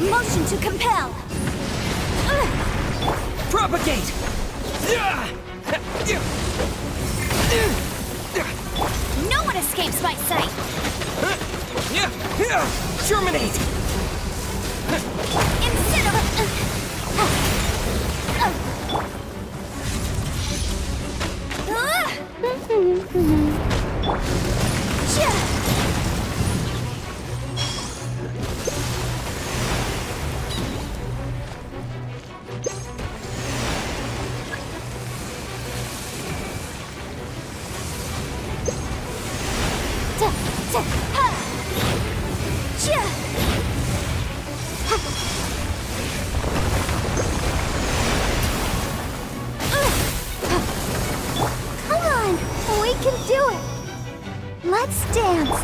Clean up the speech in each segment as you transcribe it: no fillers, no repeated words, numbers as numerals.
Motion to compel. Propagate! No one escapes my sight. Terminate! Come on, we can do it. Let's dance.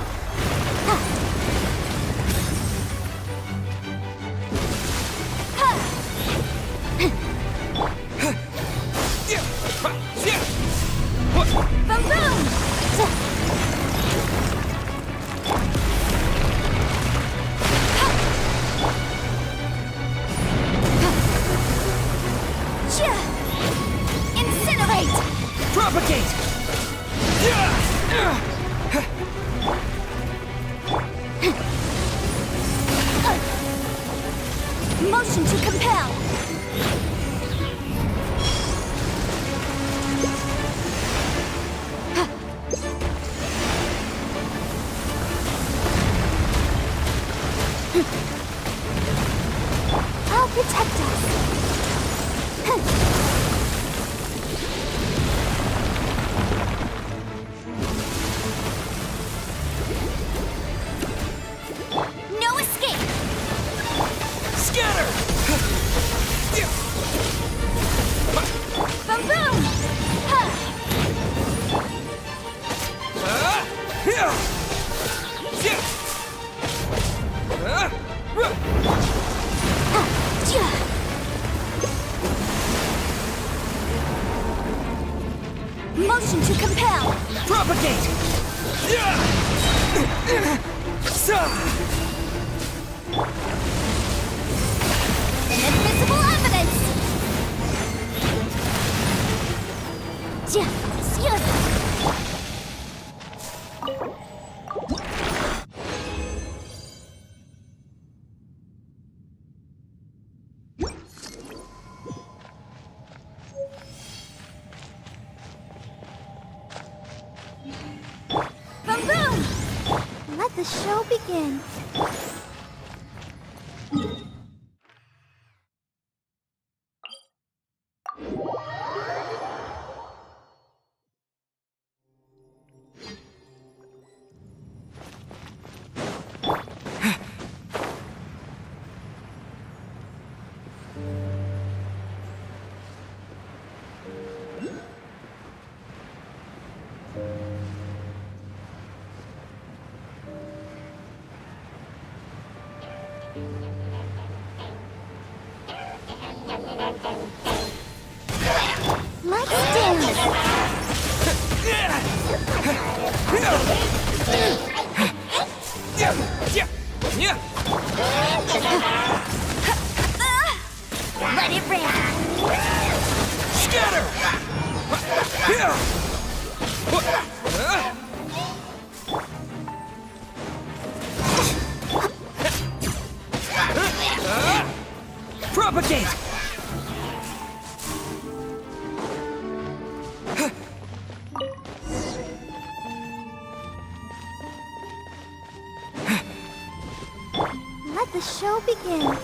Boom boom! Incinerate! Propagate! Motion to compel. I'll protect us. No escape. Scatter! Boom boom. Motion to compel. Propagate! Inadmissible evidence. Boom boom! Let the show begin. Let's dance. Let it rip. Scatter! Propagate! Let the show begin.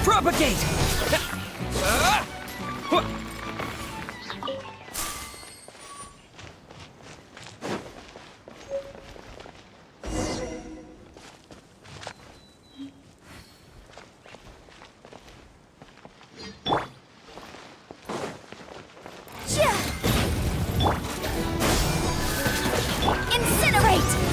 Propagate! Incinerate!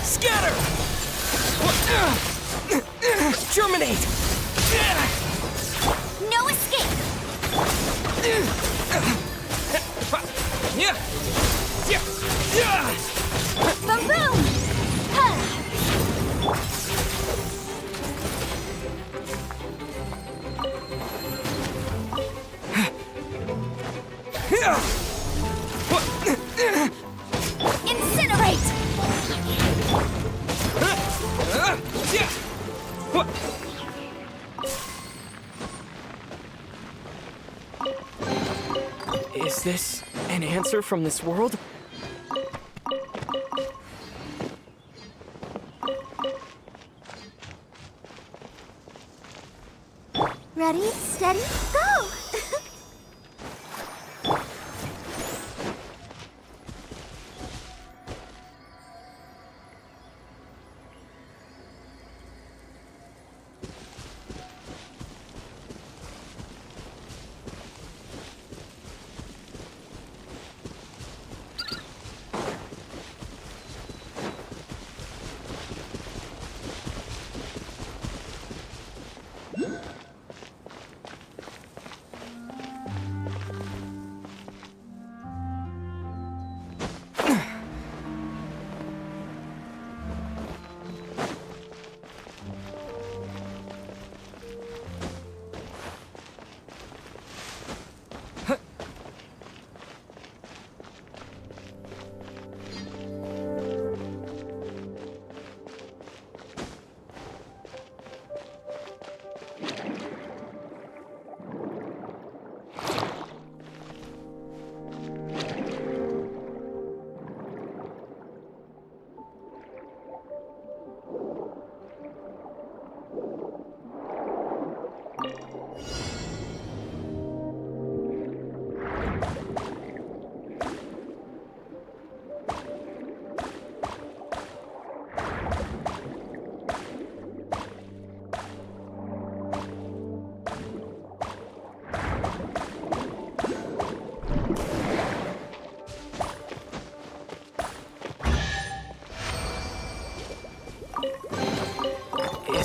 Scatter! Germinate! No escape! Boom boom! Incinerate! Is this an answer from this world? Ready, steady, go!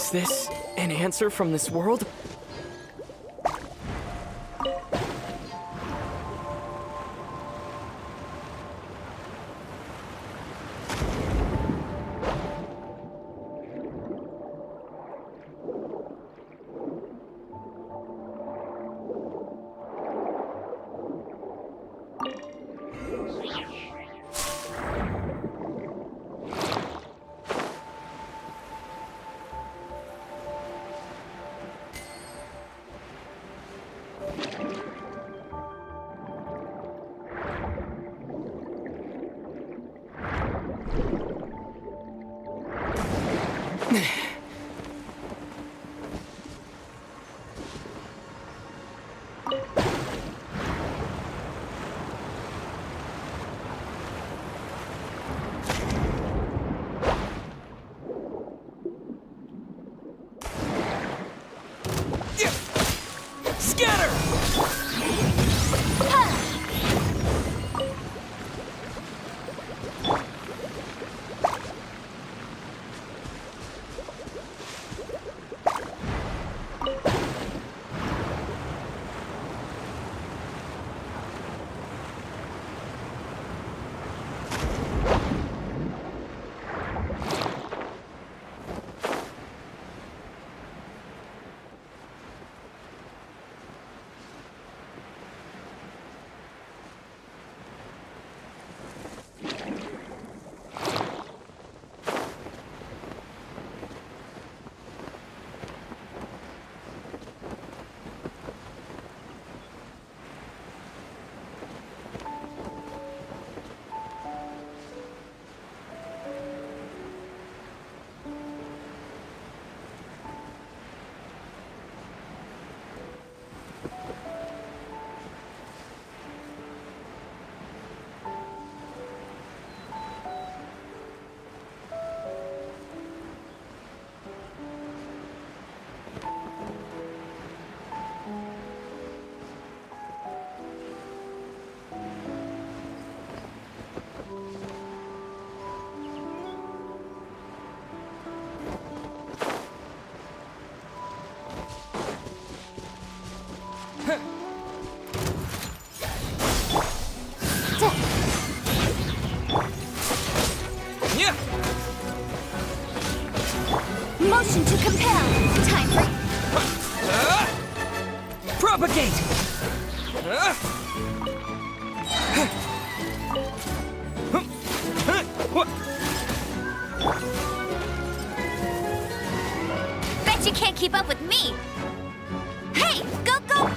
Is this an answer from this world? Scatter! Yeah! Motion to compel. Time for... Propagate! Bet you can't keep up with me. Hey, go, go!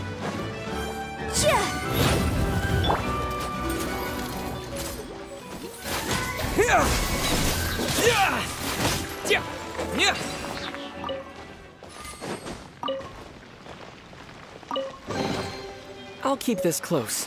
Yeah! Yeah! Yeah! Yeah! I'll keep this close.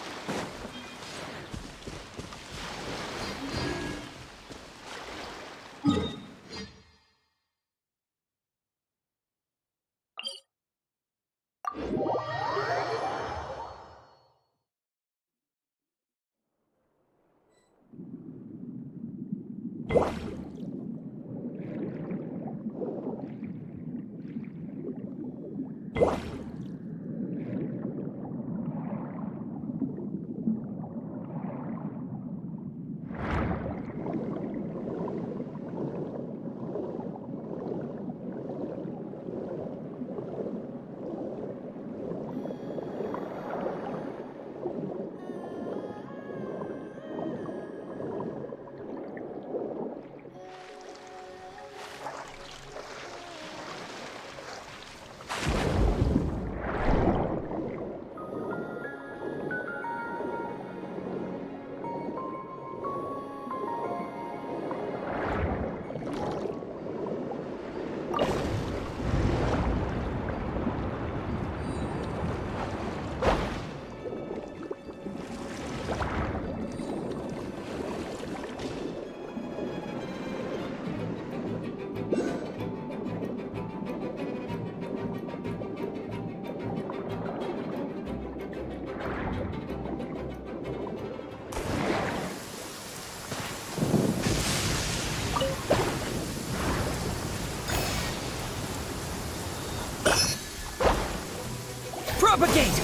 Propagate!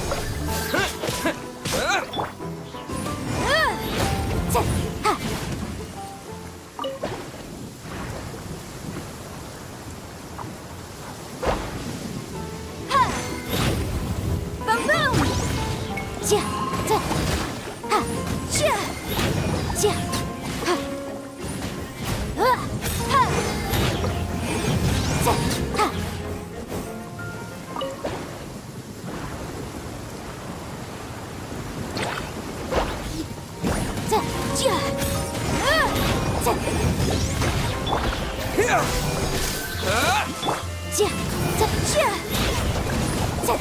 Boom boom! Ja, da, ha, ja, ja, ha, ha, ja, ha. Da, ja, da, Here! ja, da, ja, da,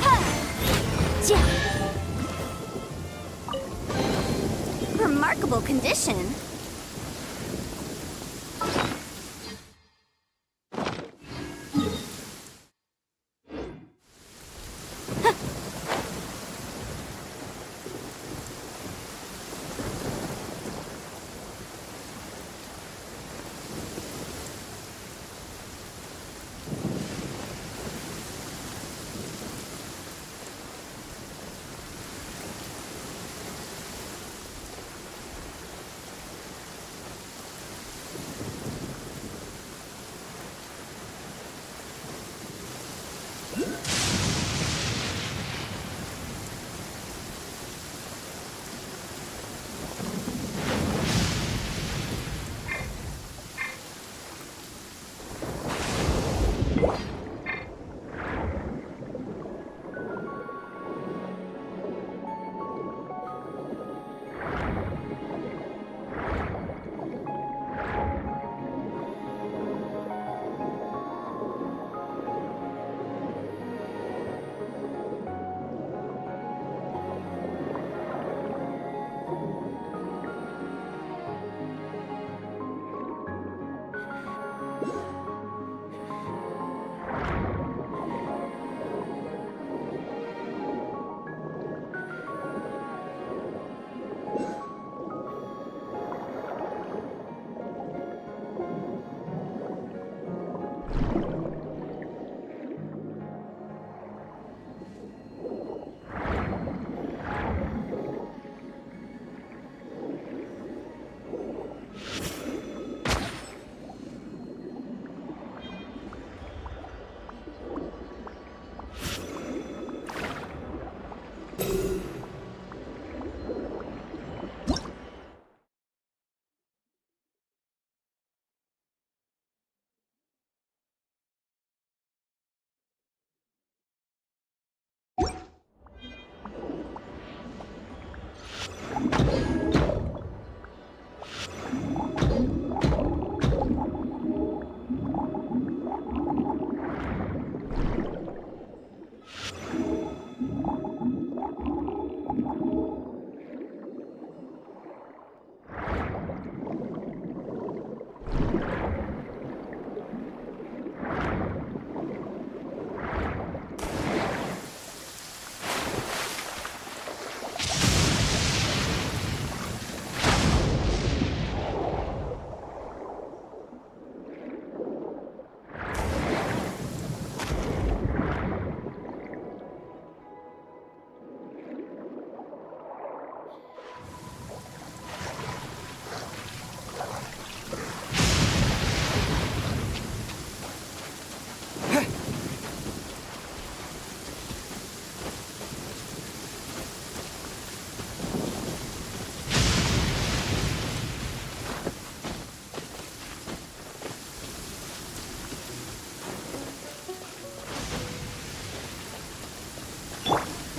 ha, ja. Remarkable condition.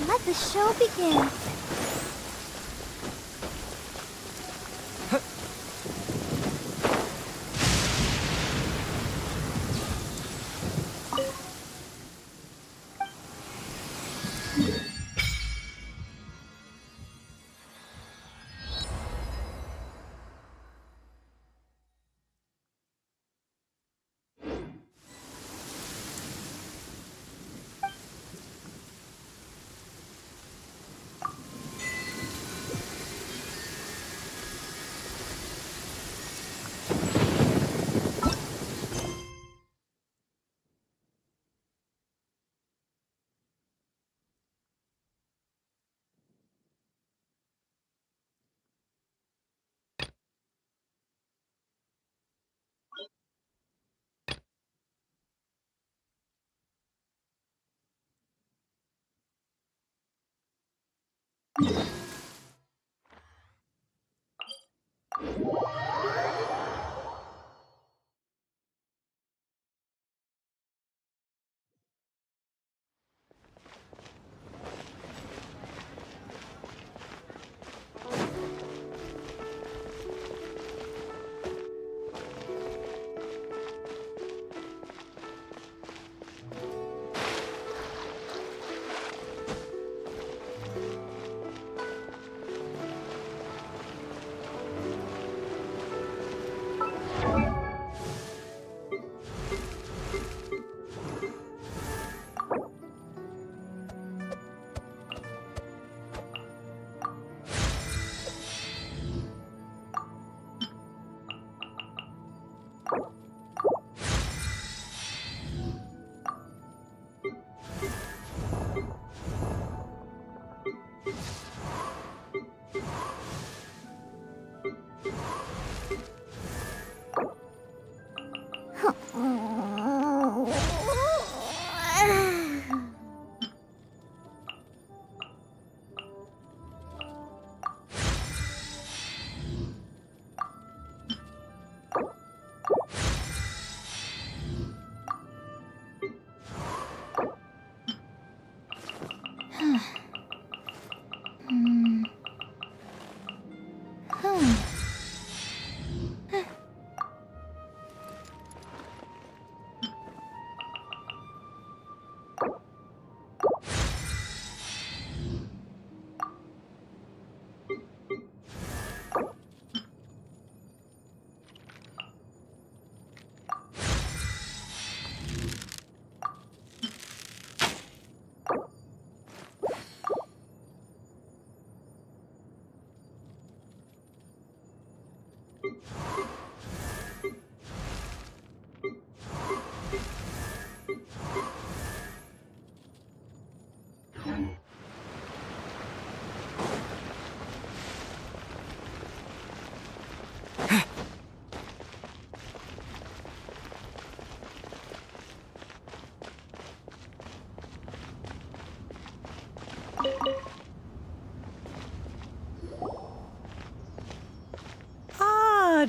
Let the show begin.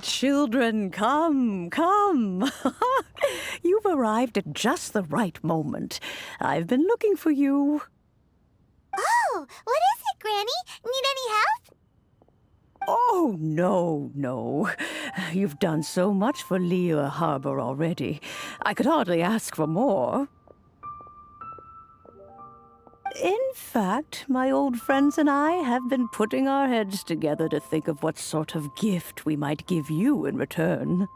Children, come, come. You've arrived at just the right moment. I've been looking for you. Oh, what is it, Granny? Need any help? Oh, no. You've done so much for Lea Harbor already. I could hardly ask for more. In fact, my old friends and I have been putting our heads together to think of what sort of gift we might give you in return.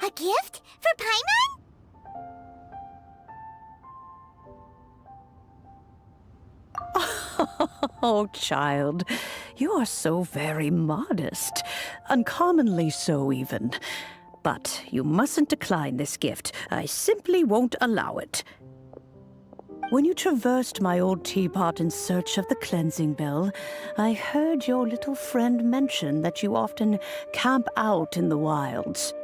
A gift? For Paimon? Oh, child, you are so very modest. Uncommonly so, even. But you mustn't decline this gift. I simply won't allow it. When you traversed my old teapot in search of the cleansing bell, I heard your little friend mention that you often camp out in the wilds.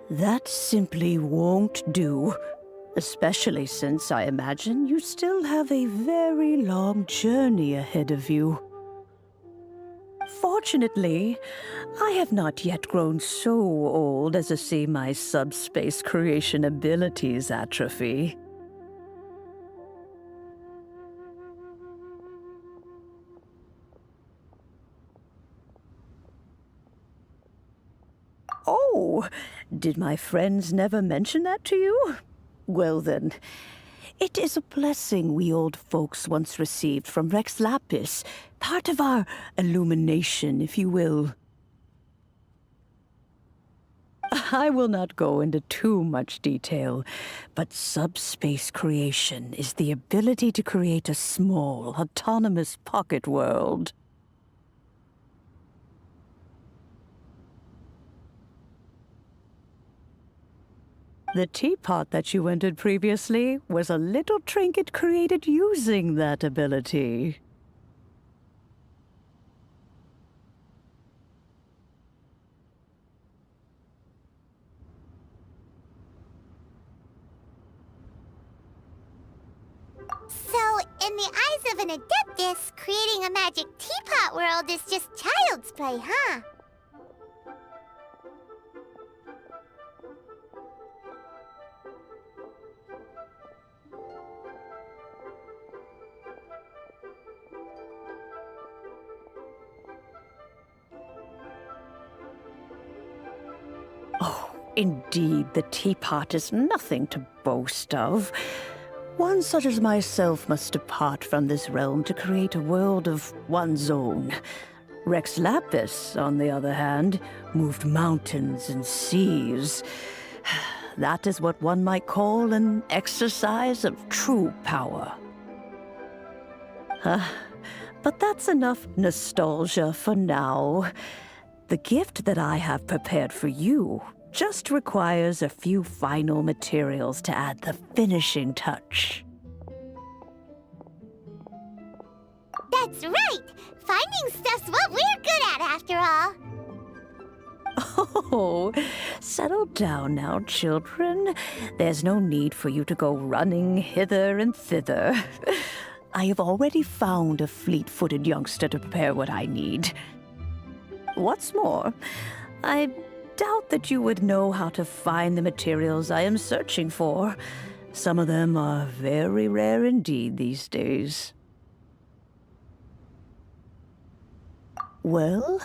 That simply won't do. Especially since I imagine you still have a very long journey ahead of you. Fortunately, I have not yet grown so old as to see my subspace creation abilities atrophy. Oh, did my friends never mention that to you? Well then, it is a blessing we old folks once received from Rex Lapis, part of our illumination, if you will. I will not go into too much detail, but subspace creation is the ability to create a small, autonomous pocket world. The teapot that you entered previously was a little trinket created using that ability. So, in the eyes of an Adeptus, creating a magic teapot world is just child's play, huh? Oh, indeed, the teapot is nothing to boast of. One such as myself must depart from this realm to create a world of one's own. Rex Lapis, on the other hand, moved mountains and seas. That is what one might call an exercise of true power. But that's enough nostalgia for now. The gift that I have prepared for you just requires a few final materials to add the finishing touch. That's right! Finding stuff's what we're good at, after all. Oh, settle down now, children. There's no need for you to go running hither and thither. I have already found a fleet-footed youngster to prepare what I need. What's more, I doubt that you would know how to find the materials I am searching for. Some of them are very rare indeed these days. Well,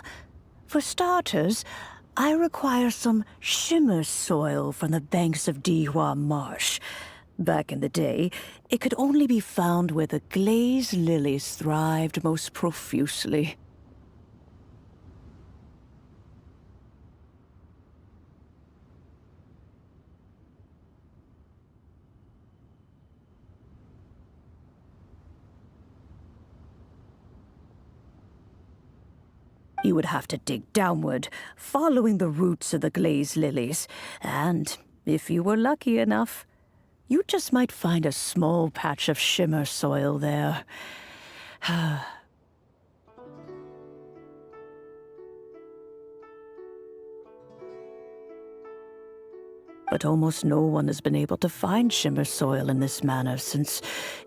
for starters, I require some shimmer soil from the banks of Dihua Marsh. Back in the day, it could only be found where the glazed lilies thrived most profusely. You would have to dig downward, following the roots of the glazed lilies. And if you were lucky enough, you just might find a small patch of shimmer soil there. But almost no one has been able to find shimmer soil in this manner since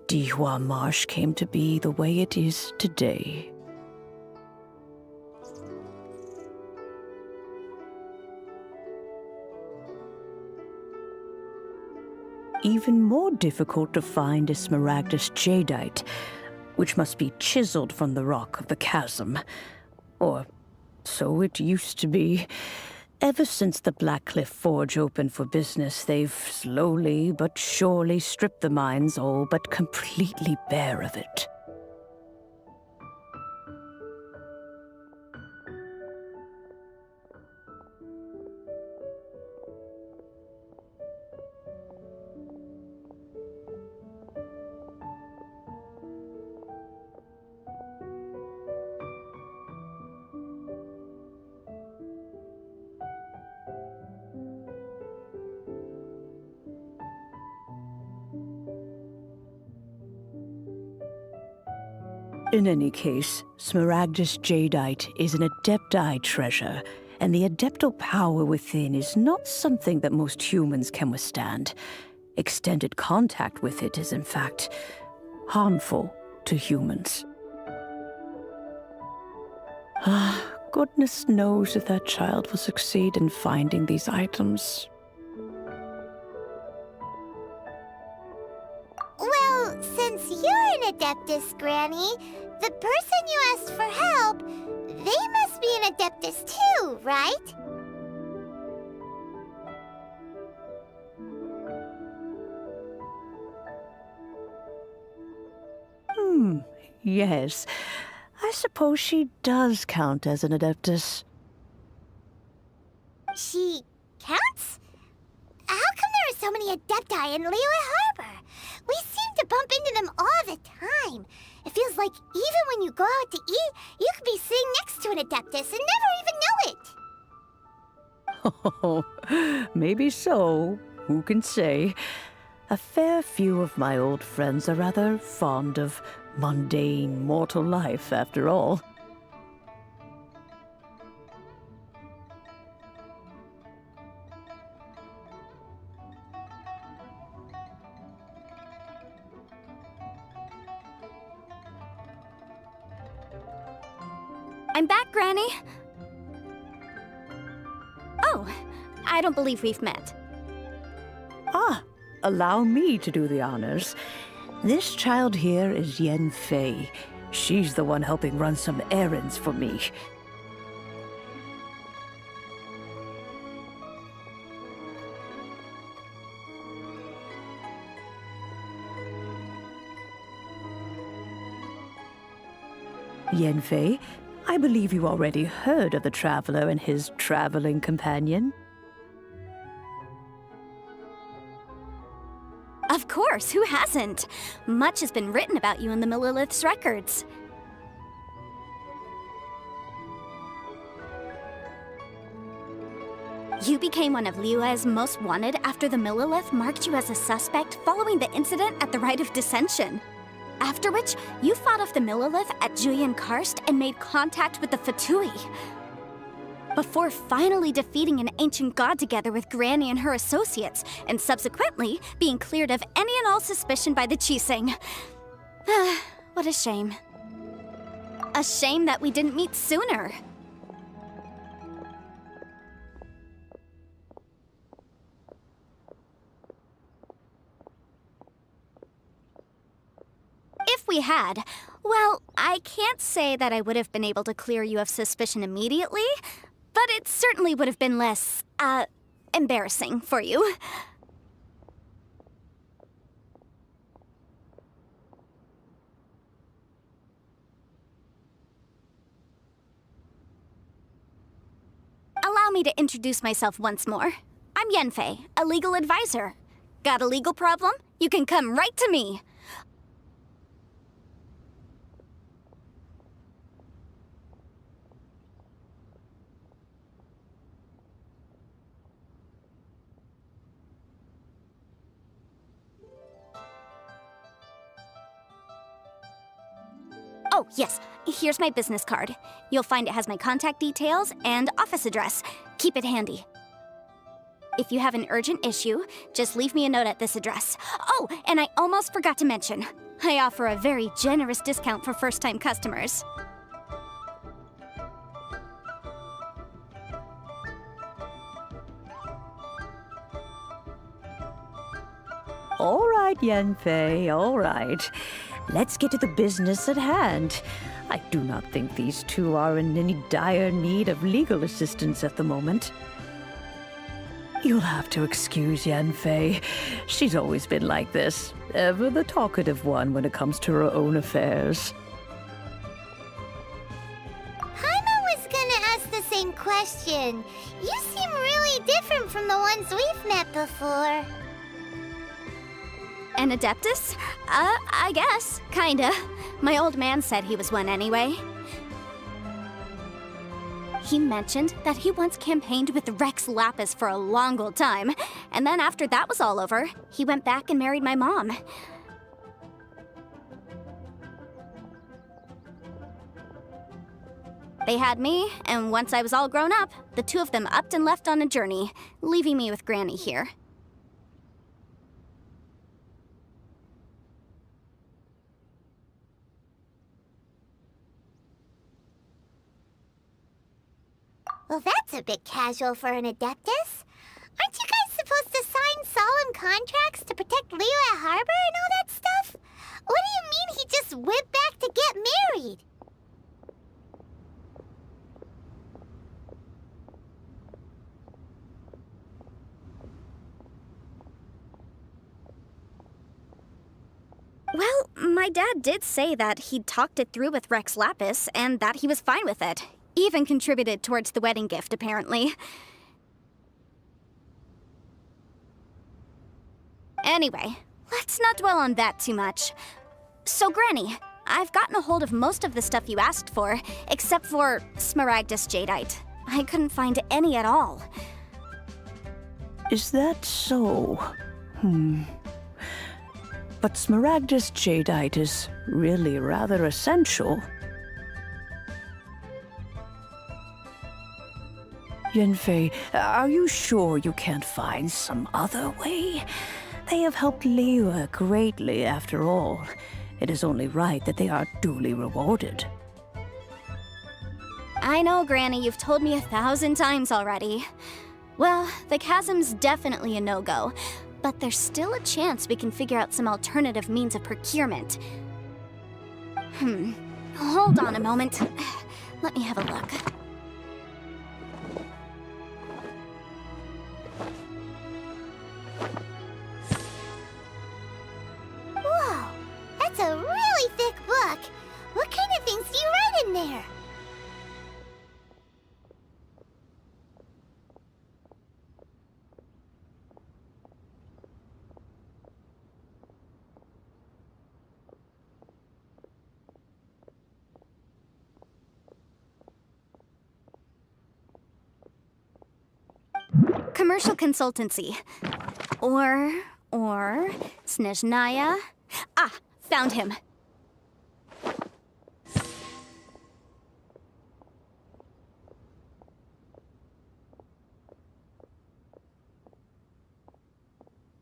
Dihua Marsh came to be the way it is today. Even more difficult to find is Smaragdus jadeite, which must be chiseled from the rock of the chasm. Or so it used to be. Ever since the Blackcliff Forge opened for business, they've slowly but surely stripped the mines all but completely bare of it. In any case, Smaragdus jadeite is an Adepti treasure, and the Adeptal power within is not something that most humans can withstand. Extended contact with it is, in fact, harmful to humans. Goodness knows if that child will succeed in finding these items. Well, since you're an Adeptus, Granny, the person you asked for help, they must be an Adeptus too, right? Yes. I suppose she does count as an Adeptus. She counts? How come there are so many Adepti in Liyue Harbor? We seem to bump into them all the time. It feels like even when you go out to eat, you could be sitting next to an Adeptus and never even know it. Oh, maybe so. Who can say? A fair few of my old friends are rather fond of mundane mortal life, after all. I'm back, Granny. Oh, I don't believe we've met. Ah, allow me to do the honors. This child here is Yanfei. She's the one helping run some errands for me. Yanfei, I believe you already heard of the traveler and his traveling companion. Of course, who hasn't? Much has been written about you in the Millilith's records. You became one of Liyue's most wanted after the Millilith marked you as a suspect following the incident at the Rite of Dissension. After which, you fought off the Millilith at Julian Karst and made contact with the Fatui. Before finally defeating an ancient god together with Granny and her associates, and subsequently being cleared of any and all suspicion by the Chiseng. What a shame. A shame that we didn't meet sooner. If we had, well, I can't say that I would have been able to clear you of suspicion immediately, but it certainly would have been less, embarrassing for you. Allow me to introduce myself once more. I'm Yanfei, a legal advisor. Got a legal problem? You can come right to me. Oh, yes. Here's my business card. You'll find it has my contact details and office address. Keep it handy. If you have an urgent issue, just leave me a note at this address. Oh, and I almost forgot to mention, I offer a very generous discount for first-time customers. All right, Yanfei, all right. Let's get to the business at hand. I do not think these two are in any dire need of legal assistance at the moment. You'll have to excuse Yanfei. She's always been like this, ever the talkative one when it comes to her own affairs. Paimon was gonna ask the same question. You seem really different from the ones we've met before. An Adeptus? I guess. Kinda. My old man said he was one anyway. He mentioned that he once campaigned with Rex Lapis for a long old time, and then after that was all over, he went back and married my mom. They had me, and once I was all grown up, the two of them upped and left on a journey, leaving me with Granny here. Well, that's a bit casual for an Adeptus. Aren't you guys supposed to sign solemn contracts to protect Liyue Harbor and all that stuff? What do you mean he just went back to get married? Well, my dad did say that he'd talked it through with Rex Lapis and that he was fine with it. Even contributed towards the wedding gift, apparently. Anyway, let's not dwell on that too much. So, Granny, I've gotten a hold of most of the stuff you asked for, except for Smaragdus Jadeite. I couldn't find any at all. Is that so? But Smaragdus Jadeite is really rather essential. Yanfei, are you sure you can't find some other way? They have helped Liyue greatly, after all. It is only right that they are duly rewarded. I know, Granny, you've told me 1,000 times already. Well, the chasm's definitely a no-go, but there's still a chance we can figure out some alternative means of procurement. Hold on a moment. Let me have a look. Whoa, that's a really thick book. What kind of things do you write in there? Commercial consultancy. Or Snezhnaya. Ah, found him.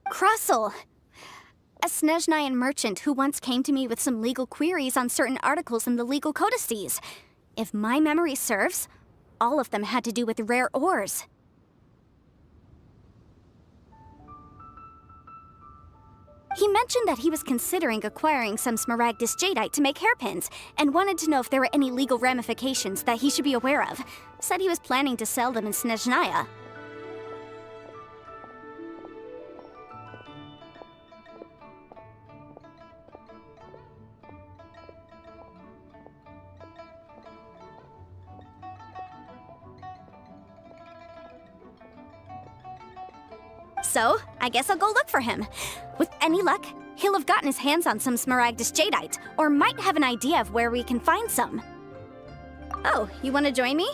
Crossel! A Snezhnayan merchant who once came to me with some legal queries on certain articles in the legal codices. If my memory serves, all of them had to do with rare ores. He mentioned that he was considering acquiring some smaragdus jadeite to make hairpins, and wanted to know if there were any legal ramifications that he should be aware of. Said he was planning to sell them in Snezhnaya. So, I guess I'll go look for him. With any luck, he'll have gotten his hands on some smaragdus jadeite, or might have an idea of where we can find some. Oh, you want to join me?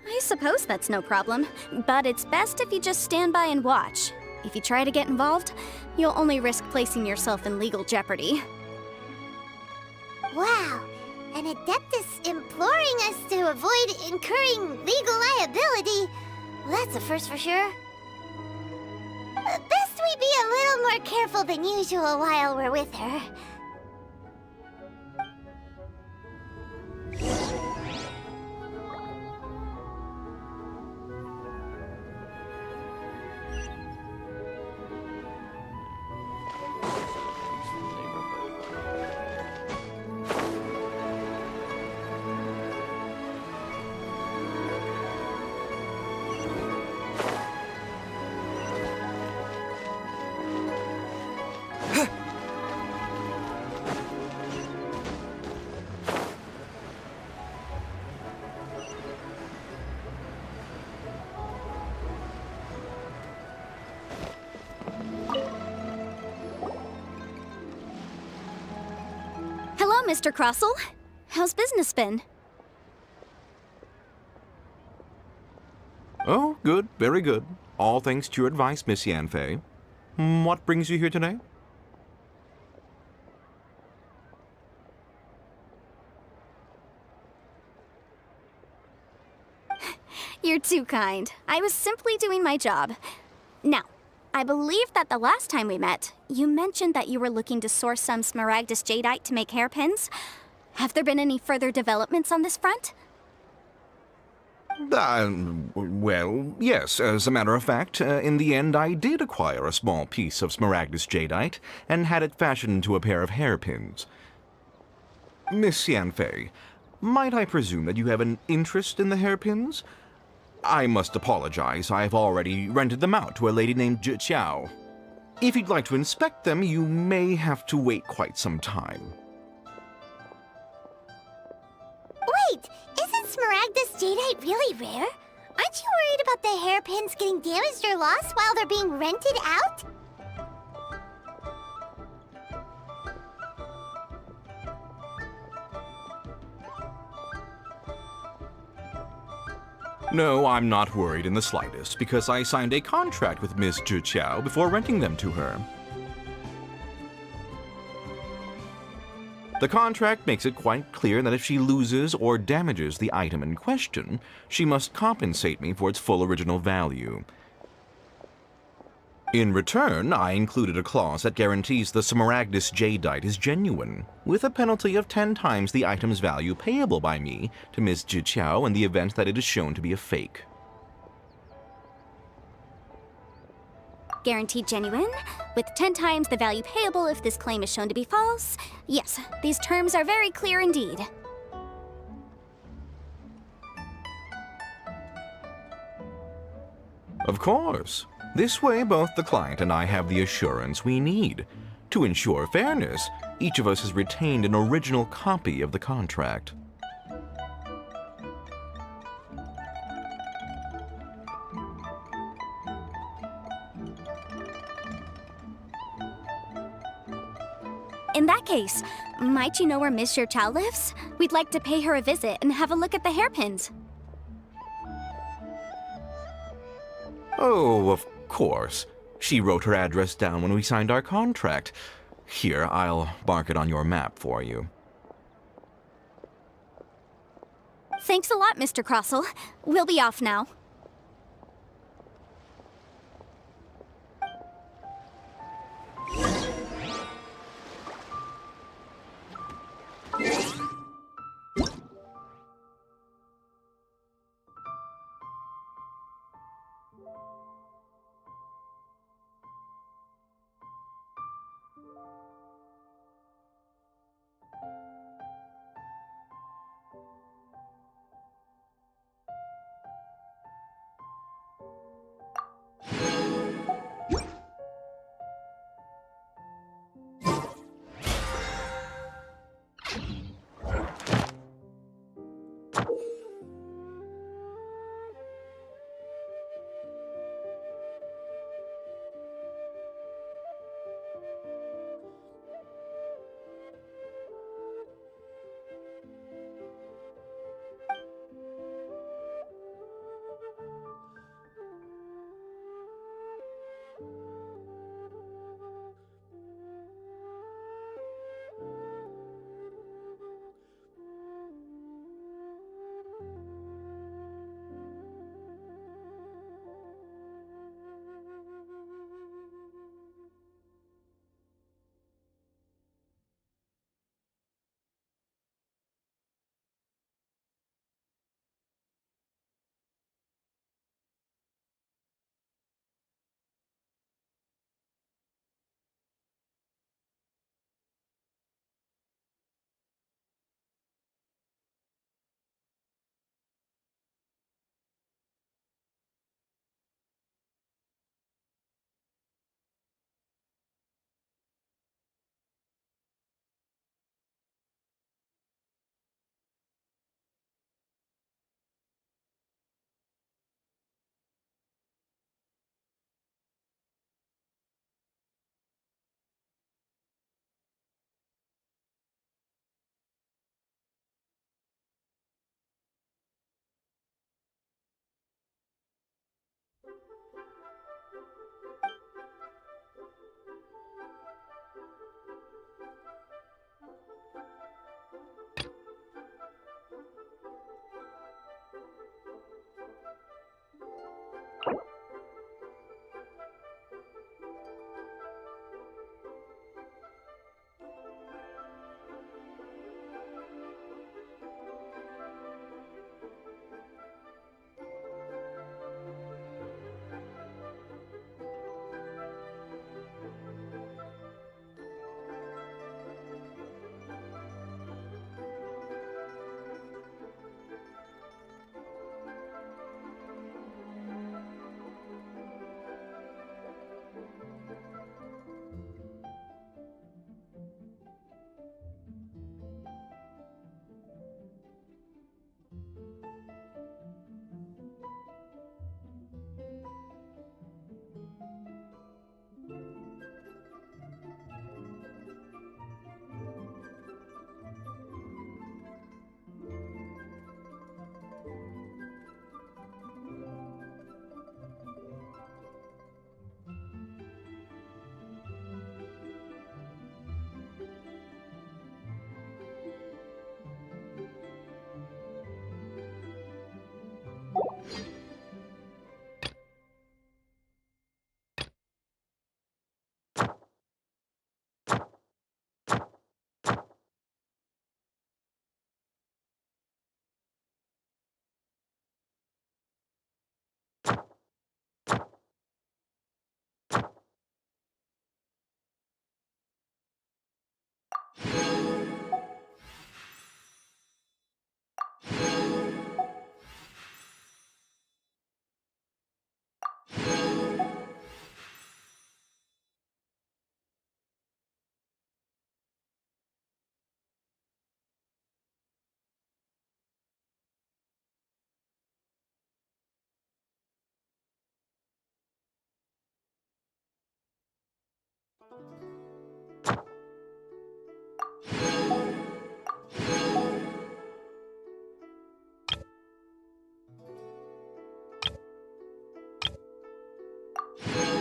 I suppose that's no problem, but it's best if you just stand by and watch. If you try to get involved, you'll only risk placing yourself in legal jeopardy. Wow, an Adeptus imploring us to avoid incurring legal liability. Well, that's a first for sure. Best we be a little more careful than usual while we're with her. Hello, Mr. Crossel. How's business been? Oh, good, very good. All thanks to your advice, Miss Yanfei. What brings you here today? You're too kind. I was simply doing my job. Now, I believe that the last time we met, you mentioned that you were looking to source some smaragdus jadeite to make hairpins. Have there been any further developments on this front? Well, yes. As a matter of fact, in the end, I did acquire a small piece of smaragdus jadeite and had it fashioned into a pair of hairpins. Miss Yanfei, might I presume that you have an interest in the hairpins? I must apologize. I've already rented them out to a lady named Zhi. If you'd like to inspect them, you may have to wait quite some time. Wait, isn't smaragdus jadeite really rare? Aren't you worried about the hairpins getting damaged or lost while they're being rented out? No, I'm not worried in the slightest, because I signed a contract with Miss Zhi before renting them to her. The contract makes it quite clear that if she loses or damages the item in question, she must compensate me for its full original value. In return, I included a clause that guarantees the Smaragdus Jadeite is genuine, with a penalty of 10 times the item's value payable by me to Ms. Jiqiao in the event that it is shown to be a fake. Guaranteed genuine, with 10 times the value payable if this claim is shown to be false. Yes, these terms are very clear indeed. Of course. This way, both the client and I have the assurance we need. To ensure fairness, each of us has retained an original copy of the contract. In that case, might you know where Miss Xiao lives? We'd like to pay her a visit and have a look at the hairpins. Oh, of course. She wrote her address down when we signed our contract. Here, I'll mark it on your map for you. Thanks a lot, Mr. Crossell. We'll be off now.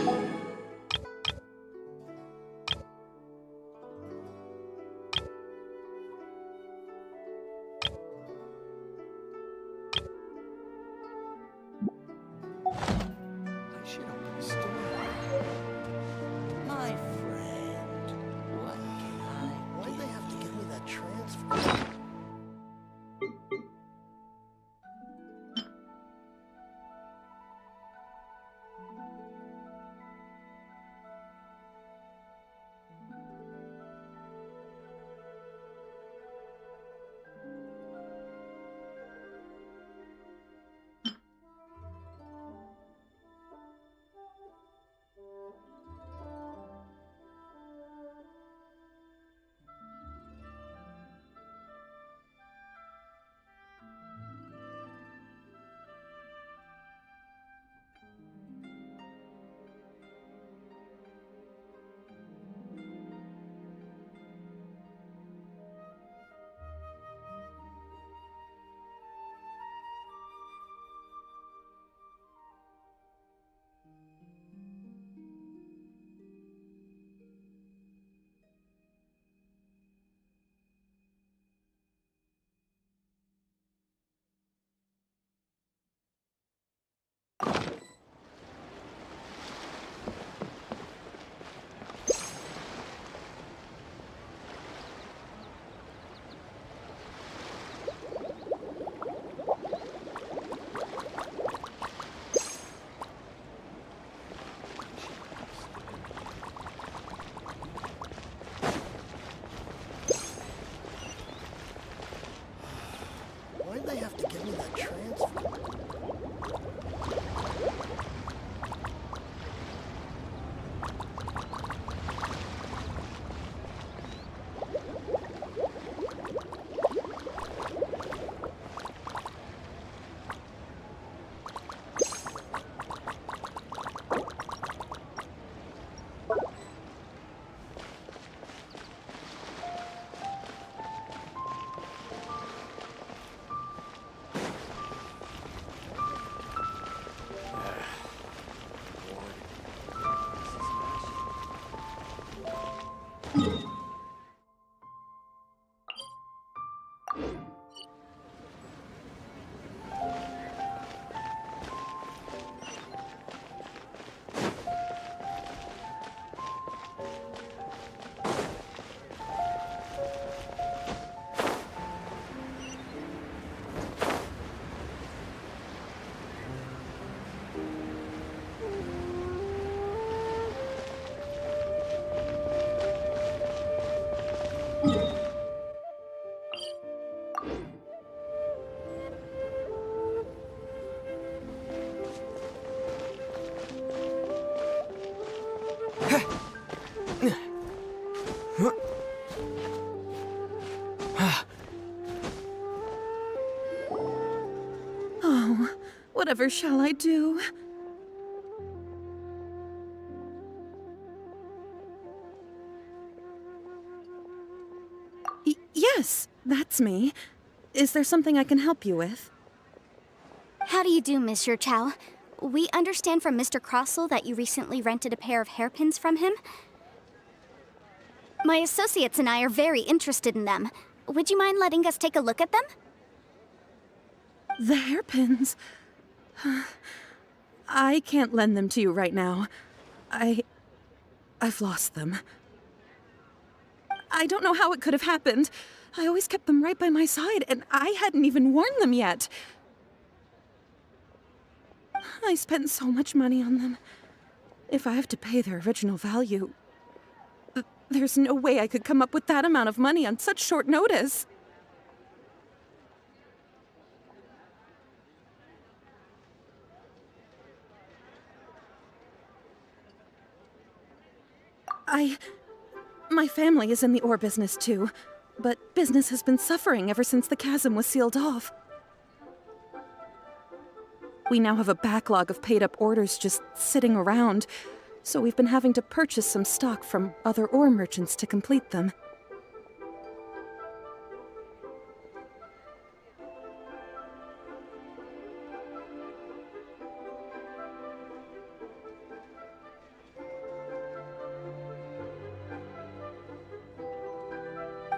I should open a store. My friend, what can I do? Why'd they have to give me that transfer? Why'd they have to give me that transfer? Oh, whatever shall I do? Yes, that's me. Is there something I can help you with? How do you do, Monsieur Chow? We understand from Mr. Crossell that you recently rented a pair of hairpins from him. My associates and I are very interested in them. Would you mind letting us take a look at them? The hairpins? I can't lend them to you right now. I've lost them. I don't know how it could have happened. I always kept them right by my side, and I hadn't even worn them yet. I spent so much money on them. If I have to pay their original value, there's no way I could come up with that amount of money on such short notice. My family is in the ore business too, but business has been suffering ever since the chasm was sealed off. We now have a backlog of paid-up orders just sitting around, so we've been having to purchase some stock from other ore merchants to complete them.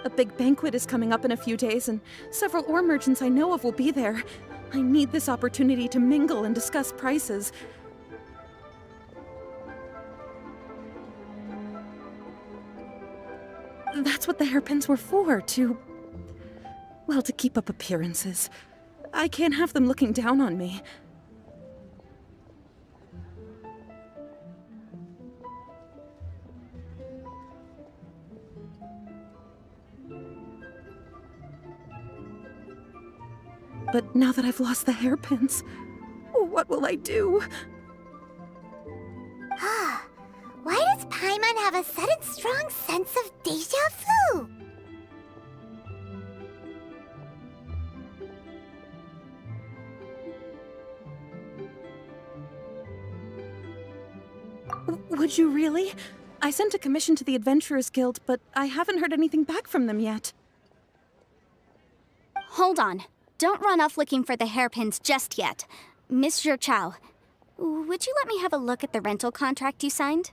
A big banquet is coming up in a few days, and several ore merchants I know of will be there. I need this opportunity to mingle and discuss prices. That's what the hairpins were for, well, to keep up appearances. I can't have them looking down on me. But now that I've lost the hairpins, what will I do? Why does Paimon have a sudden strong sense of deja vu? Would you really? I sent a commission to the Adventurers Guild, but I haven't heard anything back from them yet. Hold on. Don't run off looking for the hairpins just yet. Miss Chow, would you let me have a look at the rental contract you signed?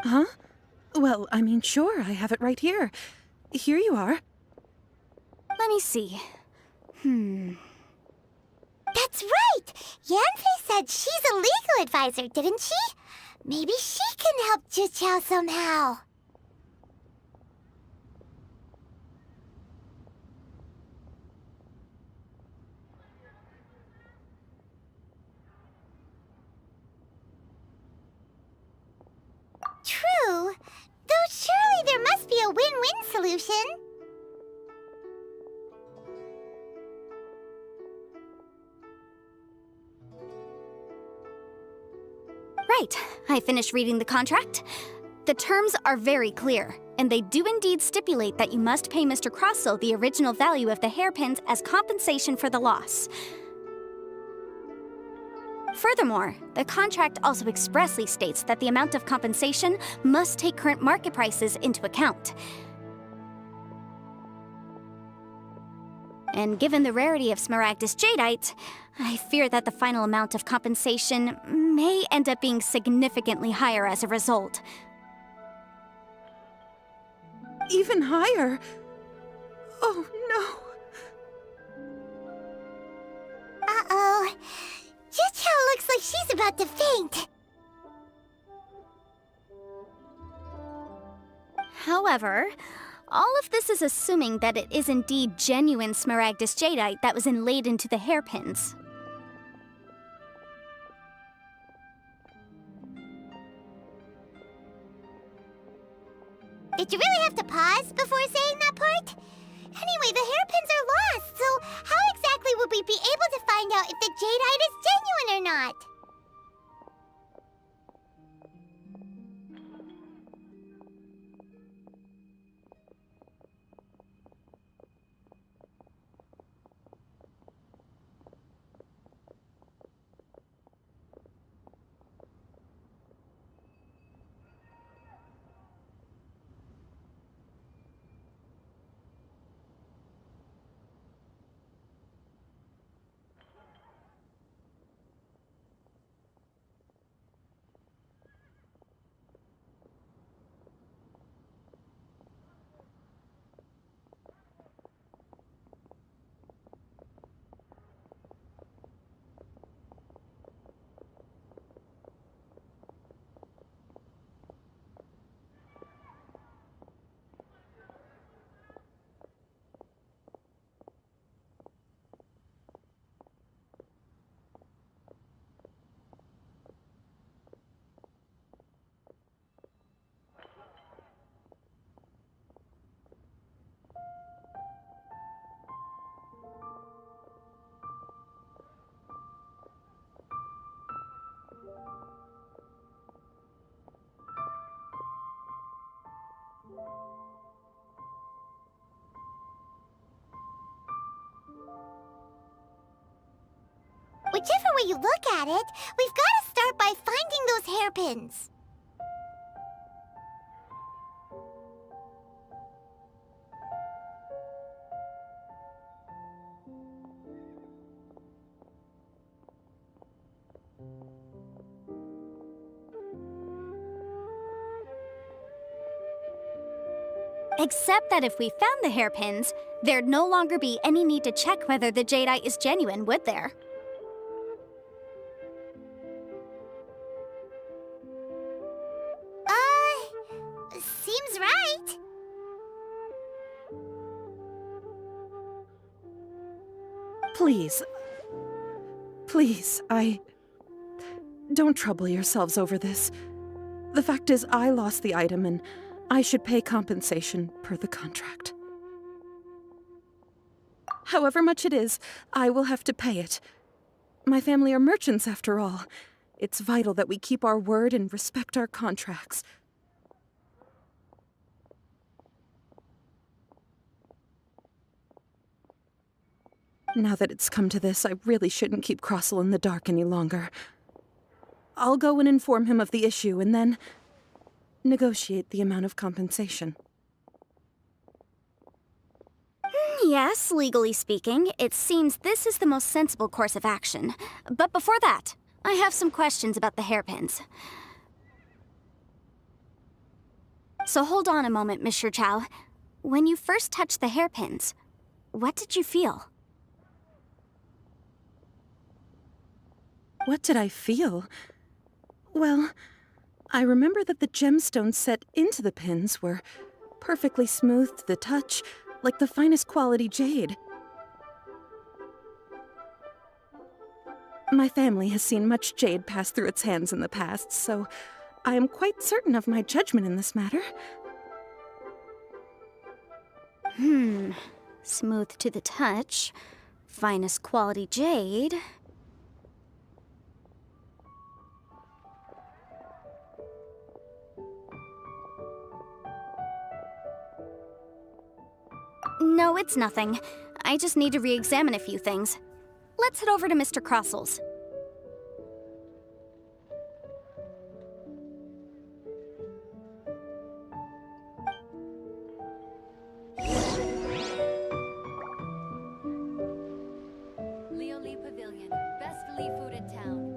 Huh? Well, I mean, sure, I have it right here. Here you are. Let me see. That's right! Yanfei said she's a legal advisor, didn't she? Maybe she can help Juchao somehow. True, though surely there must be a win-win solution. Right. I finished reading the contract. The terms are very clear, and they do indeed stipulate that you must pay Mr. Crossell the original value of the hairpins as compensation for the loss. Furthermore, the contract also expressly states that the amount of compensation must take current market prices into account. And given the rarity of Smaragdus Jadeite, I fear that the final amount of compensation may end up being significantly higher as a result. Even higher? Oh, no. Uh-oh. Juchao looks like she's about to faint. However, all of this is assuming that it is indeed genuine Smaragdus Jadeite that was inlaid into the hairpins. Did you really have to pause before saying that part? Anyway, the hairpins are lost, so how exactly would we be able to find out if the Jadeite is genuine or not? Whichever way you look at it, we've got to start by finding those hairpins. Except that if we found the hairpins, there'd no longer be any need to check whether the jadeite is genuine, would there? Seems right. Please. Please, Don't trouble yourselves over this. The fact is, I lost the item and I should pay compensation per the contract. However much it is, I will have to pay it. My family are merchants, after all. It's vital that we keep our word and respect our contracts. Now that it's come to this, I really shouldn't keep Crossell in the dark any longer. I'll go and inform him of the issue and then negotiate the amount of compensation. Yes, legally speaking, it seems this is the most sensible course of action. But before that, I have some questions about the hairpins. So hold on a moment, Mr. Chow. When you first touched the hairpins, what did you feel? What did I feel? Well, I remember that the gemstones set into the pins were perfectly smooth to the touch, like the finest quality jade. My family has seen much jade pass through its hands in the past, so I am quite certain of my judgment in this matter. Smooth to the touch, finest quality jade. No, it's nothing. I just need to re-examine a few things. Let's head over to Mr. Crossell's. Leo Lee Pavilion, best Lee food in town.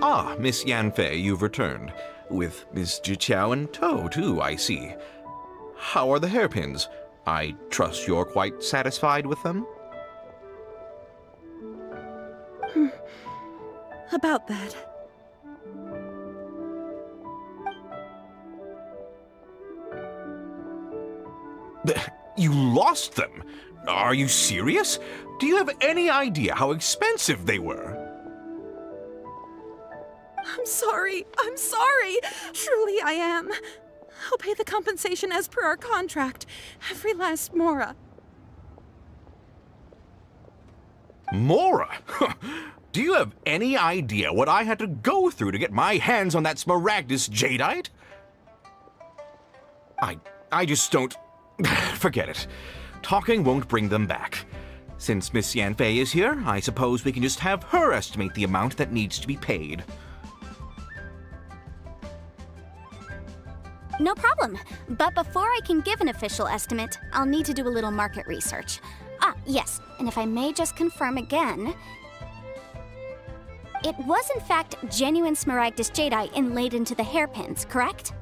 Ah, Miss Yanfei, you've returned. With Miss Jiqiao in tow, too, I see. How are the hairpins? I trust you're quite satisfied with them? About that. You lost them? Are you serious? Do you have any idea how expensive they were? I'm sorry. I'm sorry. Truly I am. I'll pay the compensation as per our contract. Every last mora. Mora? Do you have any idea what I had to go through to get my hands on that Smaragdus jadeite? I just don't... Forget it. Talking won't bring them back. Since Miss Yanfei is here, I suppose we can just have her estimate the amount that needs to be paid. No problem. But before I can give an official estimate, I'll need to do a little market research. Ah, yes, and if I may just confirm again, it was in fact genuine Smaragdus jadeite inlaid into the hairpins, correct?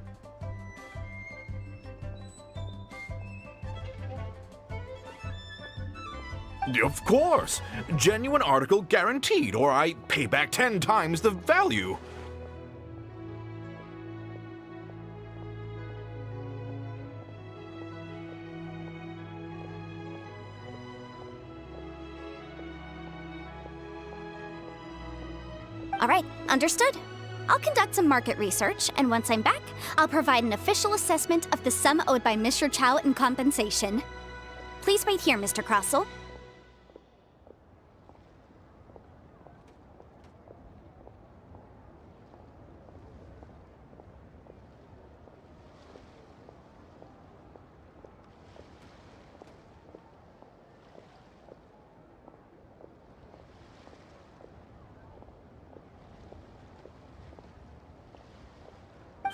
Of course! Genuine article guaranteed, or I pay back 10 times the value. All right, understood. I'll conduct some market research, and once I'm back, I'll provide an official assessment of the sum owed by Mr. Chow in compensation. Please wait here, Mr. Crossell.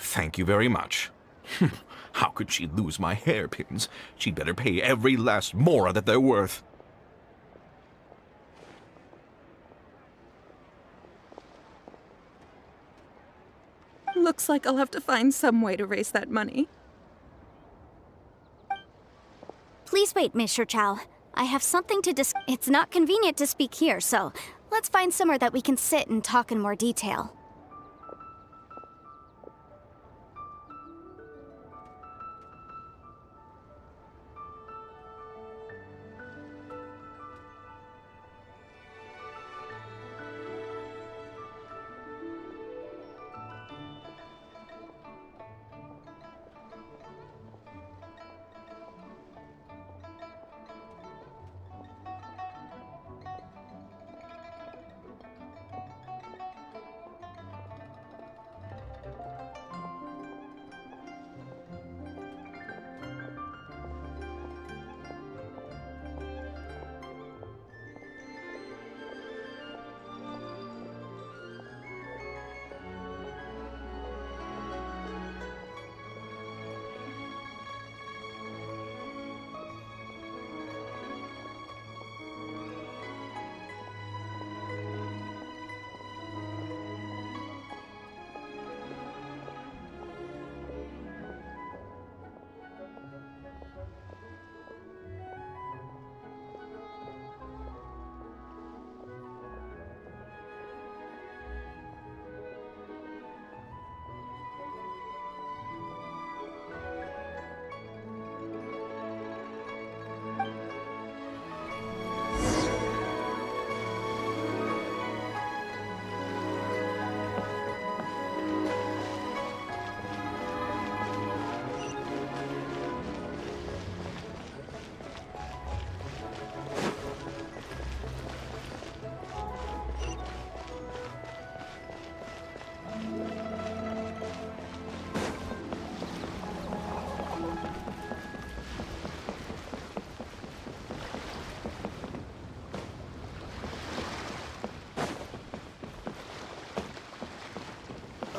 Thank you very much. How could she lose my hairpins? She'd better pay every last mora that they're worth. Looks like I'll have to find some way to raise that money. Please wait, Mr. Chow. I have something to It's not convenient to speak here, so let's find somewhere that we can sit and talk in more detail.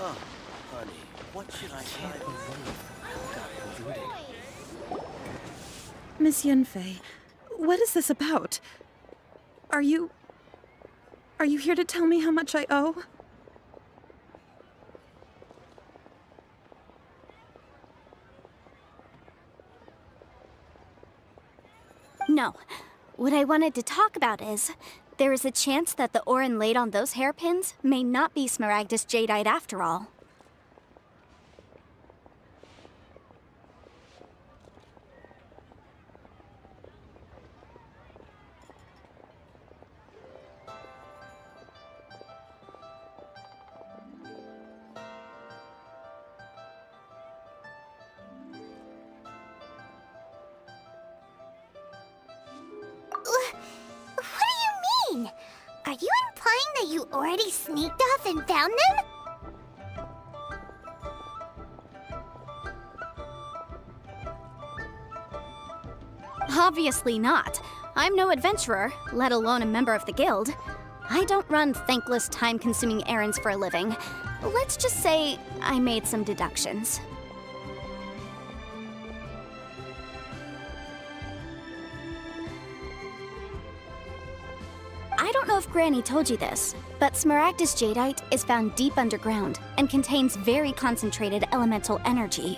Oh, honey, what should I do? Miss Yunfei, what is this about? Are you here to tell me how much I owe? No. What I wanted to talk about is, there is a chance that the Orin laid on those hairpins may not be Smaragdus Jadeite after all. What do you mean? Are you implying that you already sneaked off and found them? Obviously not. I'm no adventurer, let alone a member of the guild. I don't run thankless, time-consuming errands for a living. Let's just say I made some deductions. I don't know if Granny told you this, but Smaragdus Jadeite is found deep underground and contains very concentrated elemental energy.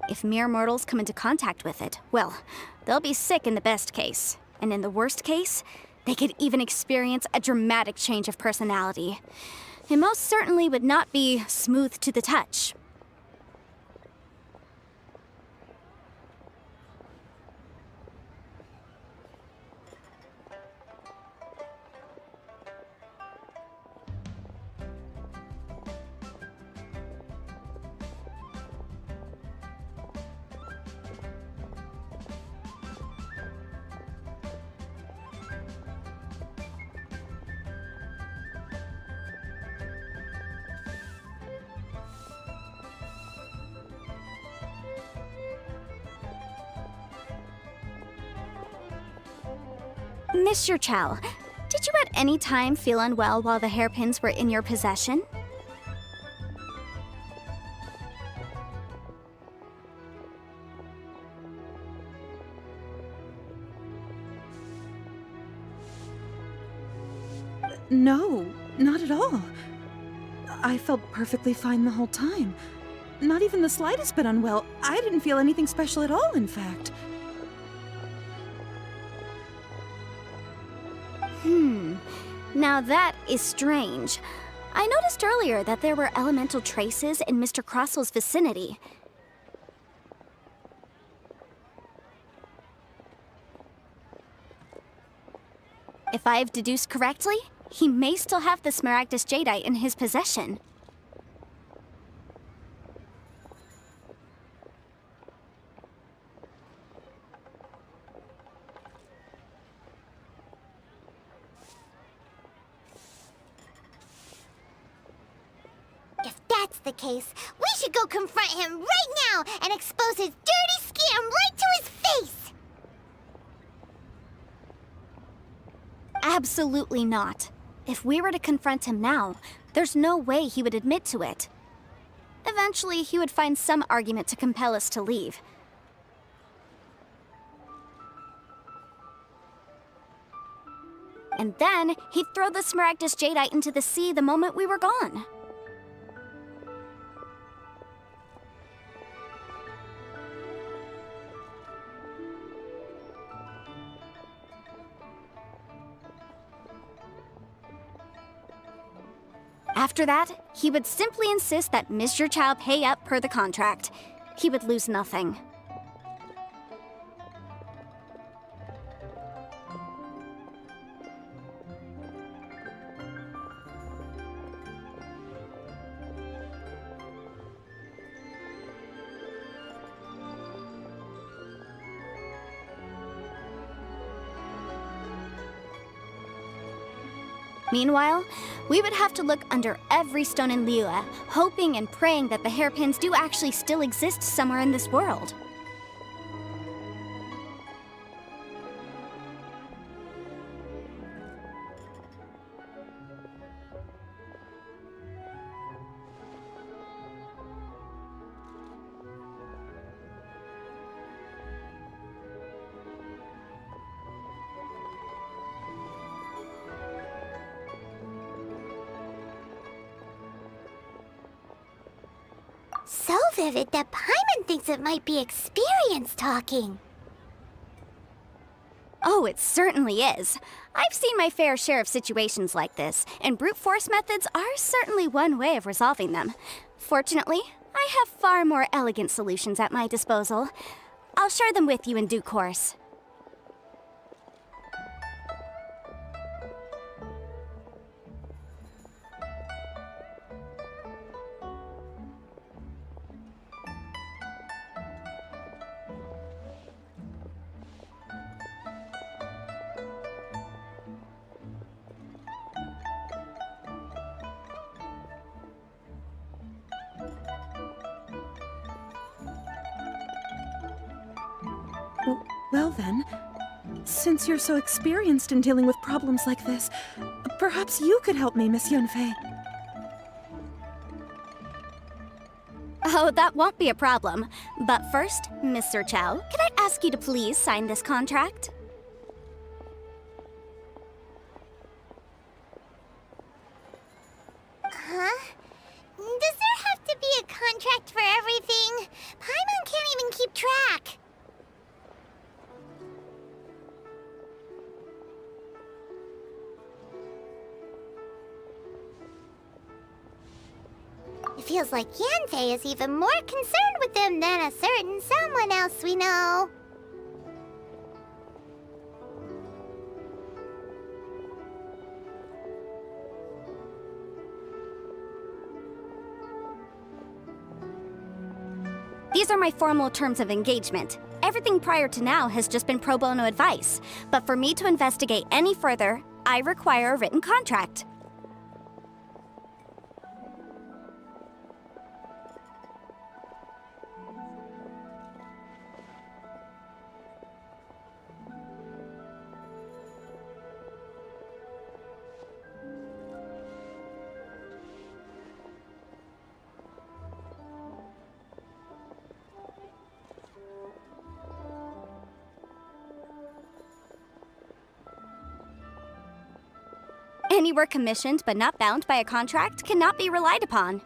If mere mortals come into contact with it, well, they'll be sick in the best case. And in the worst case, they could even experience a dramatic change of personality. It most certainly would not be smooth to the touch. Mr. Chow, did you at any time feel unwell while the hairpins were in your possession? No, not at all. I felt perfectly fine the whole time. Not even the slightest bit unwell. I didn't feel anything special at all, in fact. Now that is strange. I noticed earlier that there were elemental traces in Mr. Crossel's vicinity. If I've deduced correctly, he may still have the Smaragdus Jadeite in his possession. If that's the case, we should go confront him right now and expose his dirty scam right to his face! Absolutely not. If we were to confront him now, there's no way he would admit to it. Eventually, he would find some argument to compel us to leave. And then, he'd throw the Smaragdus Jadeite into the sea the moment we were gone. After that, he would simply insist that Mr. Chow pay up per the contract. He would lose nothing. Meanwhile, we would have to look under every stone in Liyue, hoping and praying that the hairpins do actually still exist somewhere in this world. So vivid that Paimon thinks it might be experience talking. Oh, it certainly is. I've seen my fair share of situations like this, and brute force methods are certainly one way of resolving them. Fortunately, I have far more elegant solutions at my disposal. I'll share them with you in due course. Well then, since you're so experienced in dealing with problems like this, perhaps you could help me, Miss Yunfei. Oh, that won't be a problem. But first, Mr. Chow, can I ask you to please sign this contract? Huh? Does there have to be a contract for everything? Paimon can't even feels like Yanfei is even more concerned with them than a certain someone else we know. These are my formal terms of engagement. Everything prior to now has just been pro bono advice. But for me to investigate any further, I require a written contract. Any work commissioned but not bound by a contract cannot be relied upon.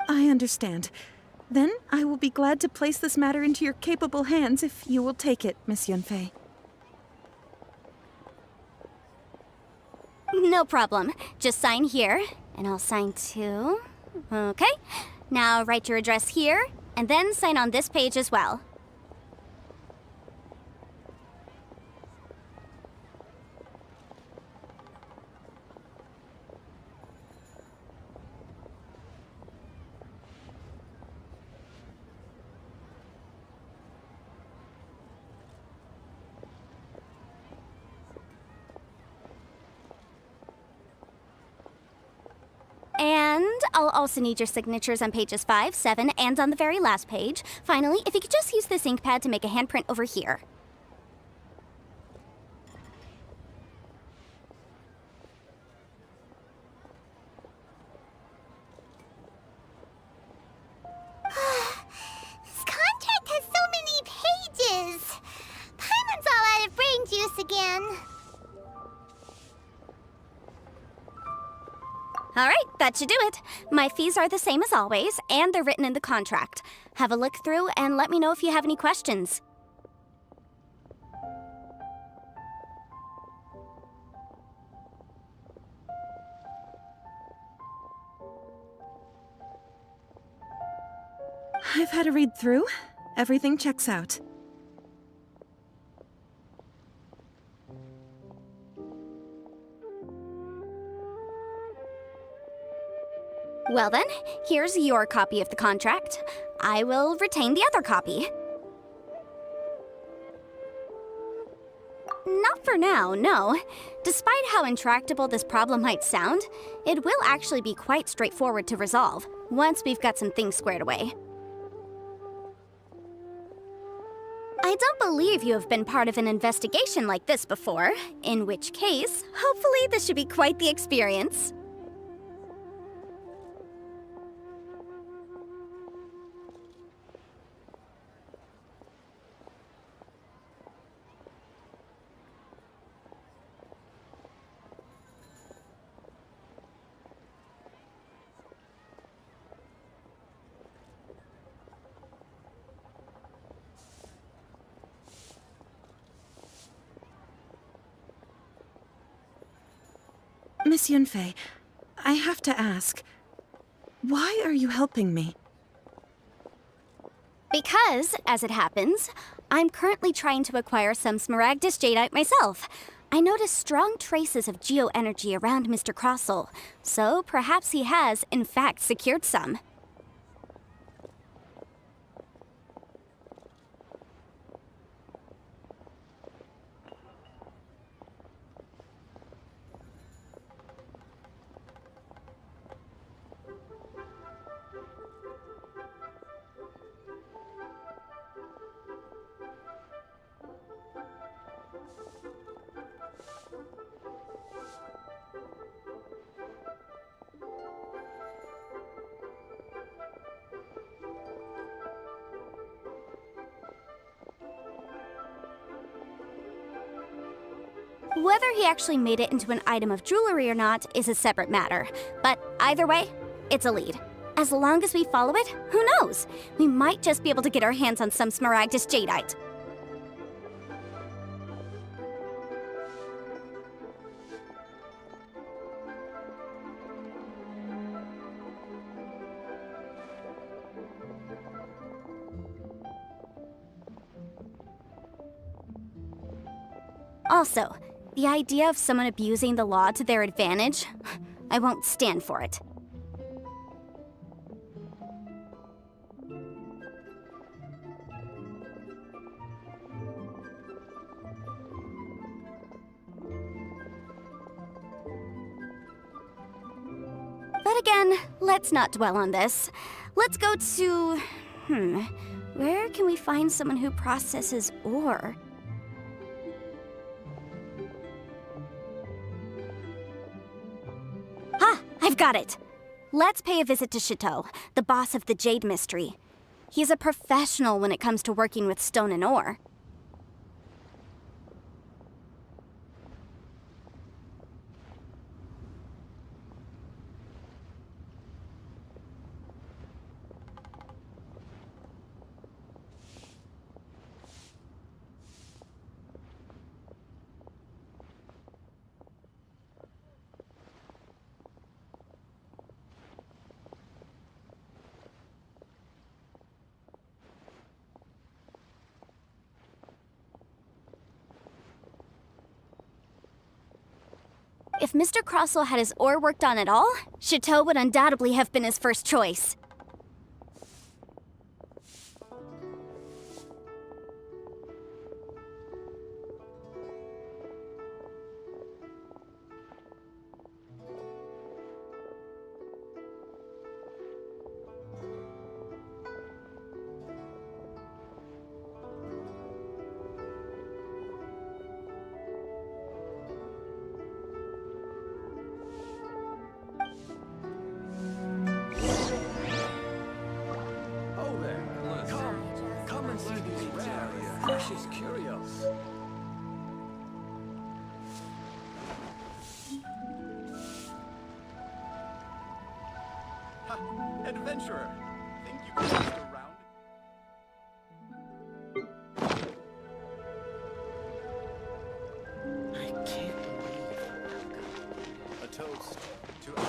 I understand. Then I will be glad to place this matter into your capable hands if you will take it, Miss Yunfei. No problem. Just sign here, and I'll sign too. Okay. Now write your address here, and then sign on this page as well. And I'll also need your signatures on pages 5, 7, and on the very last page. Finally, if you could just use this ink pad to make a handprint over here. This contract has so many pages. Paimon's all out of brain juice again. All right, that should do it. My fees are the same as always, and they're written in the contract. Have a look through and let me know if you have any questions. I've had a read through. Everything checks out. Well then, here's your copy of the contract. I will retain the other copy. Not for now, no. Despite how intractable this problem might sound, it will actually be quite straightforward to resolve, once we've got some things squared away. I don't believe you have been part of an investigation like this before, in which case, hopefully this should be quite the experience. Miss Yunfei, I have to ask, why are you helping me? Because, as it happens, I'm currently trying to acquire some Smaragdus Jadeite myself. I noticed strong traces of geoenergy around Mr. Crossell, so perhaps he has, in fact, secured some. Whether he actually made it into an item of jewelry or not is a separate matter, but either way, it's a lead. As long as we follow it, who knows? We might just be able to get our hands on some Smaragdus Jadeite. Also, the idea of someone abusing the law to their advantage, I won't stand for it. But again, let's not dwell on this. Let's go to... where can we find someone who processes ore? I've got it! Let's pay a visit to Chateau, the boss of the Jade Mystery. He's a professional when it comes to working with stone and ore. If Mr. Crossell had his ore worked on at all, Chateau would undoubtedly have been his first choice. Precious curios. Ha! Adventurer! Think you can just around? I can't believe it. A toast to our...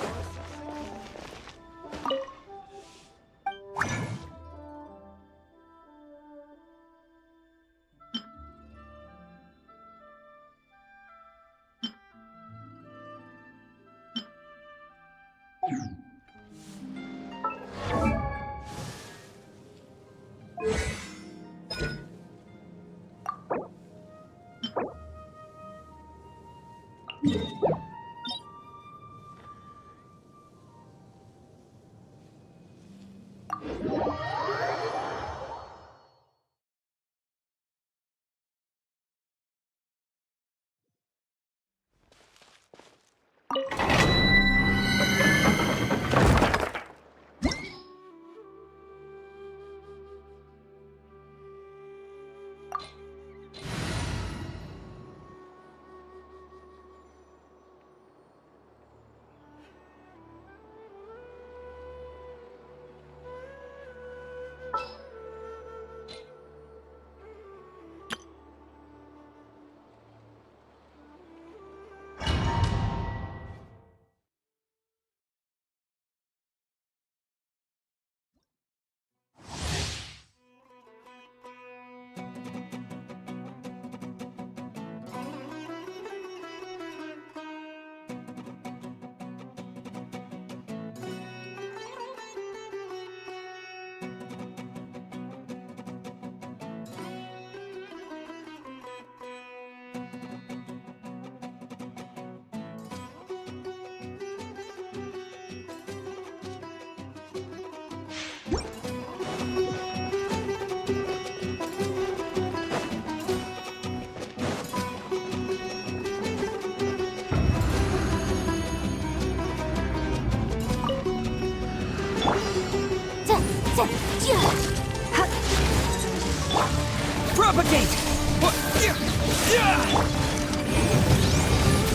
Propagate!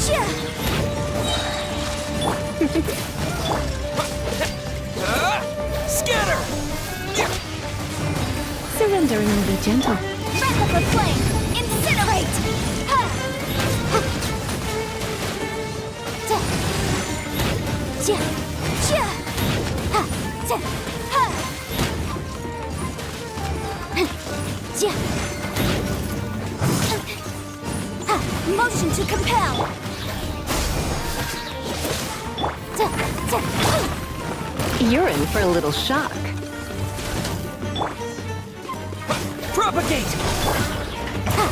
Scatter! Surrendering will be gentle. Replica flame! Incinerate! Ha! Ja! Ja! Ja! Ha! Ja! Ha! Ja! Ha! Motion to compel! Ja! Ja! You're in for a little shock. Propagate! Ha!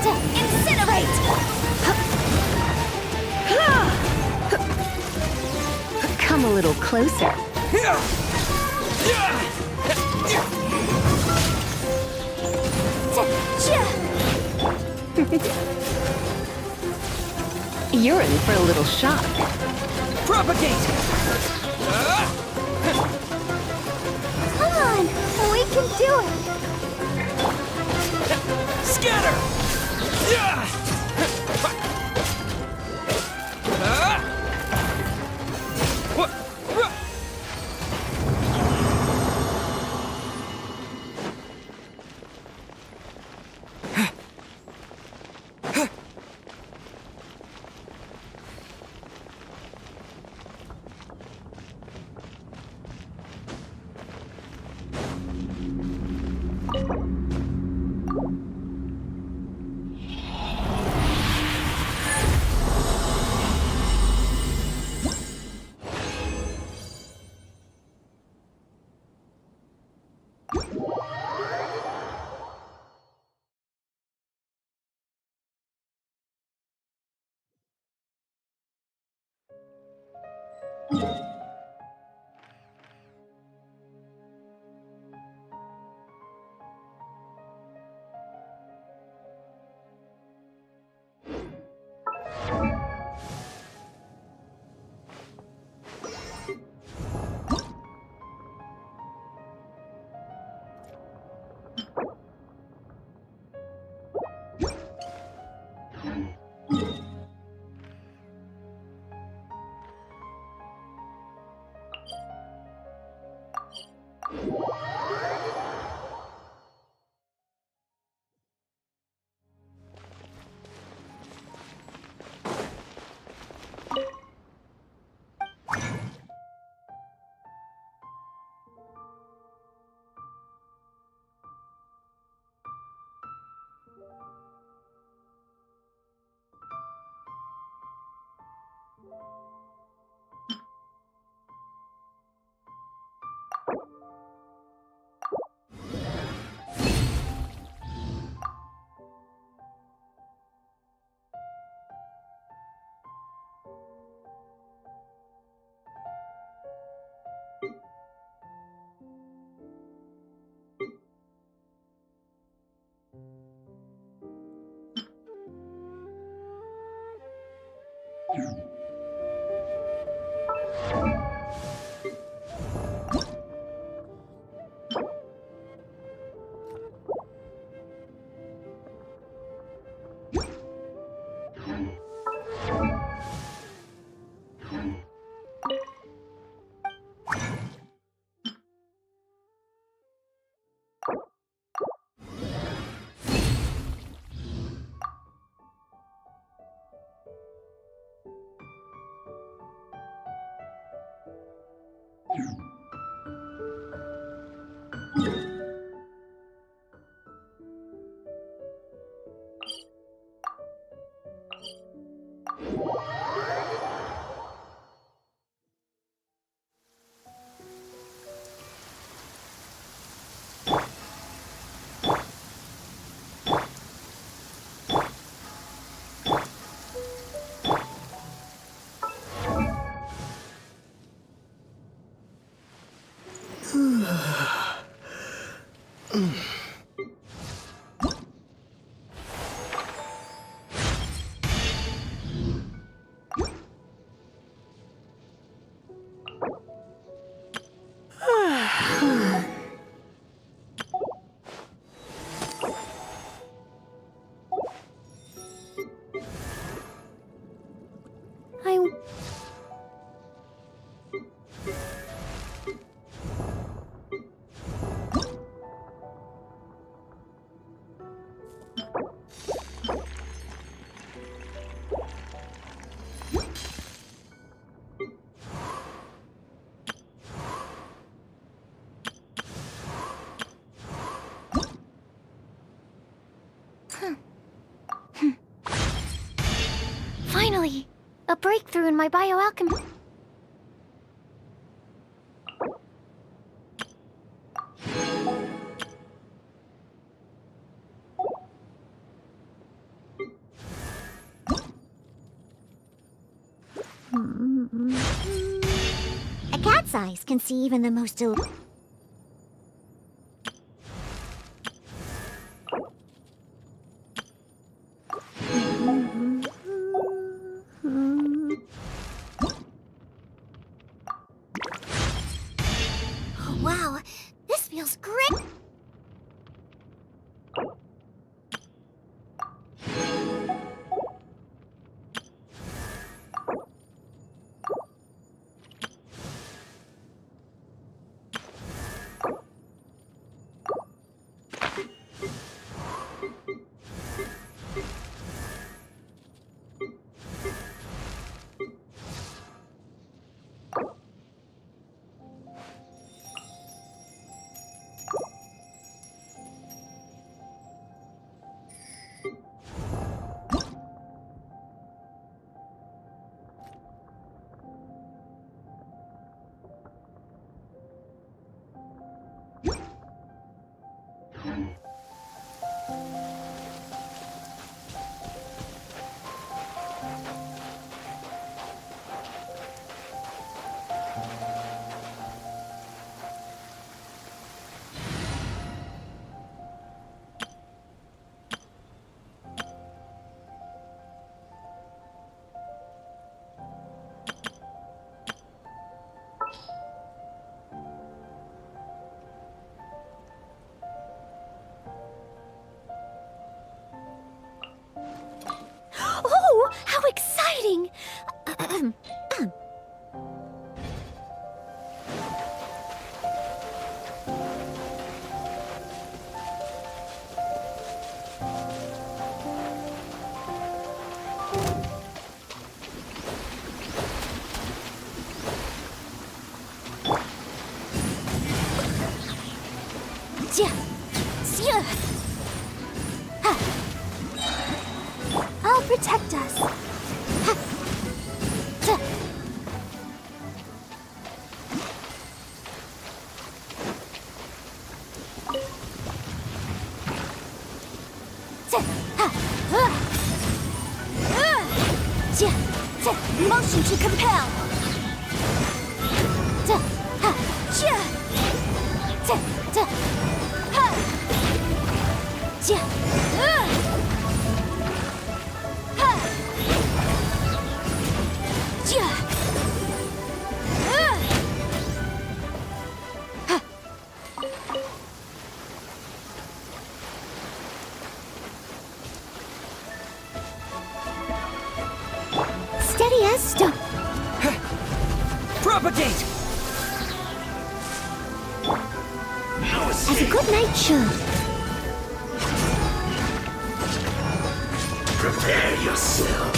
Ja! Incinerate! Come a little closer. You're in for a little shock. Propagate! Come on! We can do it! Scatter! Finally! A breakthrough in my bioalchemy. A cat's eyes can see even the most Wow, this feels great! Oh, how exciting! I'll protect us. Motion to compel. Steady as stone. Propagate! As a good knight should. Prepare yourself.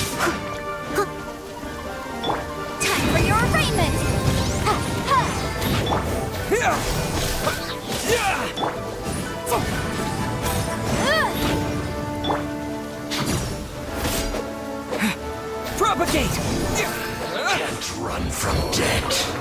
Time for your arraignment! Propagate! Can't run from death.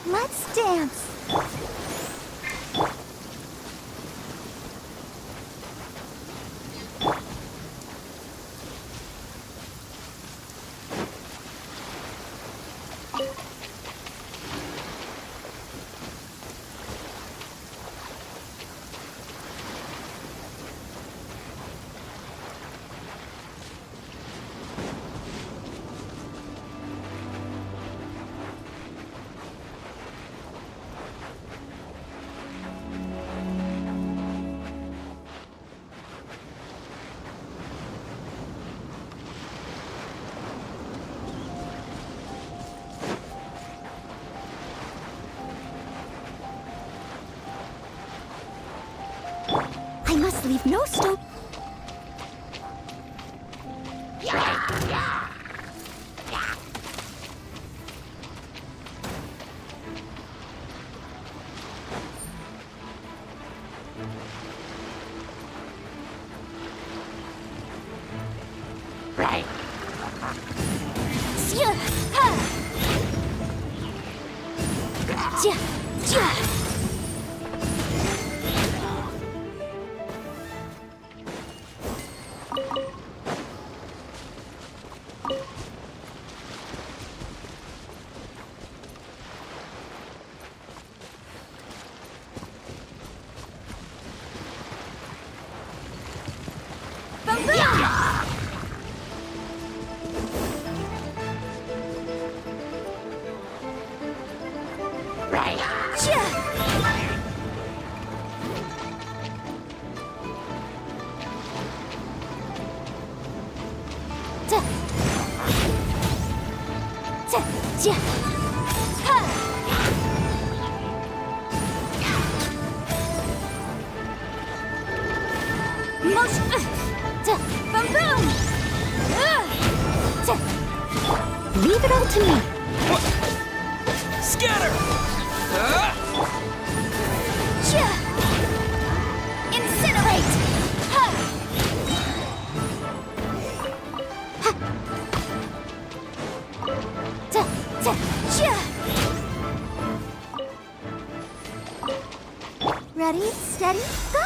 Let's dance. must leave no stone. Leave it all to me. Scatter! Incinerate! Ready, steady, go!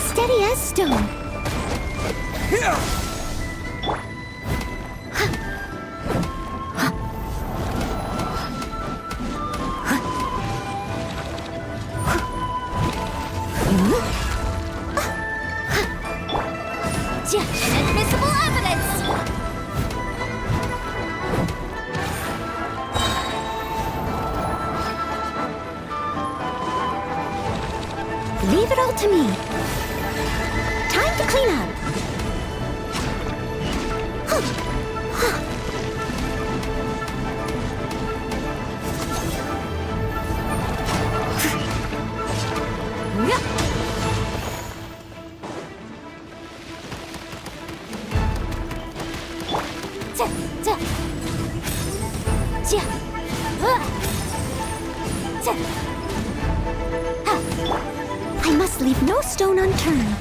Steady as stone. Inadmissible evidence! Leave it all to me. Time to clean up. I must leave no stone unturned.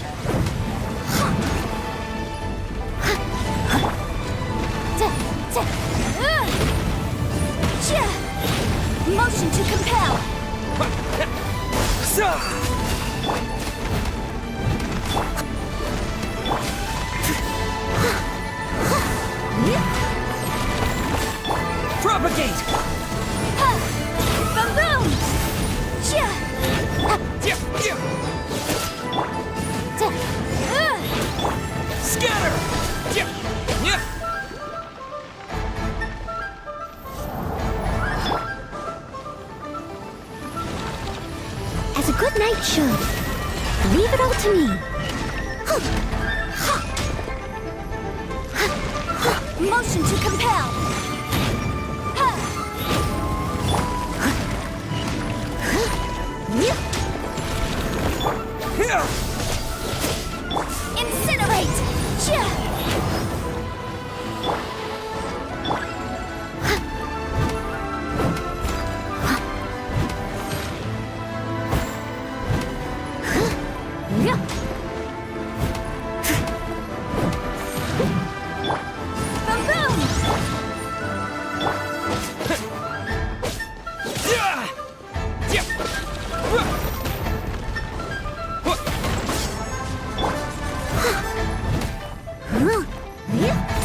Motion to compel! Propagate! Boom! Scatter! As a good knight should. Leave it all to me. Motion to compel! Incinerate!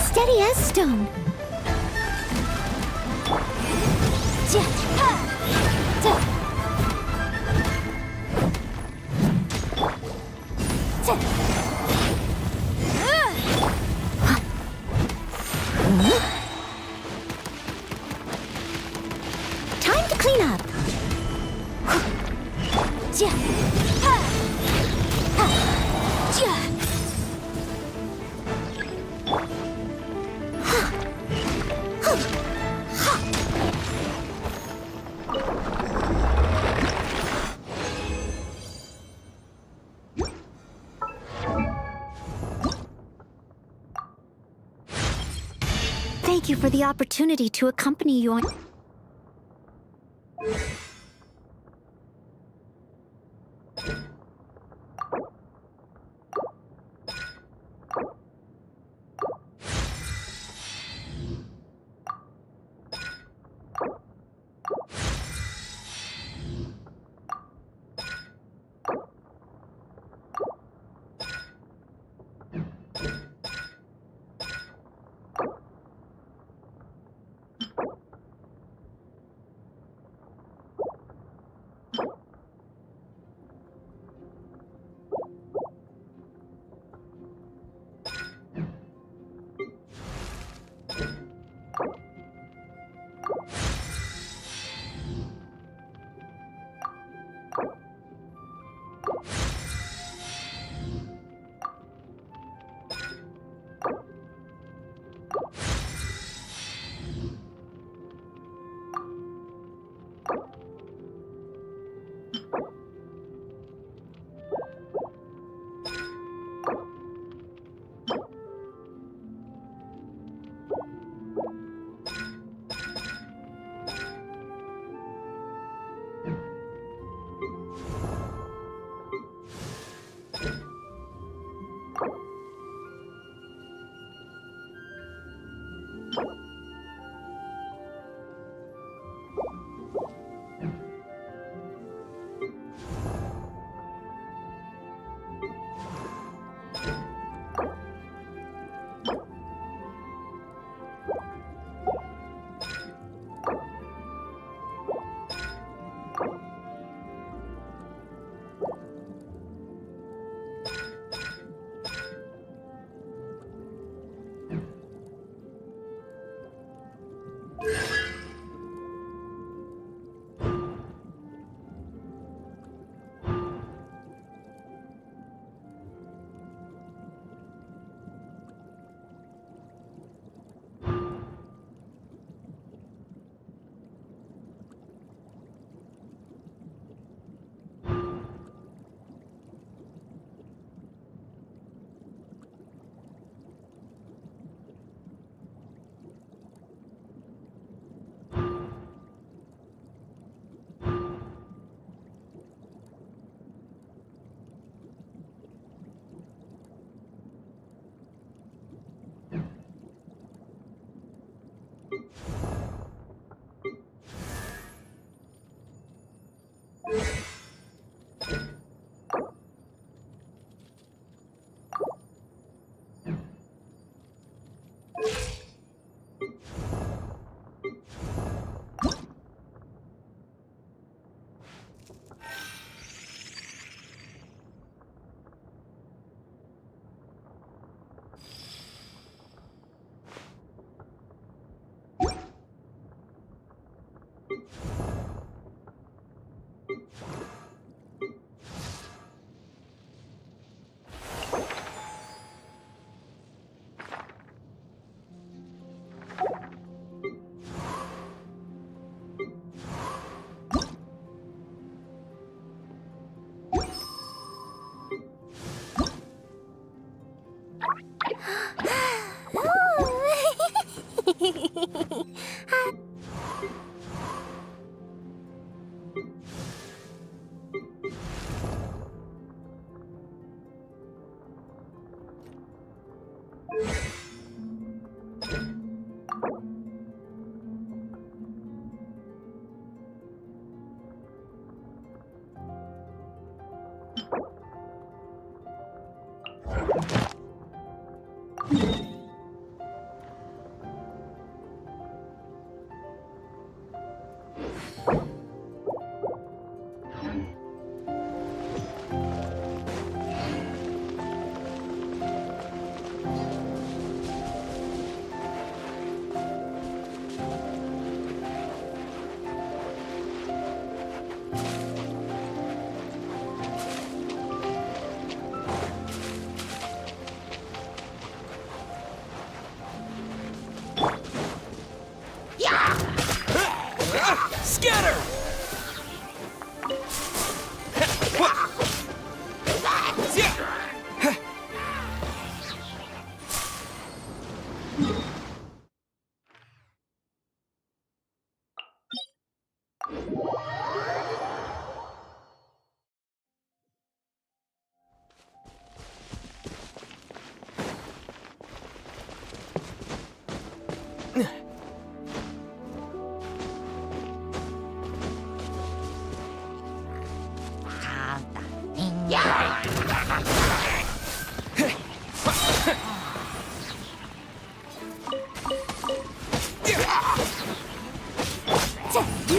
Steady as stone. Thank you for the opportunity to accompany you on...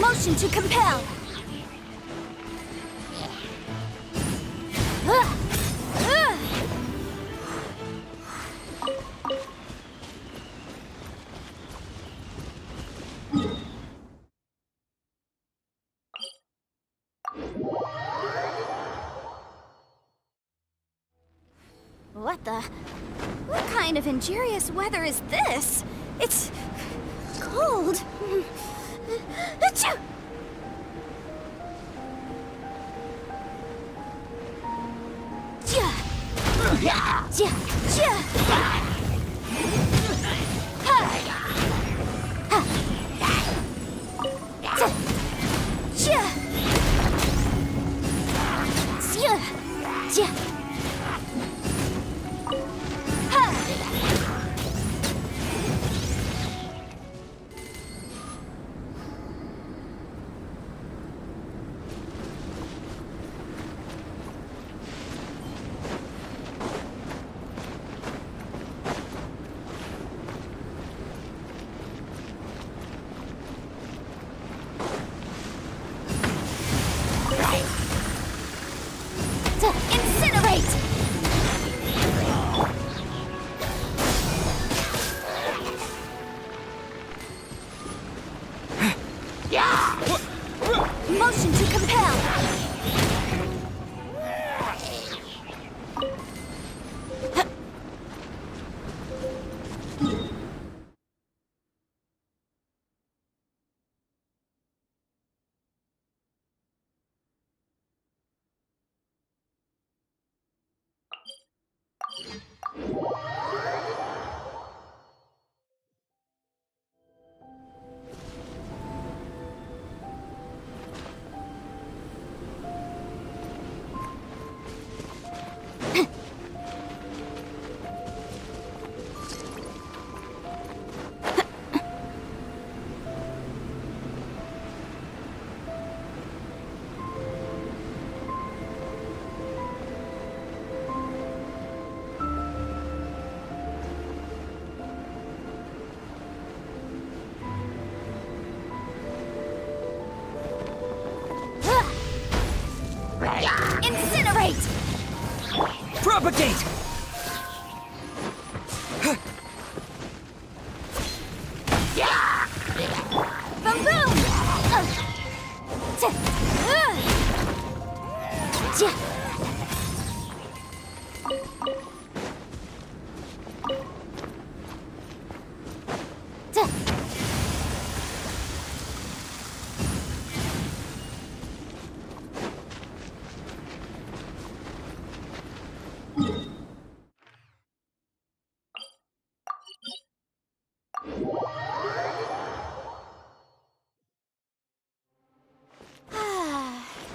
Motion to compel. What the? What kind of injurious weather is this? It's cold. Achoo! Motion to compel. Incinerate! Propagate! Boom boom!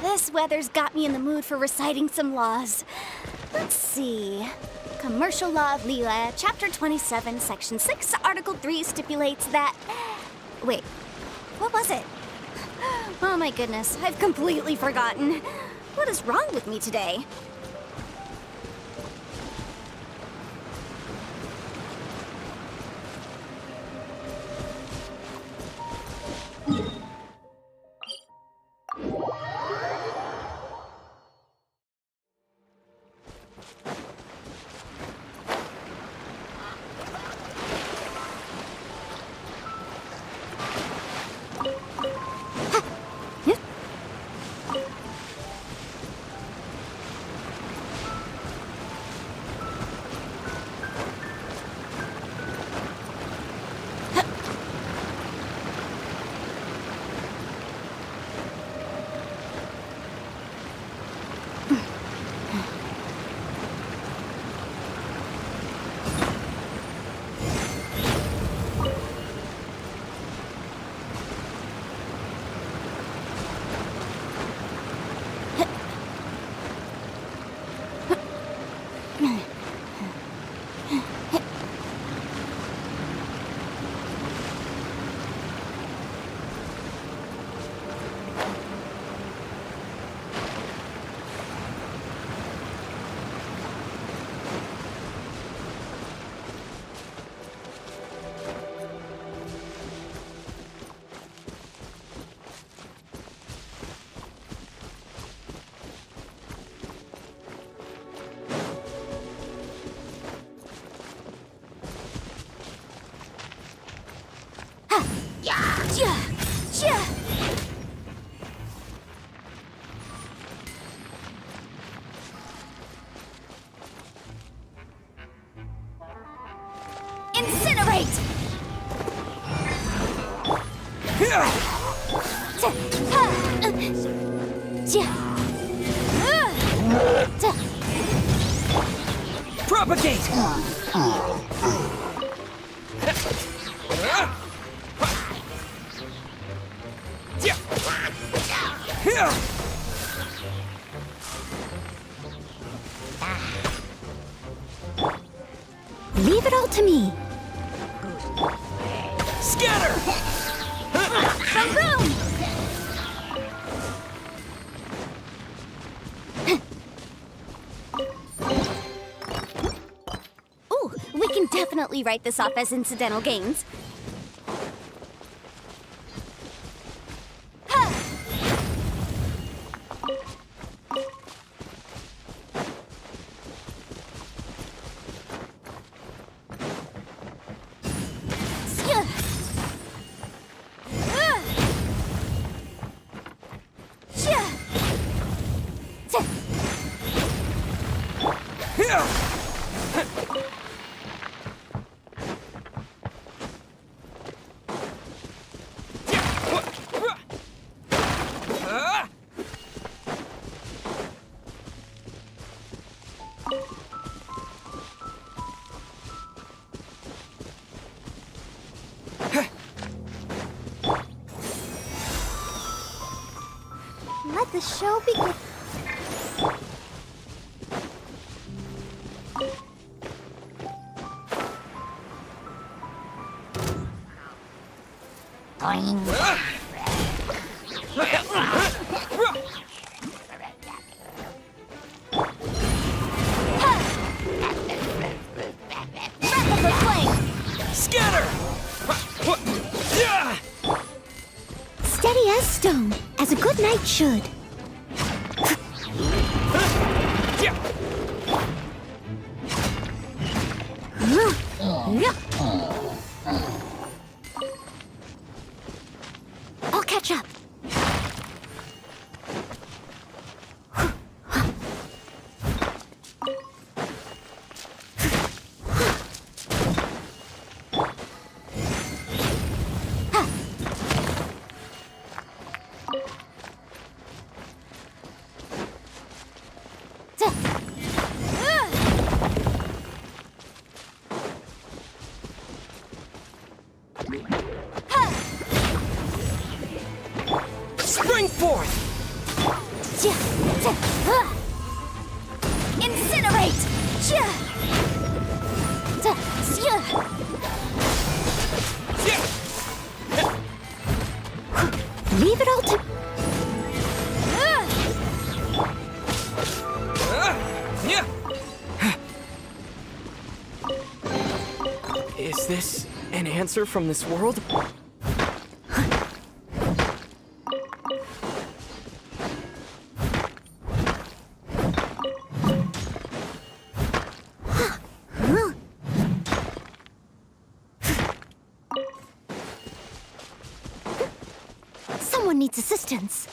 This weather's got me in the mood for reciting some laws. Let's see. Commercial Law of Liyue, Chapter 27, Section 6, Article 3 stipulates that... Wait, what was it? Oh my goodness, I've completely forgotten. What is wrong with me today? Propagate! Leave it all to me. Scatter! Boom, boom! Ooh, we can definitely write this off as incidental gains. Let the show begin. Scatter! Steady as stone, as a good knight should. I'll catch up. Spring forth! Incinerate! Leave it all to... Is this an answer from this world? Someone needs assistance.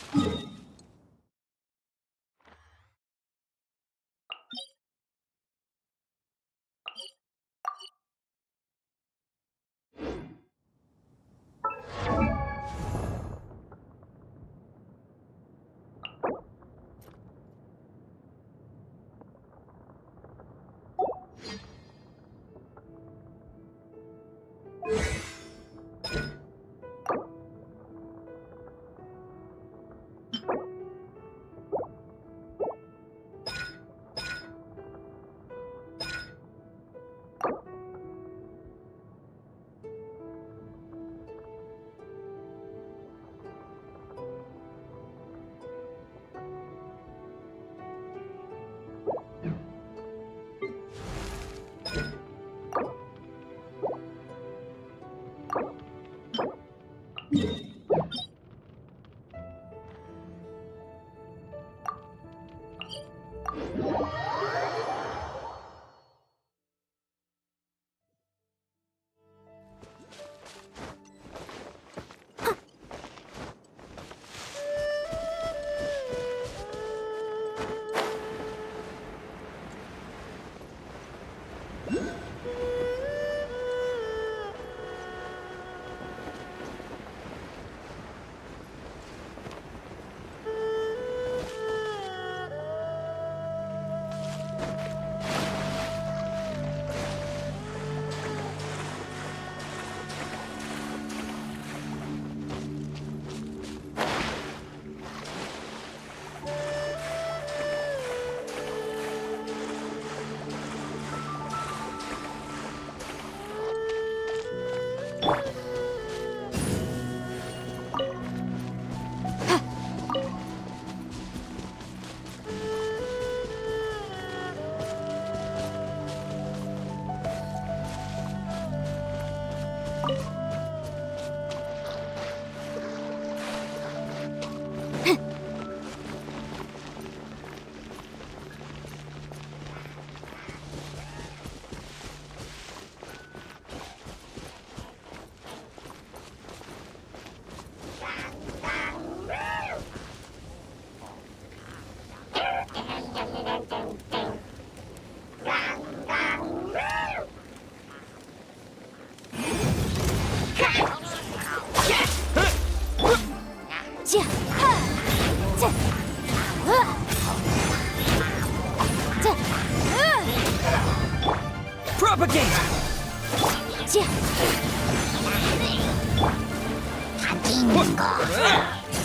Propagate!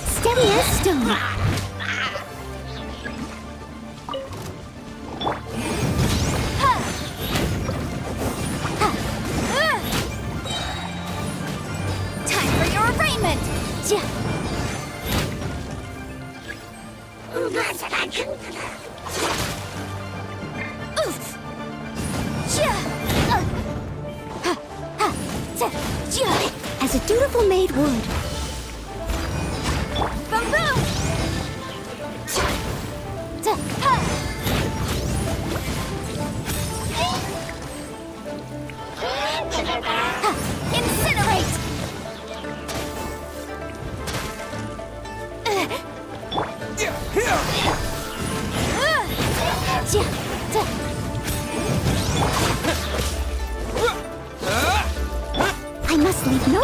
Steady as stone. Time for your arraignment! As a dutiful maid would. Boom boom! Incinerate! I must leave no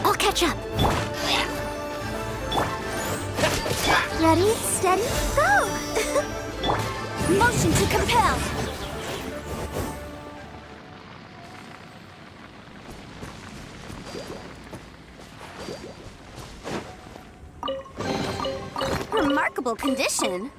I'll catch up. Ready, steady, go! Motion to compel! Remarkable condition.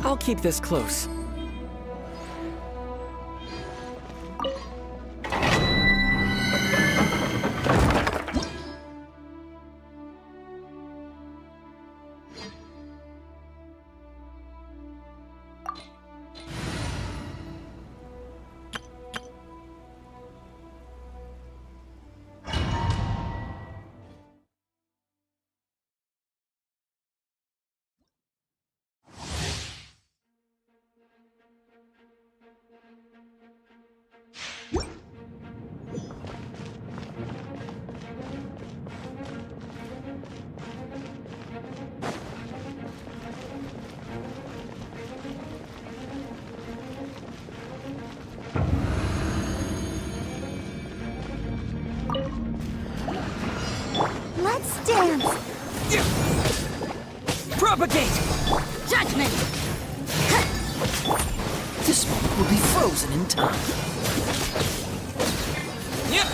I'll keep this close. Let's dance! Propagate! Judgment! This moment will be frozen in time.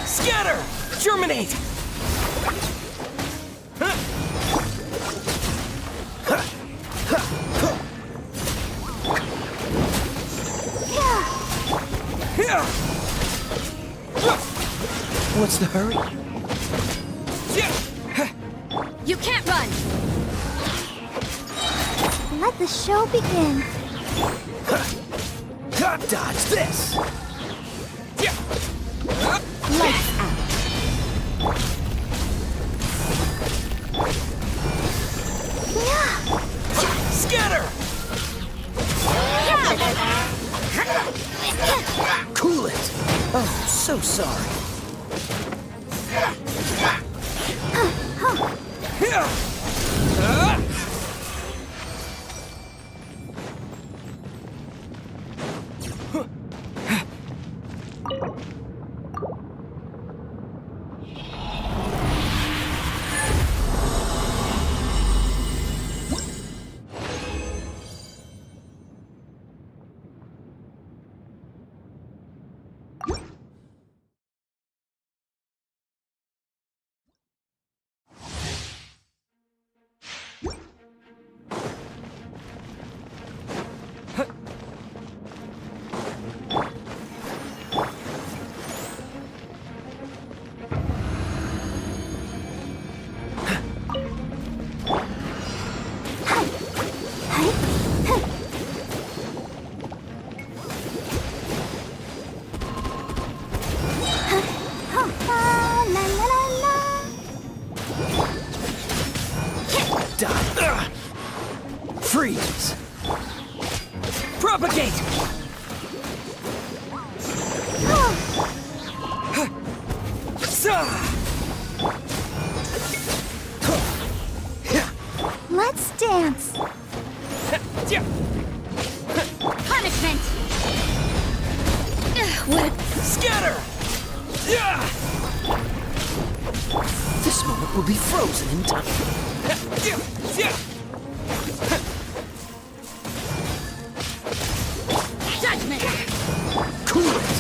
Scatter! Germinate! What's the hurry? You can't run! Let the show begin. Dodge this! Lights out. Scatter! Cool it! Oh, so sorry. Freeze! Propagate! Let's dance. Punishment! What? Scatter! This moment will be frozen in time. Judgment! Cool it!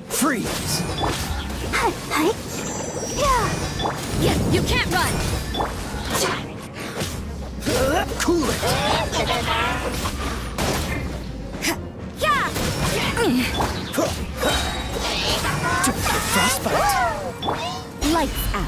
Freeze! Yeah, you can't run! Cool it! Yeah! Frostbite! Lights out.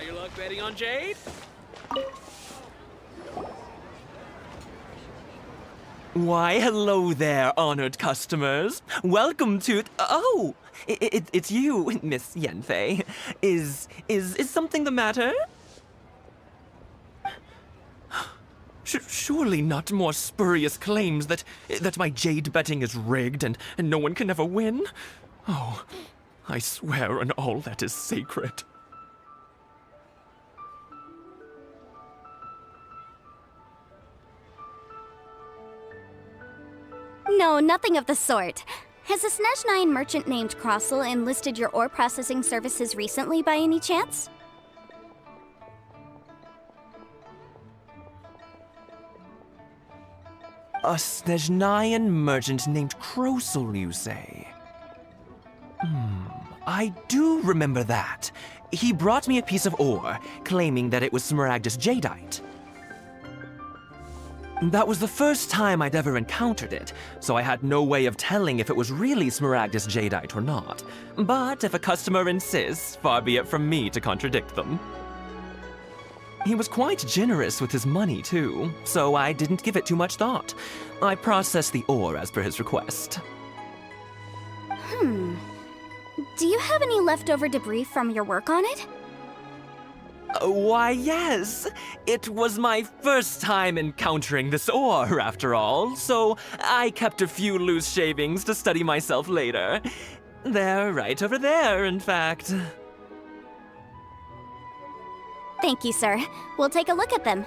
Try your luck betting on Jade? Why, hello there, honored customers. Welcome to... Oh! It's you, Miss Yanfei. Is something the matter? Surely not more spurious claims that my jade betting is rigged and no one can ever win? Oh, I swear on all that is sacred. No, nothing of the sort. Has a Snezhnyan merchant named Crossel enlisted your ore processing services recently by any chance? A Snezhnyan merchant named Crossel, you say? I do remember that. He brought me a piece of ore, claiming that it was Smaragdus jadeite. That was the first time I'd ever encountered it, so I had no way of telling if it was really Smaragdus jadeite or not. But if a customer insists, far be it from me to contradict them. He was quite generous with his money, too, so I didn't give it too much thought. I processed the ore as per his request. Do you have any leftover debris from your work on it? Why, yes. It was my first time encountering this ore, after all, so I kept a few loose shavings to study myself later. They're right over there, in fact. Thank you, sir. We'll take a look at them.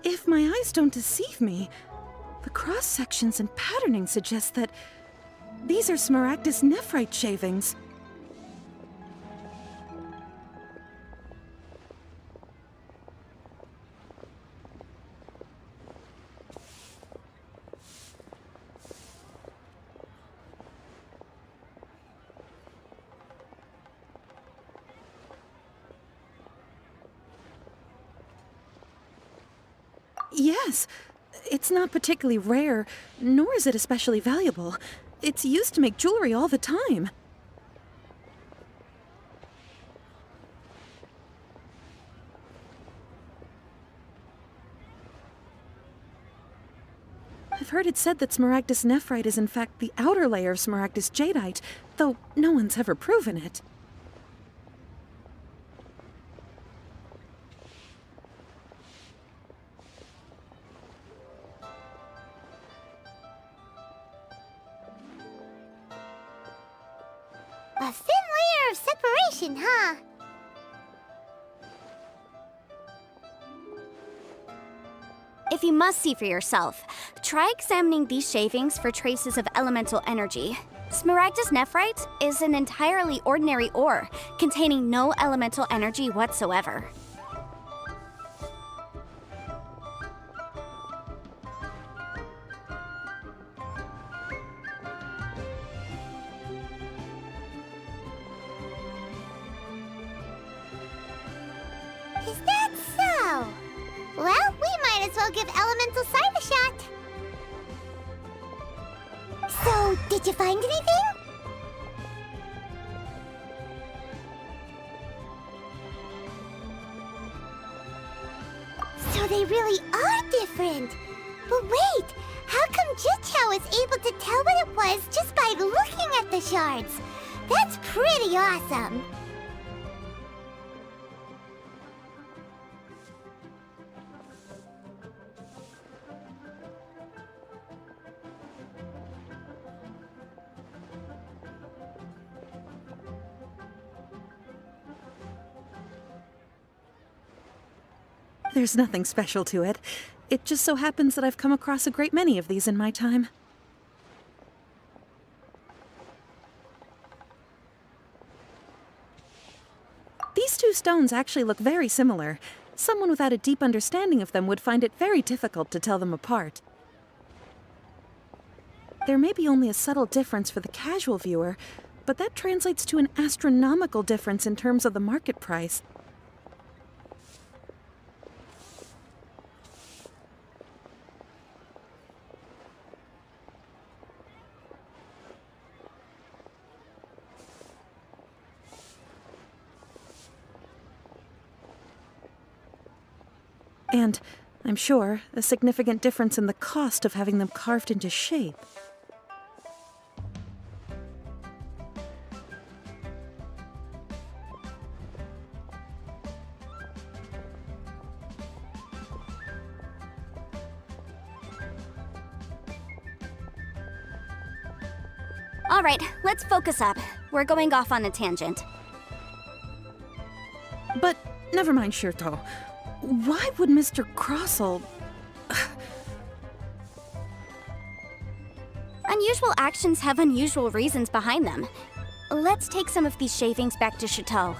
If my eyes don't deceive me, the cross-sections and patterning suggest that these are Smaragdus nephrite shavings. Yes, it's not particularly rare, nor is it especially valuable. It's used to make jewelry all the time. I've heard it said that Smaragdus nephrite is in fact the outer layer of Smaragdus jadeite, though no one's ever proven it. A thin layer of separation, huh? If you must see for yourself, try examining these shavings for traces of elemental energy. Smaragdus nephrite is an entirely ordinary ore, containing no elemental energy whatsoever. Is that so? Well, we might as well give elemental side a shot. So, did you find anything? So they really are different. But wait, how come Jichao was able to tell what it was just by looking at the shards? That's pretty awesome. There's nothing special to it. It just so happens that I've come across a great many of these in my time. These two stones actually look very similar. Someone without a deep understanding of them would find it very difficult to tell them apart. There may be only a subtle difference for the casual viewer, but that translates to an astronomical difference in terms of the market price. And, I'm sure, a significant difference in the cost of having them carved into shape. All right, let's focus up. We're going off on a tangent. But, never mind, Shirto. Why would Mr. Crossell... Unusual actions have unusual reasons behind them. Let's take some of these shavings back to Chateau.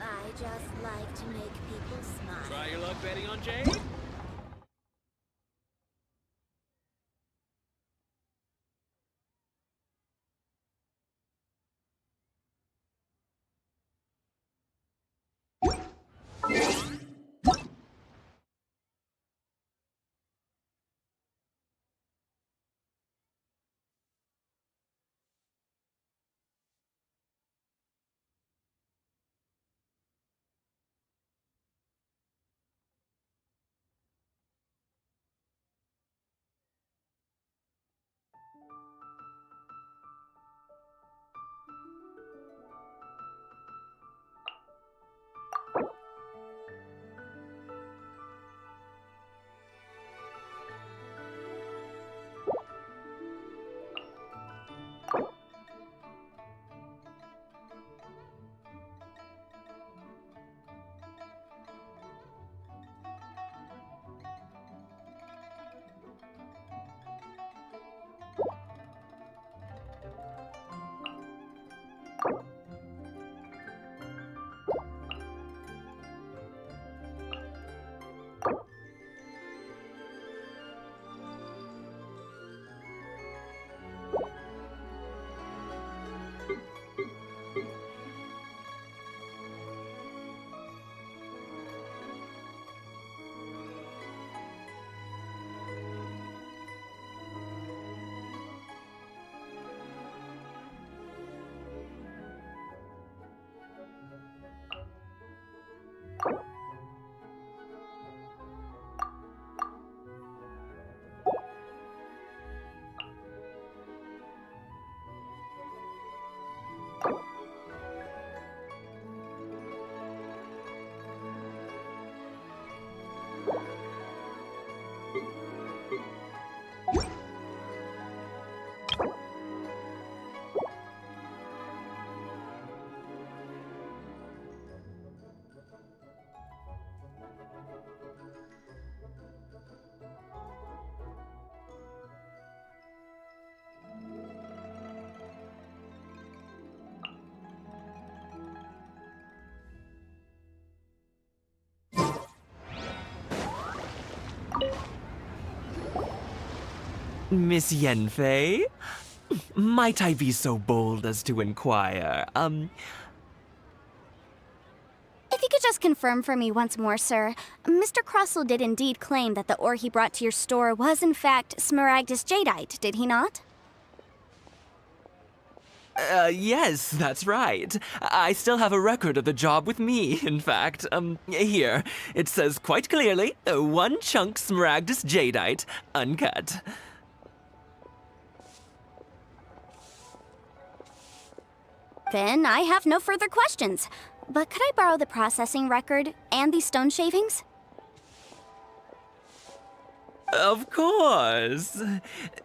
I just like to make people smile. Try your luck betting on Jade? Miss Yenfei? Might I be so bold as to inquire, If you could just confirm for me once more, sir. Mr. Crossell did indeed claim that the ore he brought to your store was in fact Smaragdus Jadeite, did he not? Yes, that's right. I still have a record of the job with me, in fact. Here. It says quite clearly, 1 chunk Smaragdus Jadeite, uncut. Then I have no further questions. but could I borrow the processing record and these stone shavings? Of course.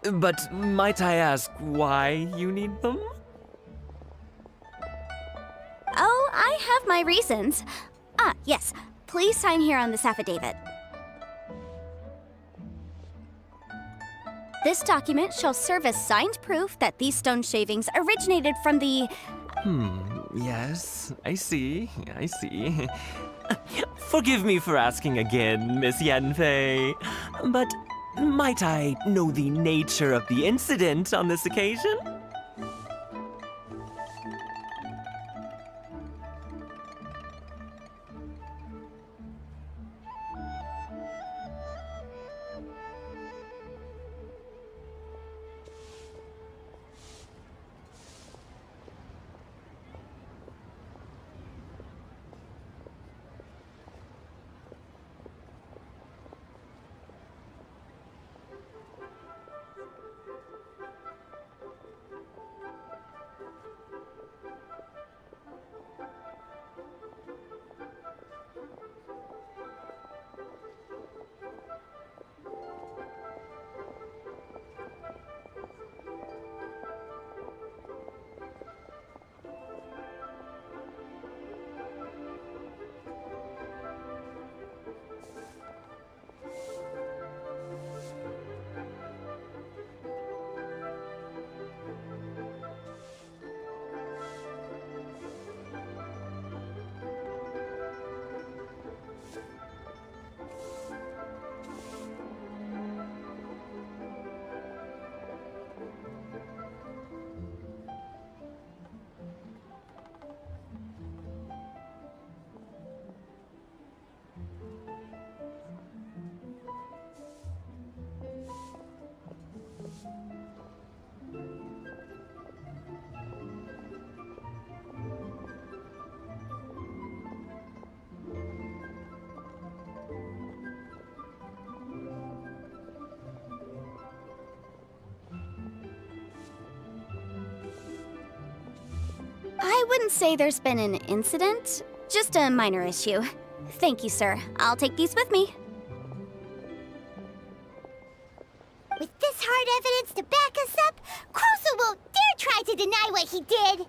But might I ask why you need them? Oh, I have my reasons. Ah, yes. Please sign here on this affidavit. This document shall serve as signed proof that these stone shavings originated from the... Yes, I see. Forgive me for asking again, Miss Yanfei, but might I know the nature of the incident on this occasion? I wouldn't say there's been an incident, just a minor issue. Thank you, sir. I'll take these with me. With this hard evidence to back us up, Crusoe won't dare try to deny what he did!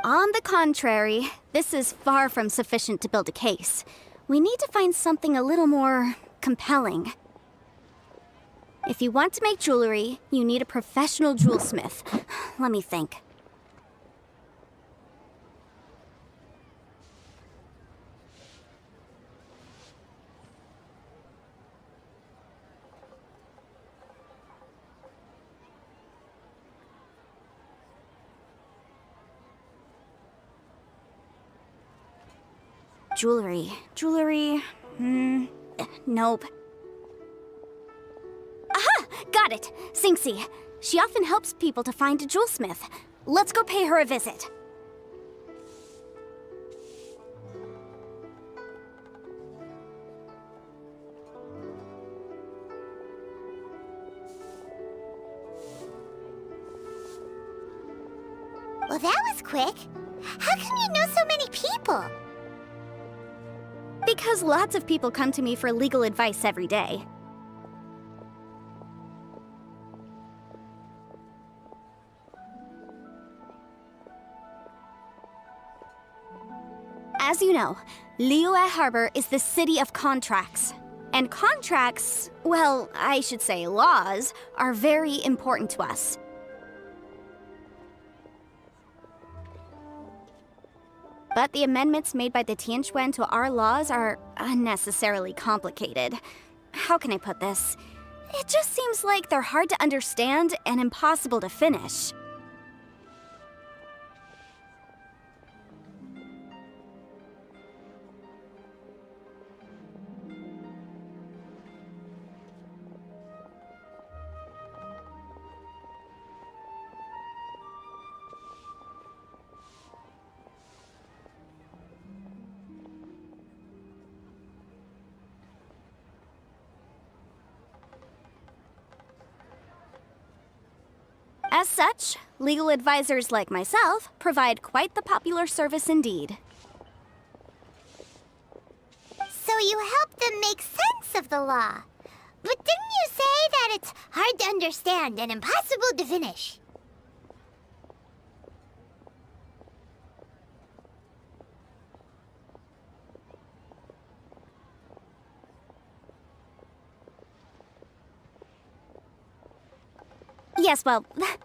On the contrary, this is far from sufficient to build a case. We need to find something a little more compelling. If you want to make jewelry, you need a professional jewelsmith. Let me think. Jewelry, nope. Aha! Got it! Singxi. She often helps people to find a jewelsmith. Let's go pay her a visit. Well, that was quick. How come you know so many people? Because lots of people come to me for legal advice every day. As you know, Liyue Harbor is the city of contracts. And contracts, well, I should say laws, are very important to us. But the amendments made by the Tianquan to our laws are unnecessarily complicated. How can I put this? It just seems like they're hard to understand and impossible to finish. As such, legal advisors like myself provide quite the popular service indeed. So you help them make sense of the law. But didn't you say that it's hard to understand and impossible to finish? Yes, well,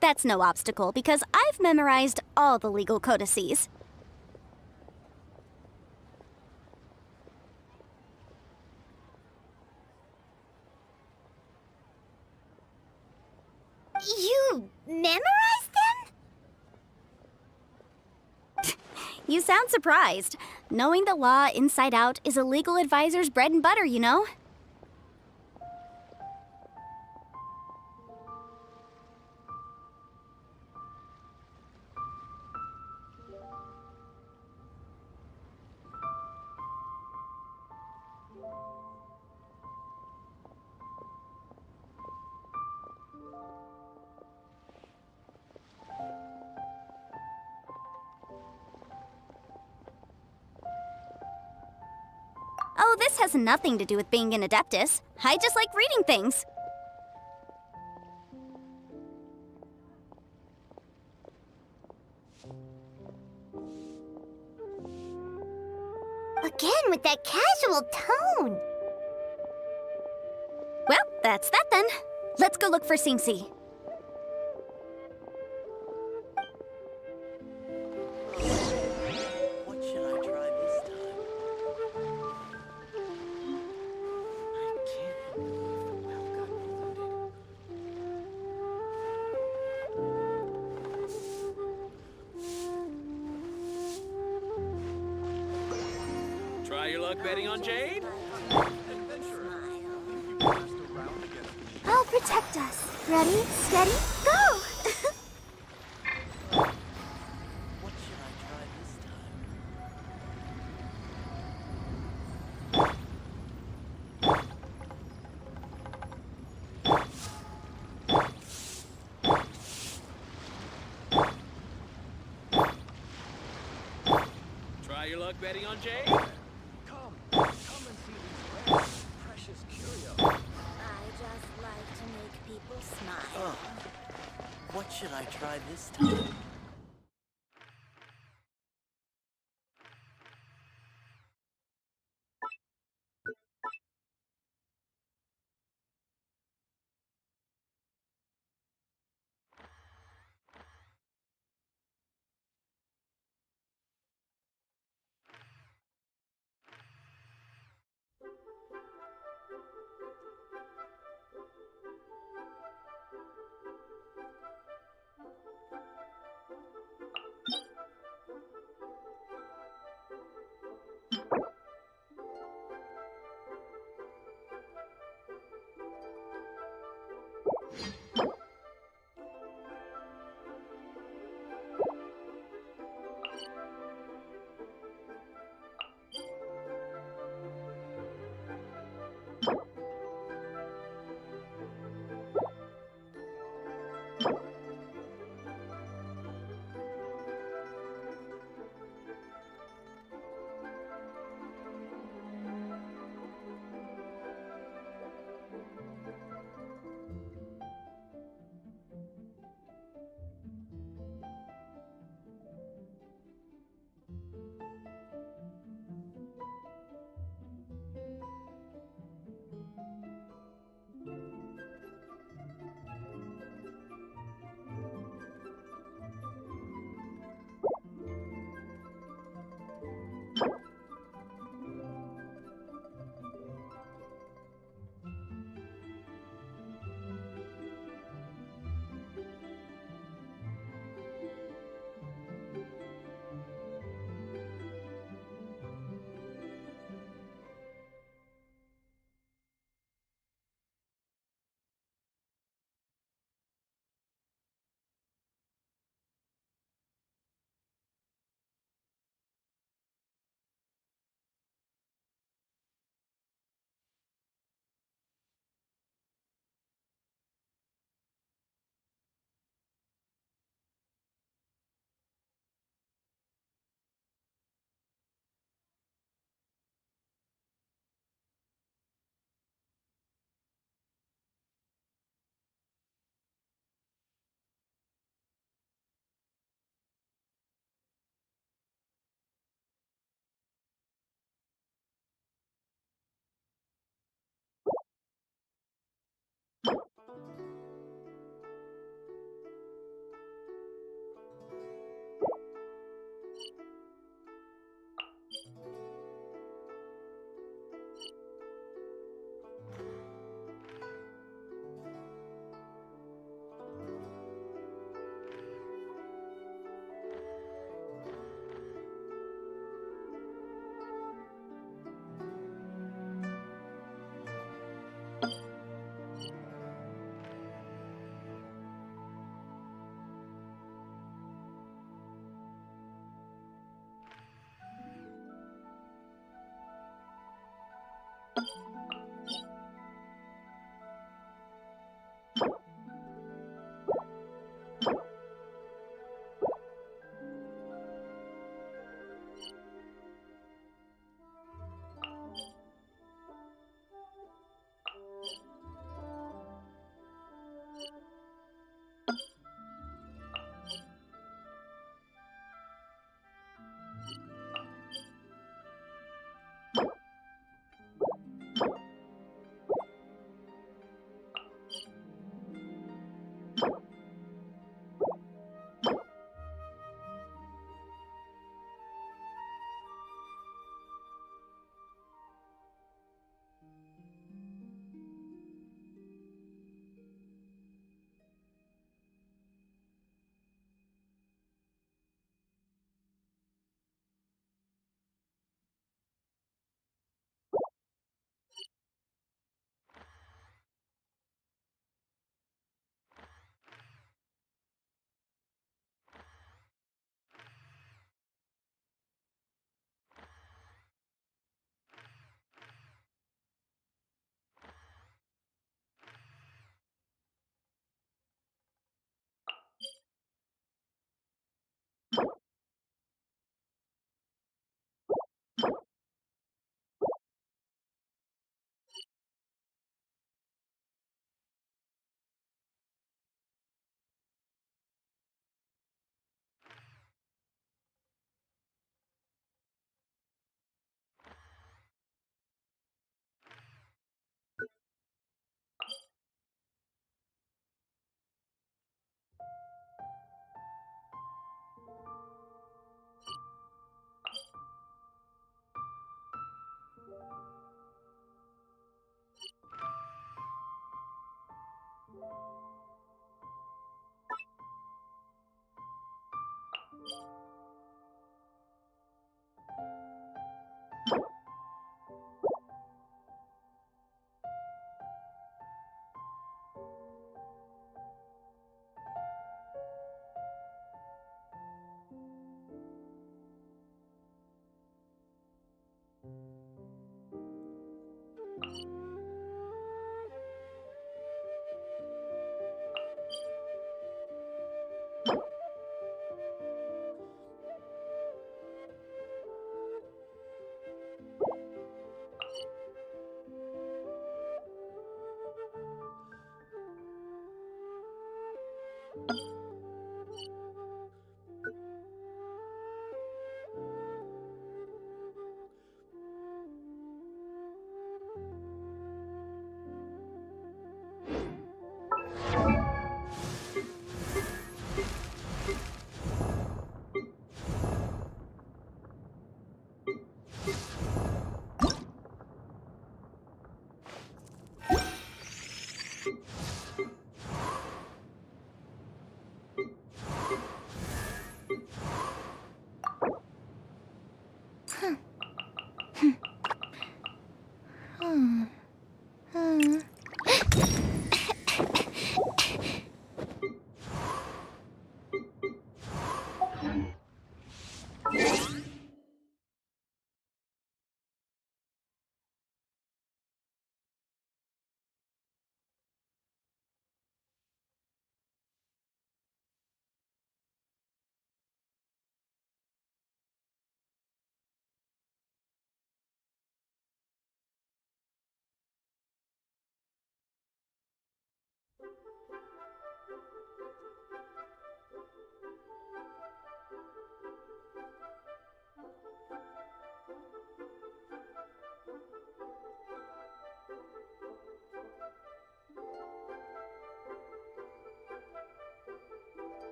that's no obstacle because I've memorized all the legal codices. You memorized them? You sound surprised. Knowing the law inside out is a legal advisor's bread and butter, you know? Oh, this has nothing to do with being an adeptus. I just like reading things. Again with that casual tone. Well, that's that then. Let's go look for Singsi. What should I try this time? I can't believe the well got polluted. Try your luck betting on Jade? I'll protect us. Ready, steady, go! What should I try this time? Try your luck betting on Jade? Come and see these rare, precious curios. I just like to make people smile. What should I try this time?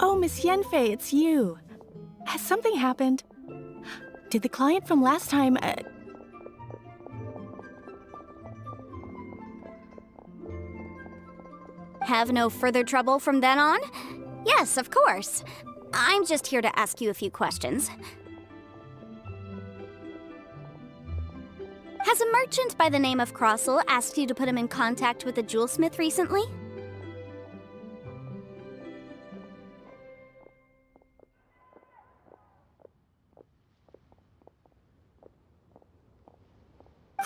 Oh, Miss Yenfei, it's you. Has something happened? Did the client from last time, Have no further trouble from then on? Yes, of course. I'm just here to ask you a few questions. Has a merchant by the name of Crossell asked you to put him in contact with a jewelsmith recently?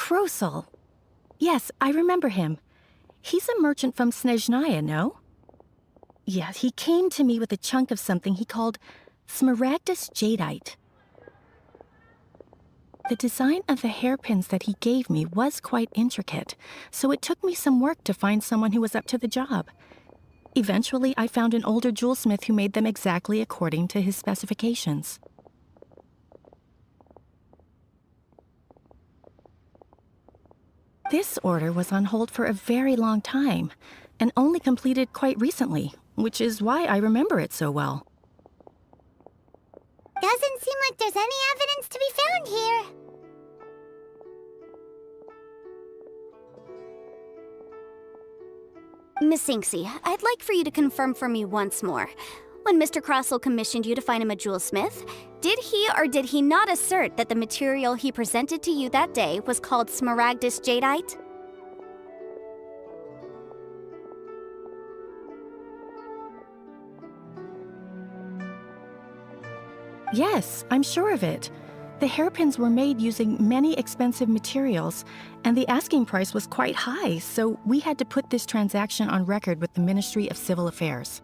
Crossell? Yes, I remember him. He's a merchant from Snezhnaya, no? Yeah, he came to me with a chunk of something he called Smaragdus Jadeite. The design of the hairpins that he gave me was quite intricate, so it took me some work to find someone who was up to the job. Eventually, I found an older jewelsmith who made them exactly according to his specifications. This order was on hold for a very long time, and only completed quite recently, which is why I remember it so well. Doesn't seem like there's any evidence to be found here. Miss Inksy, I'd like for you to confirm for me once more. When Mr. Crossell commissioned you to find him a jewelsmith, did he or did he not assert that the material he presented to you that day was called Smaragdus Jadeite? Yes, I'm sure of it. The hairpins were made using many expensive materials, and the asking price was quite high, so we had to put this transaction on record with the Ministry of Civil Affairs.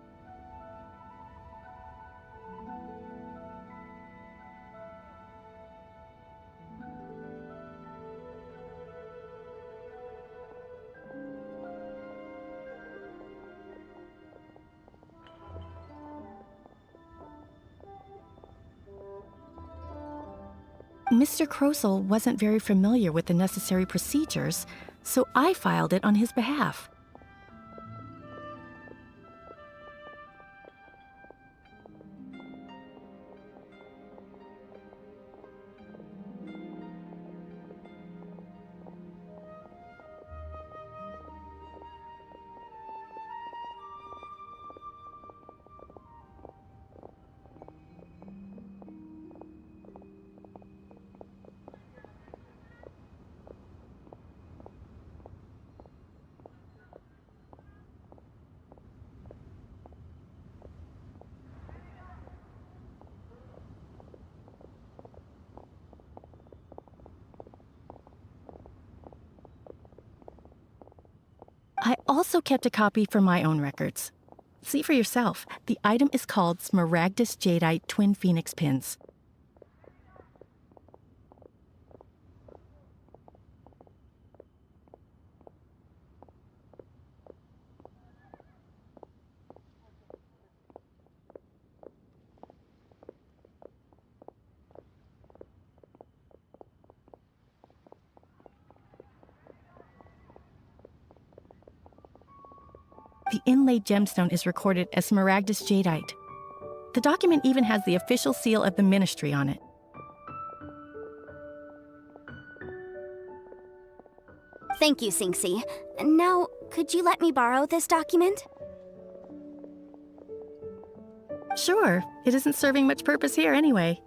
Mr. Crossell wasn't very familiar with the necessary procedures, so I filed it on his behalf. also kept a copy for my own records. See for yourself, the item is called Smaragdus Jadeite Twin Phoenix Pins. The inlaid gemstone is recorded as Smaragdus Jadeite. The document even has the official seal of the Ministry on it. Thank you, Sinxi. Now, could you let me borrow this document? Sure, it isn't serving much purpose here anyway.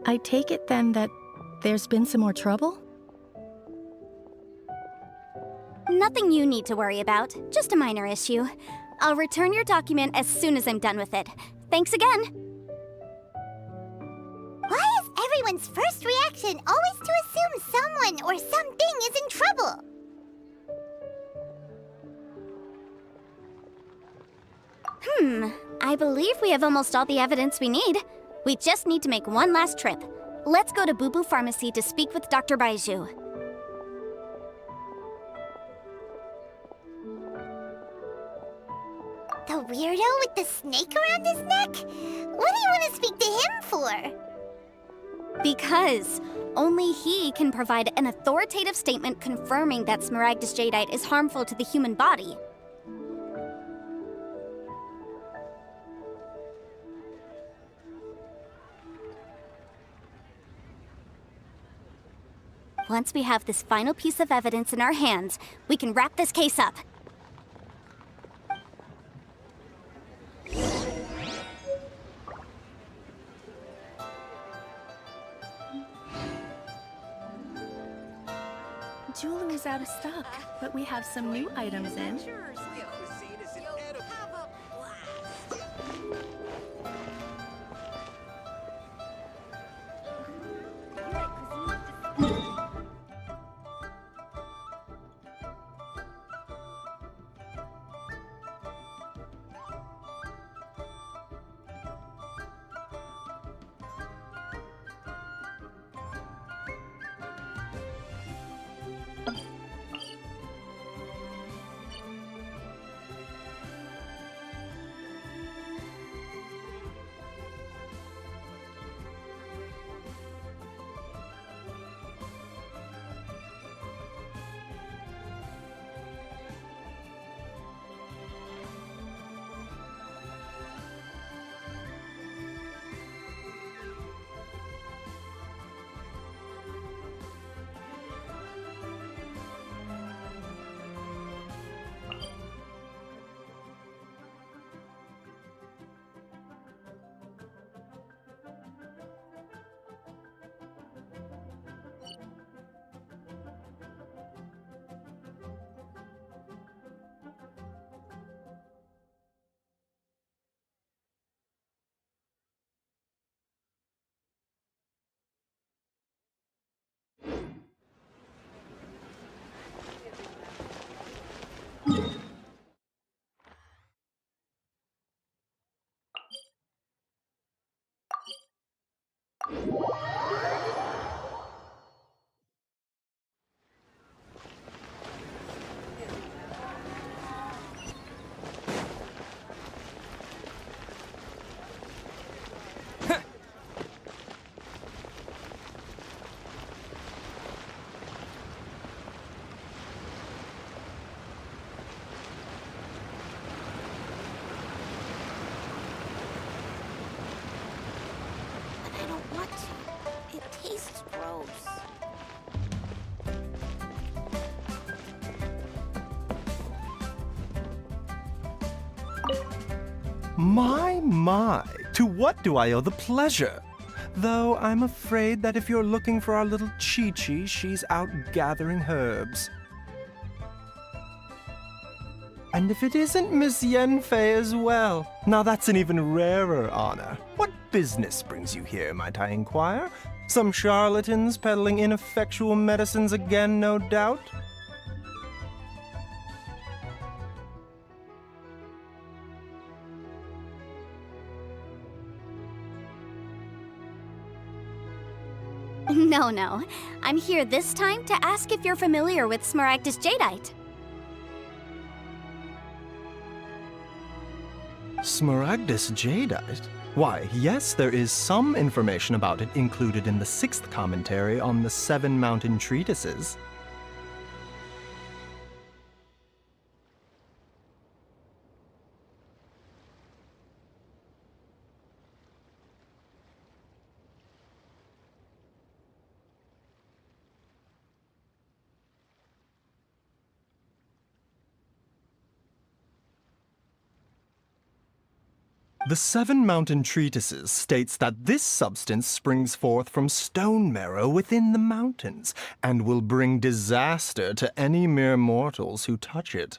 I take it then that there's been some more trouble? Nothing you need to worry about, just a minor issue. I'll return your document as soon as I'm done with it. Thanks again! Why is everyone's first reaction always to assume someone or something is in trouble? I believe we have almost all the evidence we need. We just need to make one last trip. Let's go to Boo Boo Pharmacy to speak with Dr. Baiju. The weirdo with the snake around his neck? What do you want to speak to him for? Because only he can provide an authoritative statement confirming that Smaragdus Jadeite is harmful to the human body. Once we have this final piece of evidence in our hands, we can wrap this case up. Jewelry is out of stock, but we have some new items in. My, to what do I owe the pleasure? Though I'm afraid that if you're looking for our little Chi-Chi, she's out gathering herbs. And if it isn't Miss Yanfei as well, now that's an even rarer honor. What business brings you here, might I inquire? Some charlatans peddling ineffectual medicines again, no doubt? No. I'm here this time to ask if you're familiar with Smaragdus Jadeite. Smaragdus Jadeite? Why, yes, there is some information about it included in the 6th commentary on the 7 mountain treatises. The 7 Mountain Treatises states that this substance springs forth from stone marrow within the mountains, and will bring disaster to any mere mortals who touch it.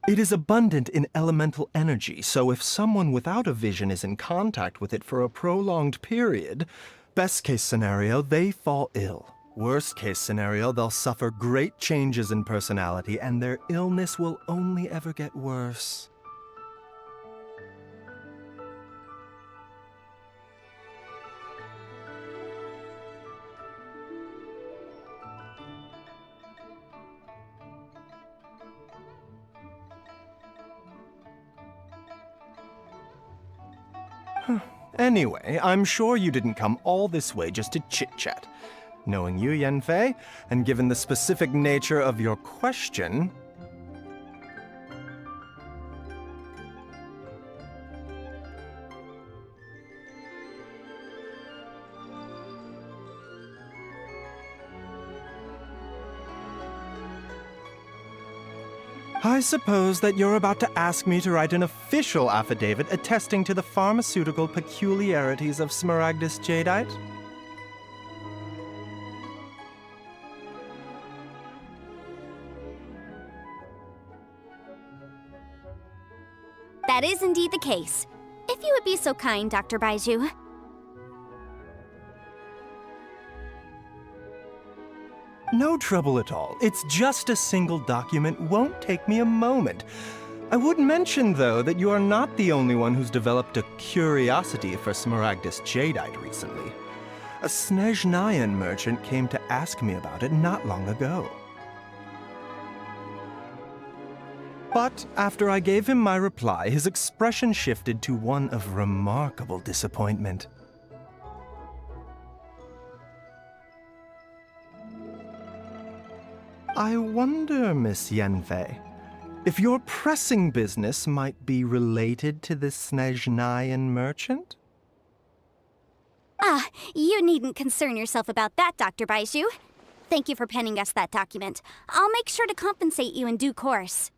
It is abundant in elemental energy, so if someone without a vision is in contact with it for a prolonged period, best case scenario, they fall ill. Worst case scenario, they'll suffer great changes in personality and their illness will only ever get worse. Anyway, I'm sure you didn't come all this way just to chit-chat. Knowing you, Yanfei, and given the specific nature of your question... I suppose that you're about to ask me to write an official affidavit attesting to the pharmaceutical peculiarities of Smaragdus Jadeite? That is indeed the case. If you would be so kind, Dr. Baizhu. No trouble at all. It's just a single document, won't take me a moment. I would mention, though, that you are not the only one who's developed a curiosity for Smaragdus Jadeite recently. A Snezhnayan merchant came to ask me about it not long ago. But after I gave him my reply, his expression shifted to one of remarkable disappointment. I wonder, Miss Yanfei, if your pressing business might be related to this Snezhnayan merchant? Ah, you needn't concern yourself about that, Dr. Baizhu. Thank you for penning us that document. I'll make sure to compensate you in due course.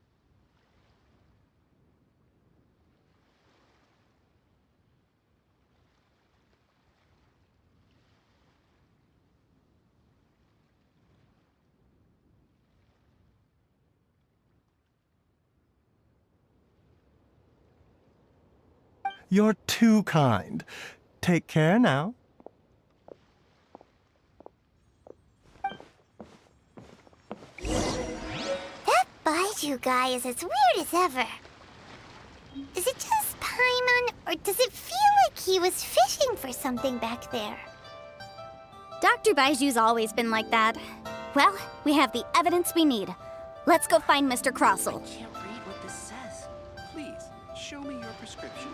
You're too kind. Take care now. That Baizhu guy is as weird as ever. Is it just Paimon, or does it feel like he was fishing for something back there? Dr. Baizhu's always been like that. Well, we have the evidence we need. Let's go find Mr. Crossell. I can't read what this says. Please, show me your prescription.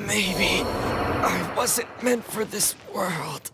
Maybe I wasn't meant for this world.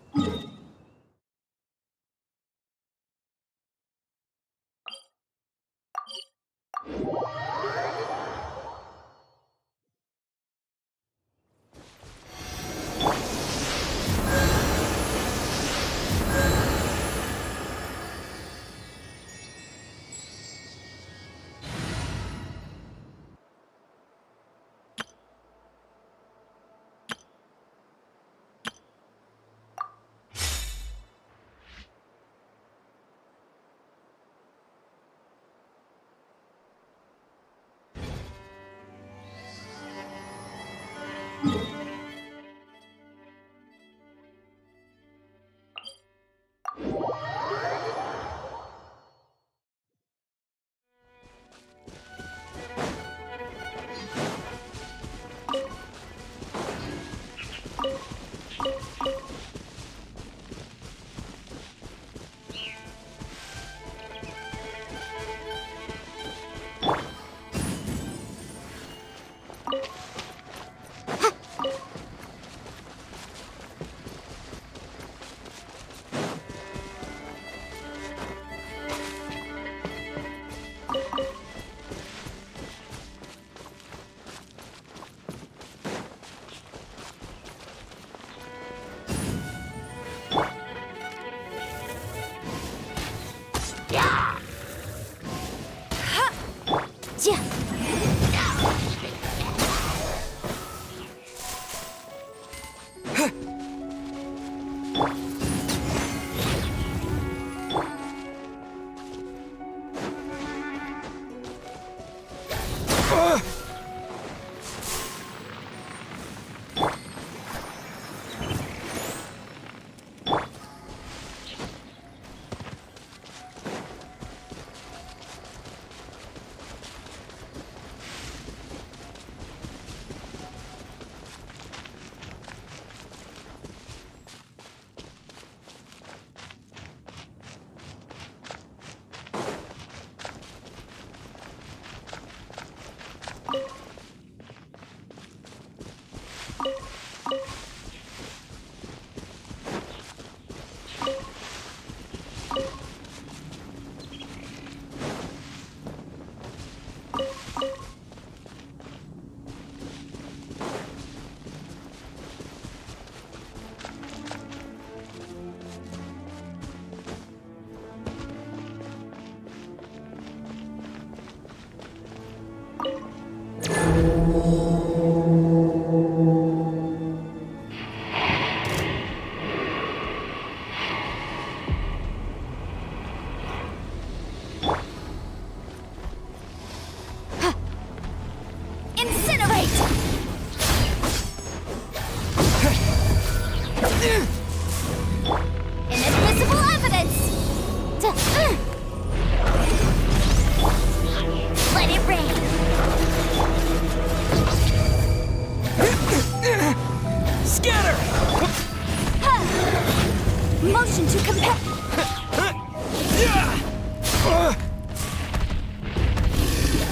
Motion to compel.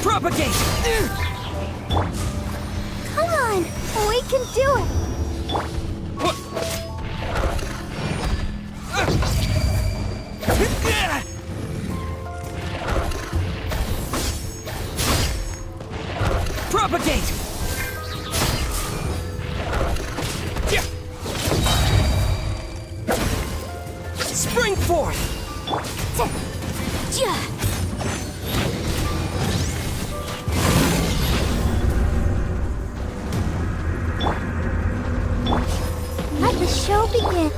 Propagate! Come on, we can do it. Propagate! Spring forth! Let the show begin.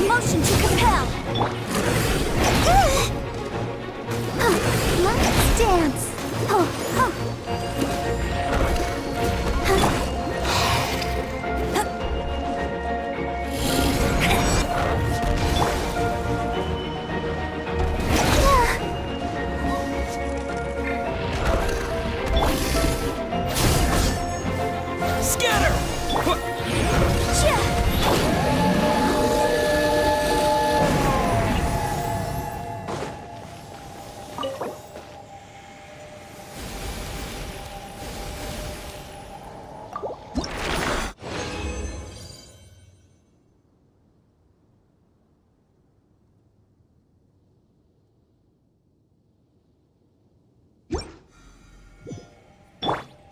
Motion to compel. Let's dance.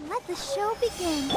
Let the show begin.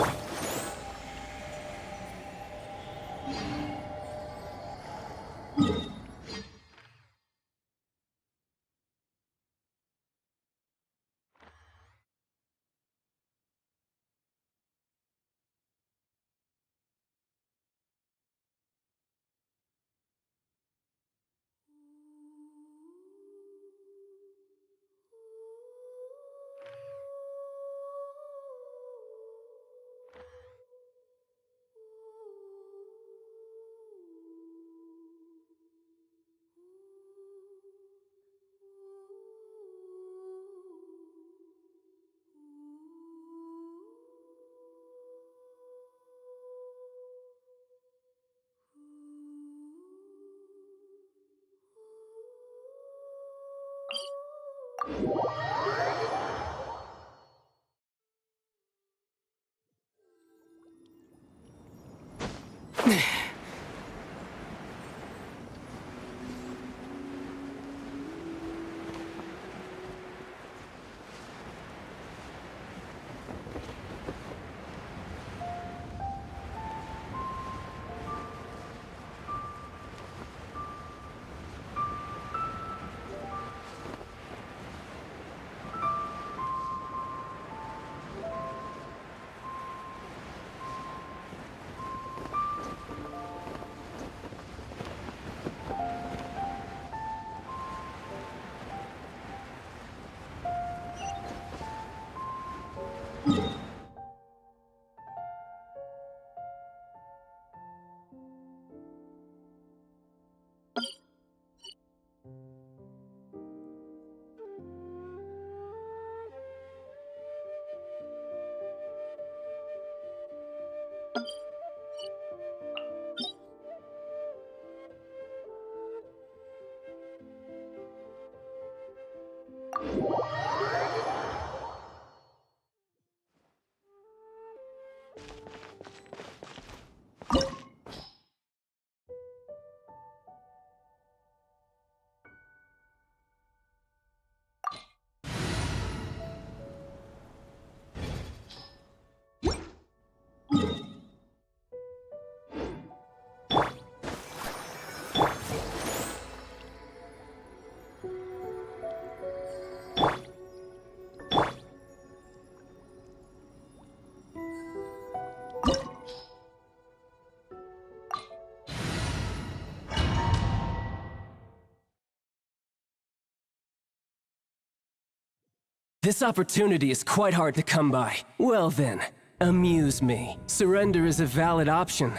This opportunity is quite hard to come by. Well then, amuse me. Surrender is a valid option.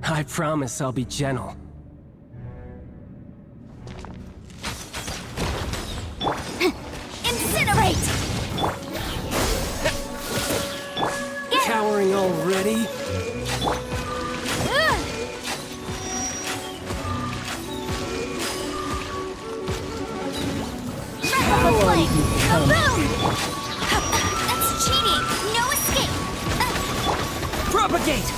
I promise I'll be gentle. Incinerate! Cowering already? Boom! That's cheating! No escape! Propagate!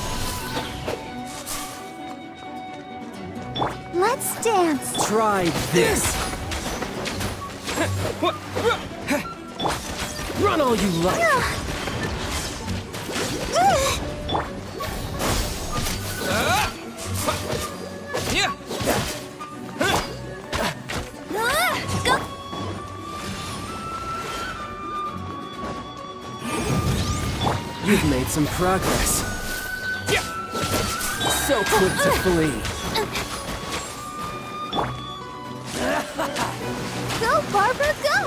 Let's dance. Try this! Run all you like! You've made some progress. So quick to flee. Go, Barbara, go!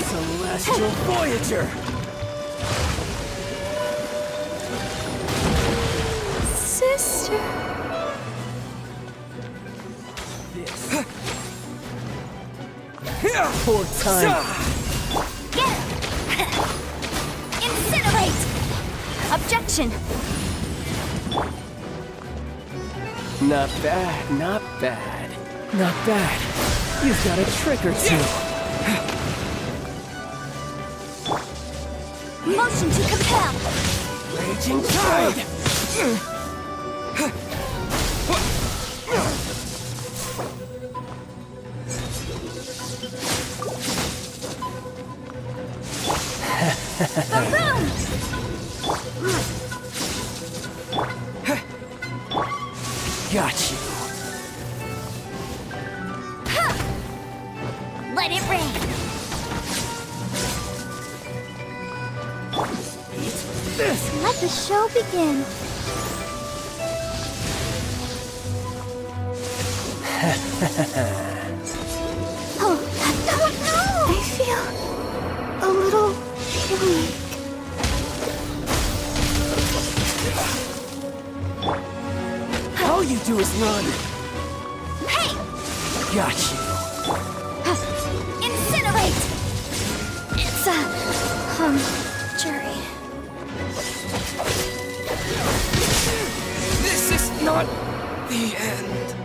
Celestial Voyager! Sister. Poor time. Incinerate! Objection! Not bad, not bad. Not bad. You've got a trick or two. Motion to compel! Raging tide! Got you. Let it rain! Eat this! Let the show begin. Oh no! I feel a little chilly. All you do is run. Hey! Got you. Incinerate! It's a jury. This is not the end.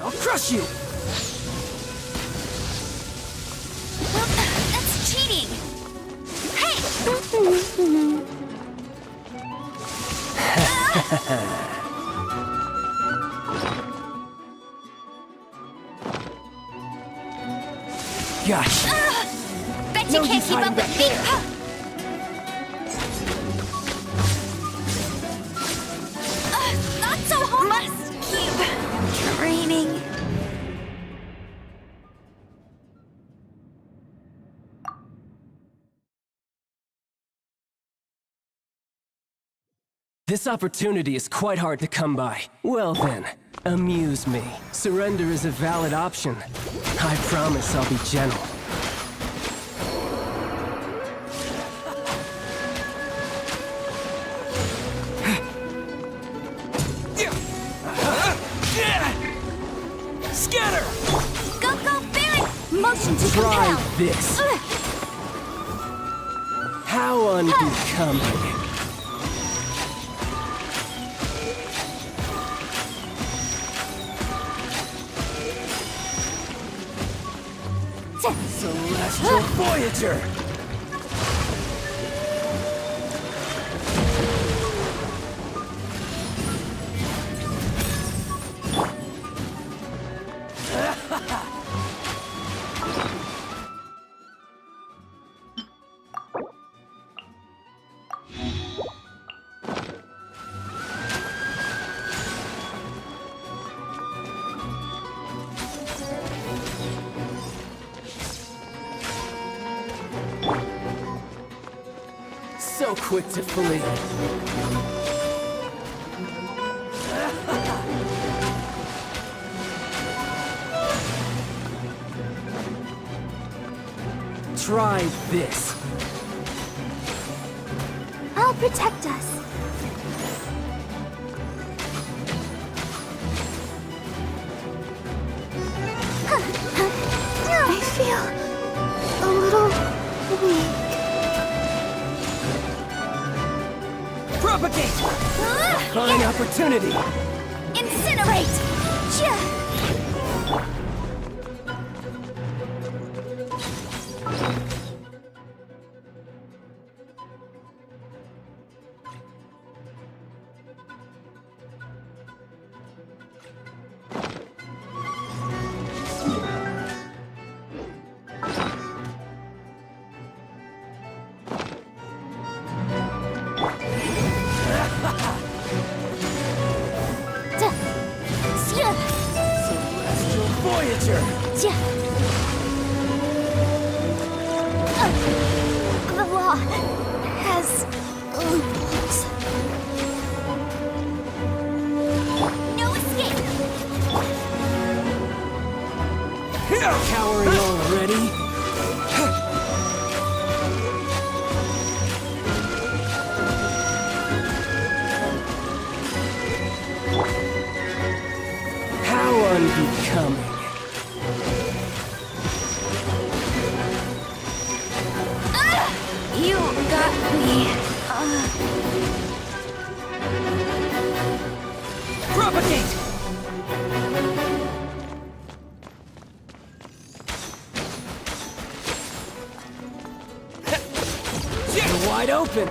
I'll crush you! That's cheating! Hey! Gosh! Bet you can't keep up with me! Not so hard! Must keep training. This opportunity is quite hard to come by. Well then, amuse me. Surrender is a valid option. I promise I'll be gentle. Scatter! Go, Barry! Motion to Try compel! this. How unbecoming. Celestial Voyager! So quick to flee. Try this. I'll protect us. I feel a little weak. Propagate! Fine opportunity. Incinerate! Celestial Voyager! The law has loopholes. No escape! Cowering already? How unbecoming. You got me. Propagate! You're wide open!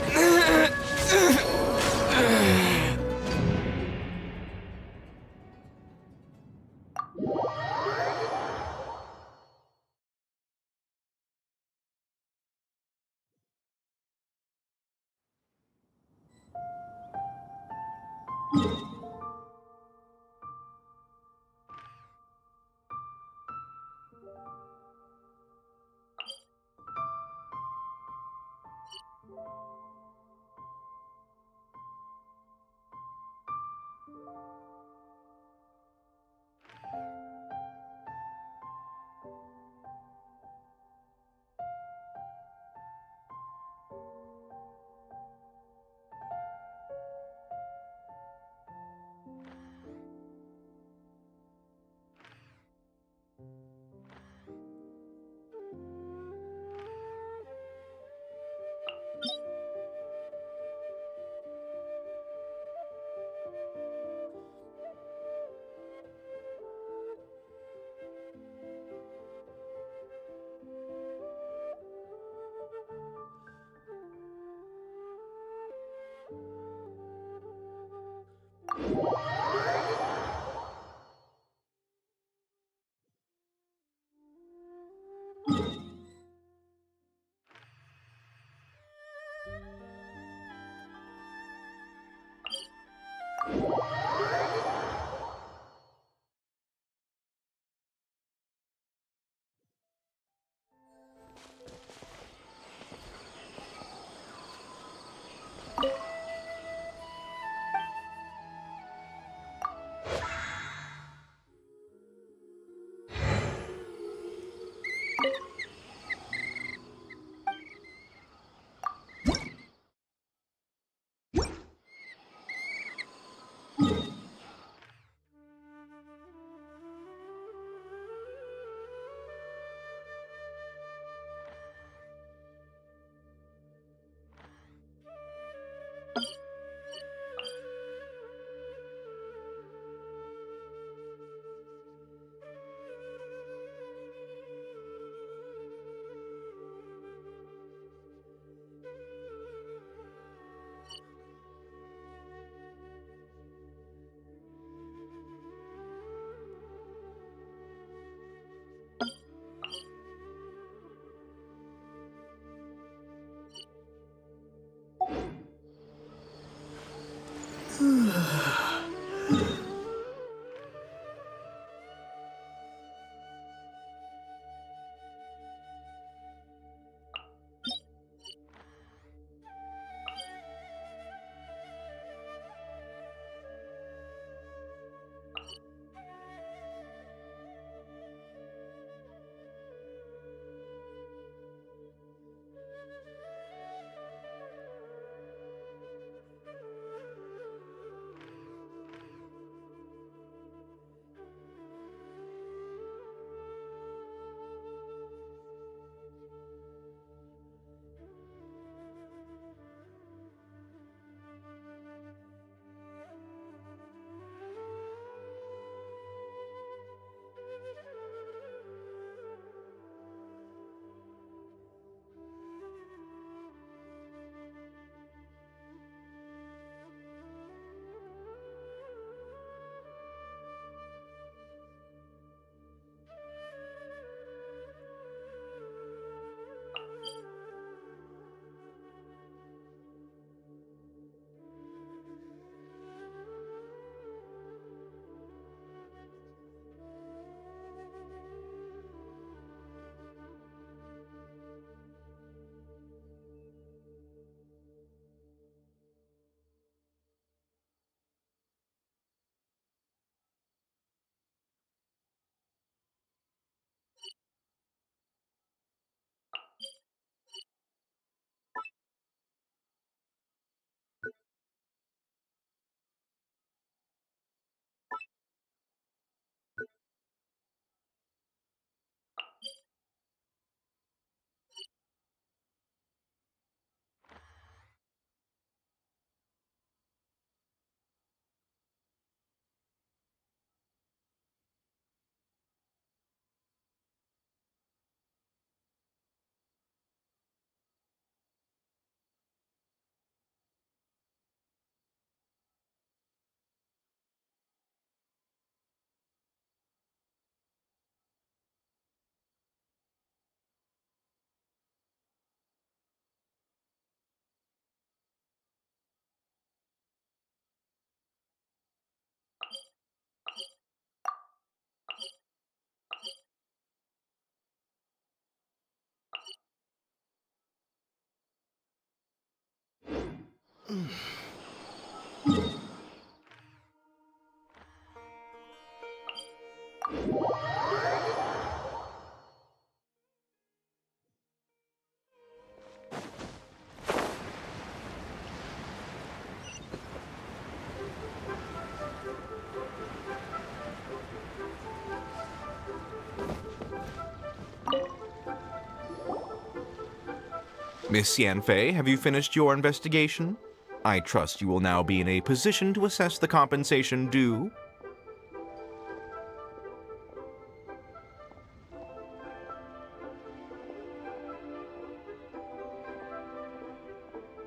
Miss Yanfei, have you finished your investigation? I trust you will now be in a position to assess the compensation due.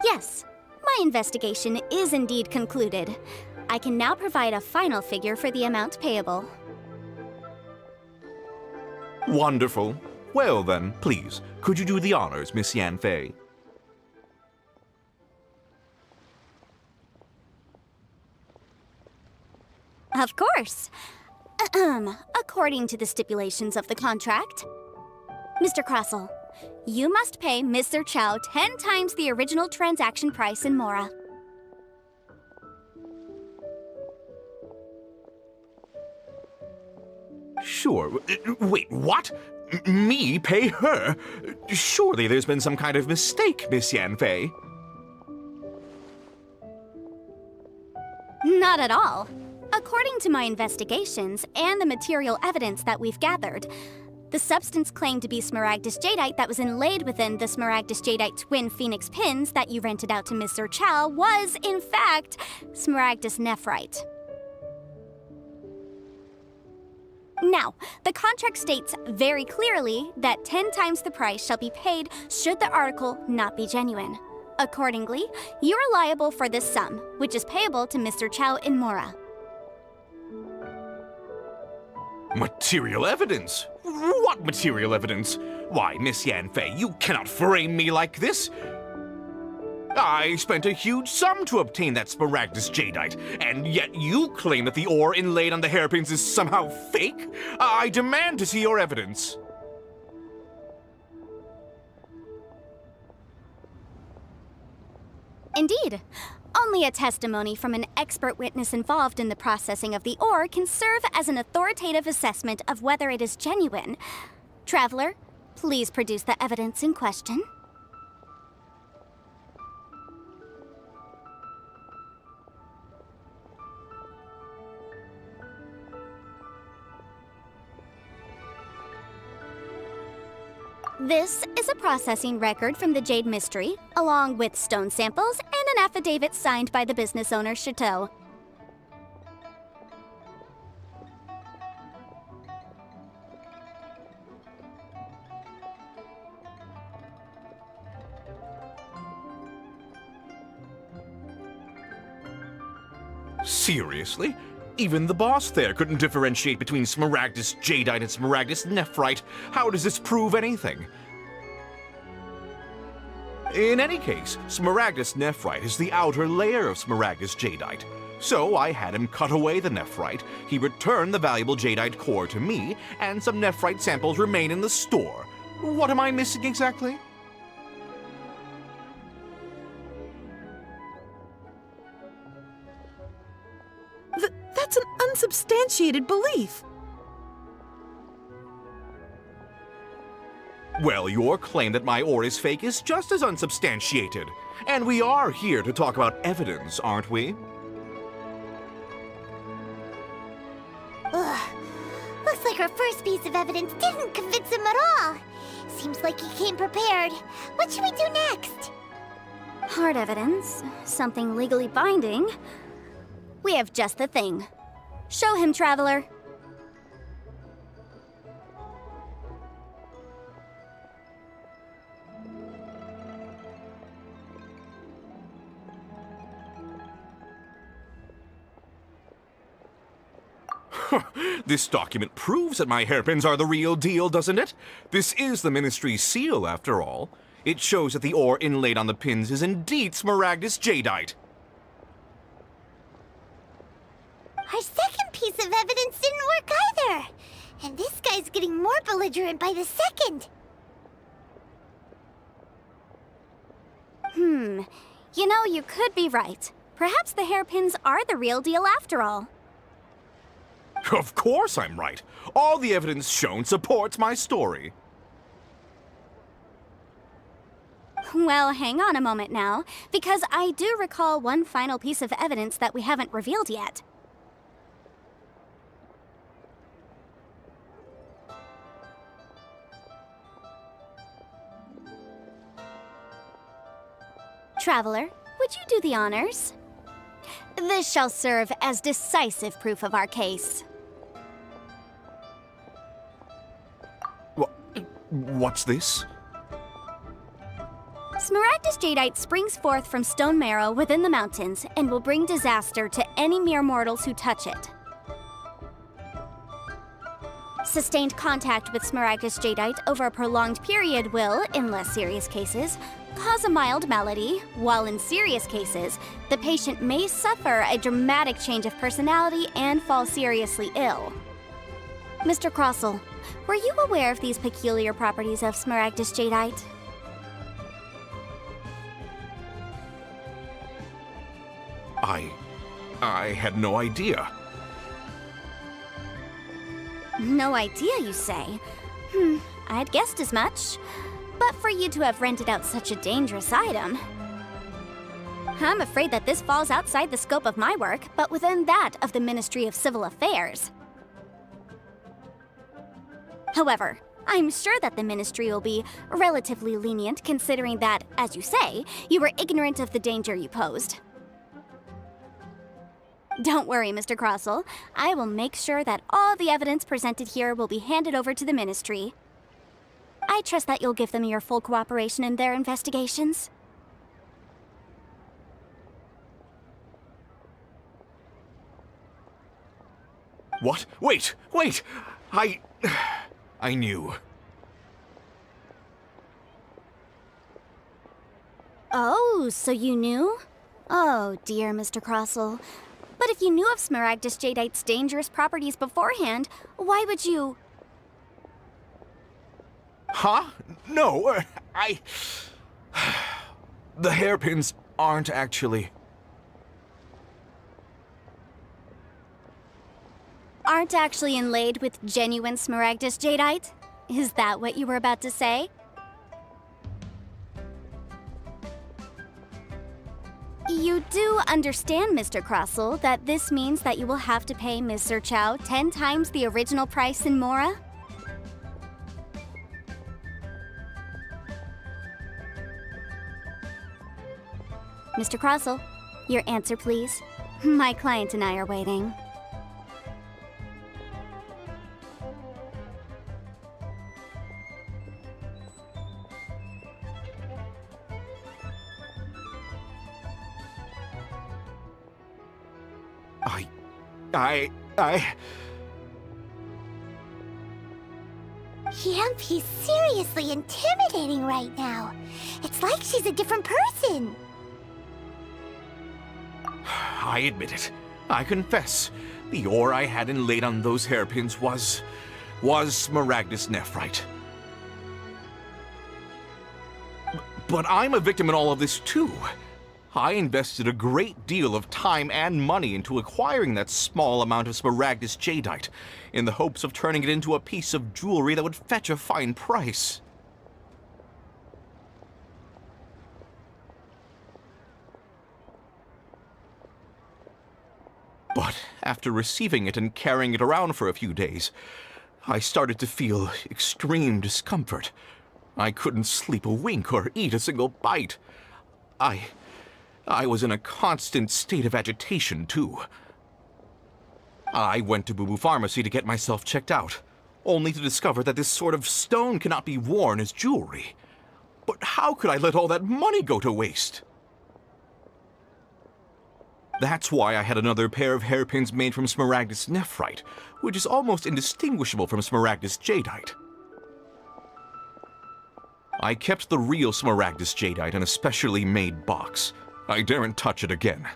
Yes, my investigation is indeed concluded. I can now provide a final figure for the amount payable. Wonderful. Well then, please, could you do the honors, Miss Yanfei? Of course. According to the stipulations of the contract, Mr. Crossell, you must pay Mr. Chow 10 times the original transaction price in Mora. Sure. Wait, what? Me pay her? Surely there's been some kind of mistake, Miss Yanfei. Not at all. According to my investigations and the material evidence that we've gathered, the substance claimed to be Smaragdus Jadeite that was inlaid within the Smaragdus Jadeite twin phoenix pins that you rented out to Mr. Chow was, in fact, Smaragdus Nephrite. Now, the contract states very clearly that 10 times the price shall be paid should the article not be genuine. Accordingly, you are liable for this sum, which is payable to Mr. Chow in Mora. Material evidence? What material evidence? Why, Miss Yanfei, you cannot frame me like this! I spent a huge sum to obtain that Smaragdus Jadeite, and yet you claim that the ore inlaid on the hairpins is somehow fake? I demand to see your evidence. Indeed. Only a testimony from an expert witness involved in the processing of the ore can serve as an authoritative assessment of whether it is genuine. Traveler, please produce the evidence in question. This is a processing record from the Jade Mystery, along with stone samples and an affidavit signed by the business owner, Chateau. Seriously? Even the boss there couldn't differentiate between Smaragdus Jadeite and Smaragdus Nephrite. How does this prove anything? In any case, Smaragdus Nephrite is the outer layer of Smaragdus Jadeite. So I had him cut away the Nephrite, he returned the valuable Jadeite core to me, and some Nephrite samples remain in the store. What am I missing exactly? That's an unsubstantiated belief. Well, your claim that my ore is fake is just as unsubstantiated. And we are here to talk about evidence, aren't we? Ugh. Looks like our first piece of evidence didn't convince him at all. Seems like he came prepared. What should we do next? Hard evidence, something legally binding. We have just the thing. Show him, Traveler. This document proves that my hairpins are the real deal, doesn't it? This is the Ministry's seal, after all. It shows that the ore inlaid on the pins is indeed Smaragdus Jadeite. Our second piece of evidence didn't work either. And this guy's getting more belligerent by the second. You know, you could be right. Perhaps the hairpins are the real deal after all. Of course I'm right. All the evidence shown supports my story. Well, hang on a moment now, because I do recall one final piece of evidence that we haven't revealed yet. Traveler, would you do the honors? This shall serve as decisive proof of our case. What's this? Smaragdus jadeite springs forth from stone marrow within the mountains and will bring disaster to any mere mortals who touch it. Sustained contact with Smaragdus jadeite over a prolonged period will, in less serious cases, cause a mild malady, while in serious cases, the patient may suffer a dramatic change of personality and fall seriously ill. Mr. Crossell, were you aware of these peculiar properties of Smaragdus jadeite? I had no idea. No idea, you say? I'd guessed as much. But for you to have rented out such a dangerous item... I'm afraid that this falls outside the scope of my work, but within that of the Ministry of Civil Affairs. However, I'm sure that the Ministry will be relatively lenient considering that, as you say, you were ignorant of the danger you posed. Don't worry, Mr. Crossell. I will make sure that all the evidence presented here will be handed over to the Ministry. I trust that you'll give them your full cooperation in their investigations. What? Wait! I knew. Oh, so you knew? Oh, dear, Mr. Crossell. But if you knew of Smaragdus jadeite's dangerous properties beforehand, why would you... Huh? No, The hairpins aren't actually... Aren't actually inlaid with genuine Smaragdus jadeite? Is that what you were about to say? You do understand, Mr. Crossell, that this means that you will have to pay Ms. Sir Chow 10 times the original price in Mora? Mr. Crossell, your answer, please. My client and I are waiting. Yampy's seriously intimidating right now. It's like she's a different person. I admit it. I confess. The ore I had inlaid on those hairpins was Smaragdus nephrite. But I'm a victim in all of this too. I invested a great deal of time and money into acquiring that small amount of Smaragdus jadeite, in the hopes of turning it into a piece of jewelry that would fetch a fine price. But after receiving it and carrying it around for a few days, I started to feel extreme discomfort. I couldn't sleep a wink or eat a single bite. I was in a constant state of agitation, too. I went to Boo Boo Pharmacy to get myself checked out, only to discover that this sort of stone cannot be worn as jewelry. But how could I let all that money go to waste? That's why I had another pair of hairpins made from Smaragdus nephrite, which is almost indistinguishable from Smaragdus jadeite. I kept the real Smaragdus jadeite in a specially made box. I daren't touch it again.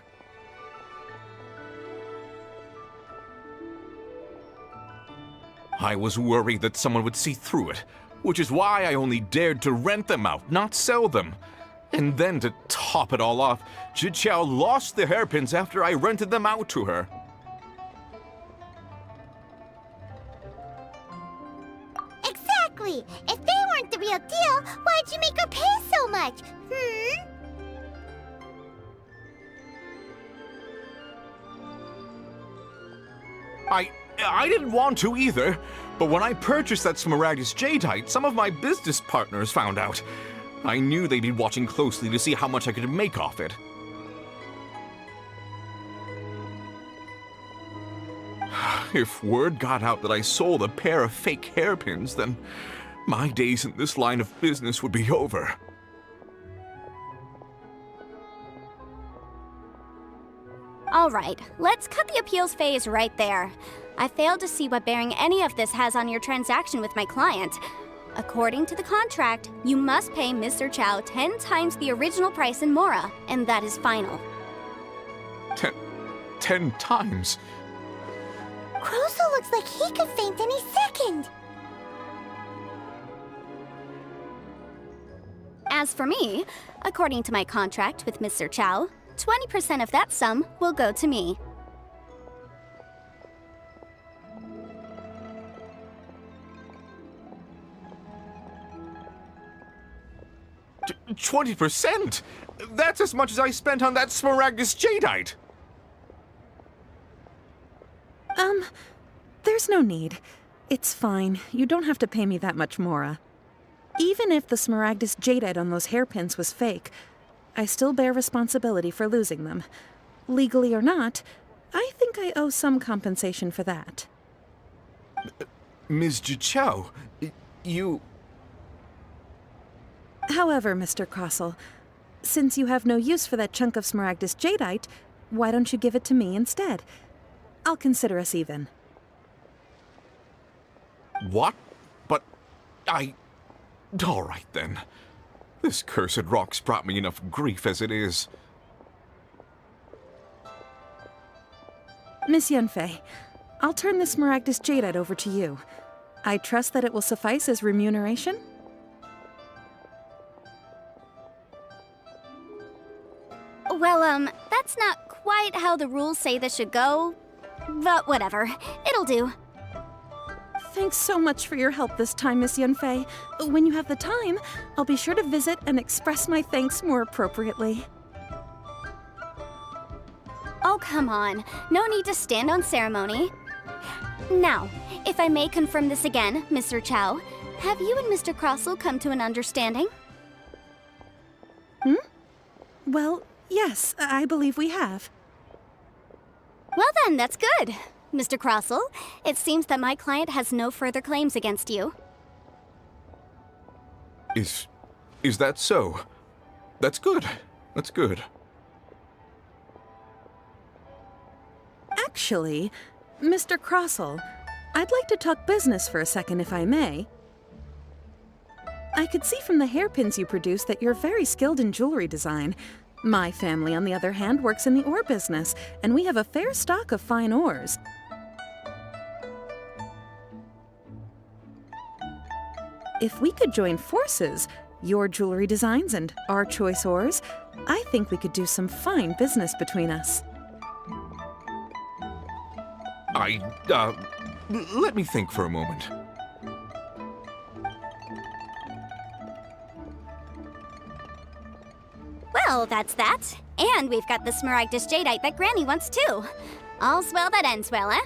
I was worried that someone would see through it, which is why I only dared to rent them out, not sell them. And then to top it all off, Jiqiao lost the hairpins after I rented them out to her. Exactly! If they weren't the real deal, why'd you make her pay so much? I didn't want to either, but when I purchased that Smaragdus Jadeite, some of my business partners found out. I knew they'd be watching closely to see how much I could make off it. If word got out that I sold a pair of fake hairpins, then my days in this line of business would be over. All right, let's cut the appeals phase right there. I failed to see what bearing any of this has on your transaction with my client. According to the contract, you must pay Mr. Chow 10 times the original price in Mora, and that is final. 10 times? Kroso looks like he could faint any second. As for me, according to my contract with Mr. Chow, 20% of that sum will go to me. 20%? That's as much as I spent on that Smaragdus Jadeite! There's no need. It's fine. You don't have to pay me that much, Mora. Even if the Smaragdus Jadeite on those hairpins was fake, I still bear responsibility for losing them. Legally or not, I think I owe some compensation for that. Ms. Jiqiao, you... However, Mr. Crossell, since you have no use for that chunk of Smaragdus Jadeite, why don't you give it to me instead? I'll consider us even. What? But all right then. This cursed rock's brought me enough grief as it is. Miss Yunfei, I'll turn this Smaragdus Jadeite over to you. I trust that it will suffice as remuneration? Well, that's not quite how the rules say this should go, but whatever. It'll do. Thanks so much for your help this time, Miss Yunfei. When you have the time, I'll be sure to visit and express my thanks more appropriately. Oh, come on. No need to stand on ceremony. Now, if I may confirm this again, Mr. Chow, have you and Mr. Crossell come to an understanding? Well, yes, I believe we have. Well then, that's good. Mr. Crossell, it seems that my client has no further claims against you. Is that so? That's good. That's good. Actually, Mr. Crossell, I'd like to talk business for a second, if I may. I could see from the hairpins you produce that you're very skilled in jewelry design. My family, on the other hand, works in the ore business, and we have a fair stock of fine ores. If we could join forces, your jewelry designs and our choice ores, I think we could do some fine business between us. Let me think for a moment. Well, that's that. And we've got the Smaragdus Jadeite that Granny wants too. All's well that ends well, eh?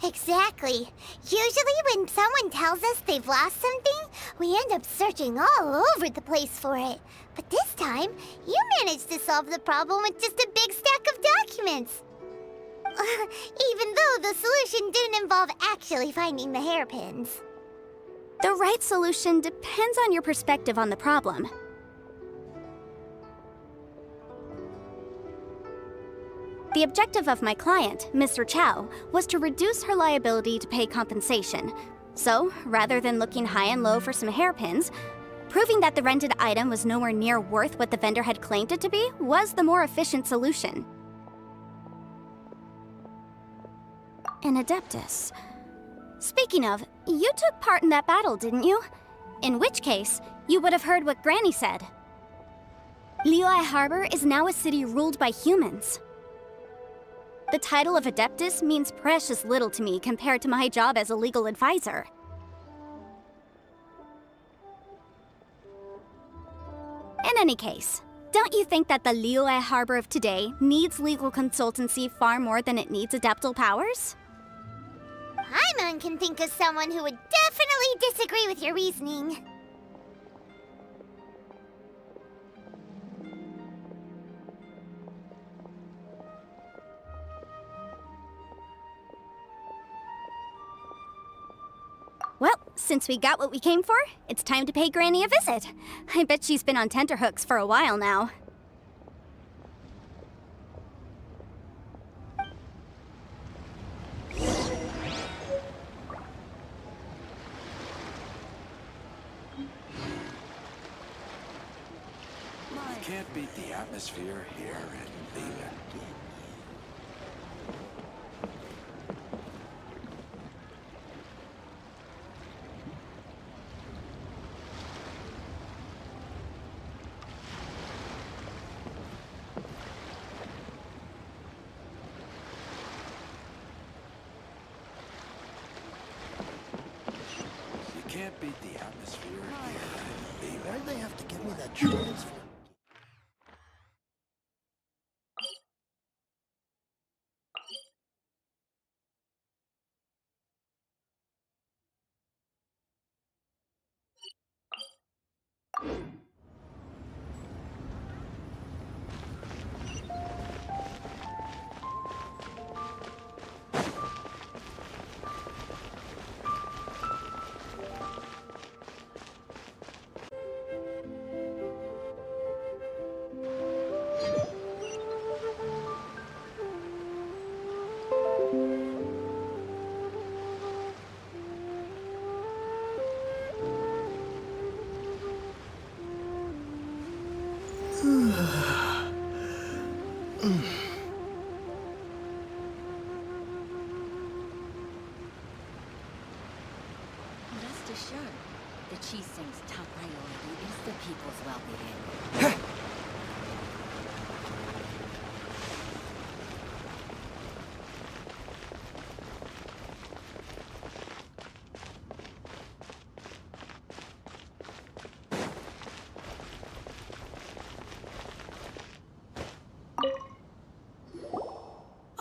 Exactly. Usually when someone tells us they've lost something, we end up searching all over the place for it. But this time, you managed to solve the problem with just a big stack of documents. Even though the solution didn't involve actually finding the hairpins. The right solution depends on your perspective on the problem. The objective of my client, Mr. Chow, was to reduce her liability to pay compensation. So, rather than looking high and low for some hairpins, proving that the rented item was nowhere near worth what the vendor had claimed it to be was the more efficient solution. An Adeptus. Speaking of, you took part in that battle, didn't you? In which case, you would have heard what Granny said. Liyue Harbor is now a city ruled by humans. The title of Adeptus means precious little to me compared to my job as a legal advisor. In any case, don't you think that the Liyue Harbor of today needs legal consultancy far more than it needs adeptal powers? Paimon can think of someone who would definitely disagree with your reasoning. Well, since we got what we came for, it's time to pay Granny a visit. I bet she's been on tenterhooks for a while now. You can't beat the atmosphere here in Liyue. Can't beat the atmosphere here in Liyue. Why'd they have to give me that transfer? Rest assured, the Chieftain's top priority is the people's well-being.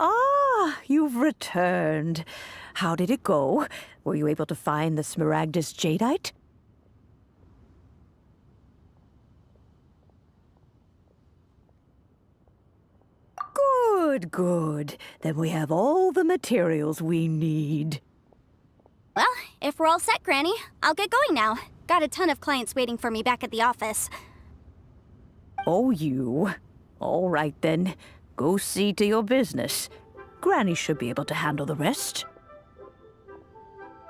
Ah, you've returned. How did it go? Were you able to find the Smaragdus Jadeite? Good, good. Then we have all the materials we need. Well, if we're all set, Granny, I'll get going now. Got a ton of clients waiting for me back at the office. Oh, you. All right, then. Go see to your business. Granny should be able to handle the rest.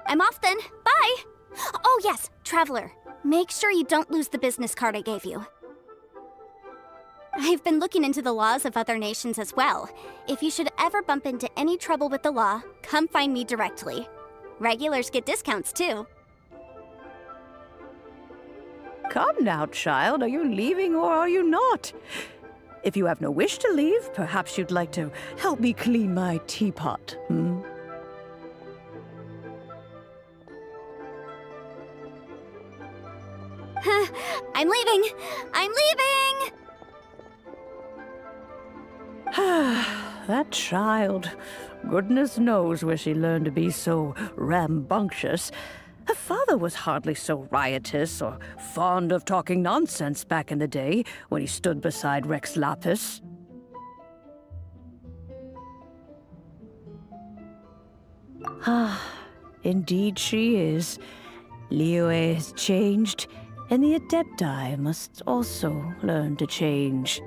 I'm off then. Bye! Oh yes, Traveler. Make sure you don't lose the business card I gave you. I've been looking into the laws of other nations as well. If you should ever bump into any trouble with the law, come find me directly. Regulars get discounts too. Come now, child. Are you leaving or are you not? If you have no wish to leave, perhaps you'd like to help me clean my teapot, hmm? I'm leaving! I'm leaving! That child. Goodness knows where she learned to be so rambunctious. Her father was hardly so riotous or fond of talking nonsense back in the day when he stood beside Rex Lapis. Ah, indeed she is. Liyue has changed, and the Adepti must also learn to change.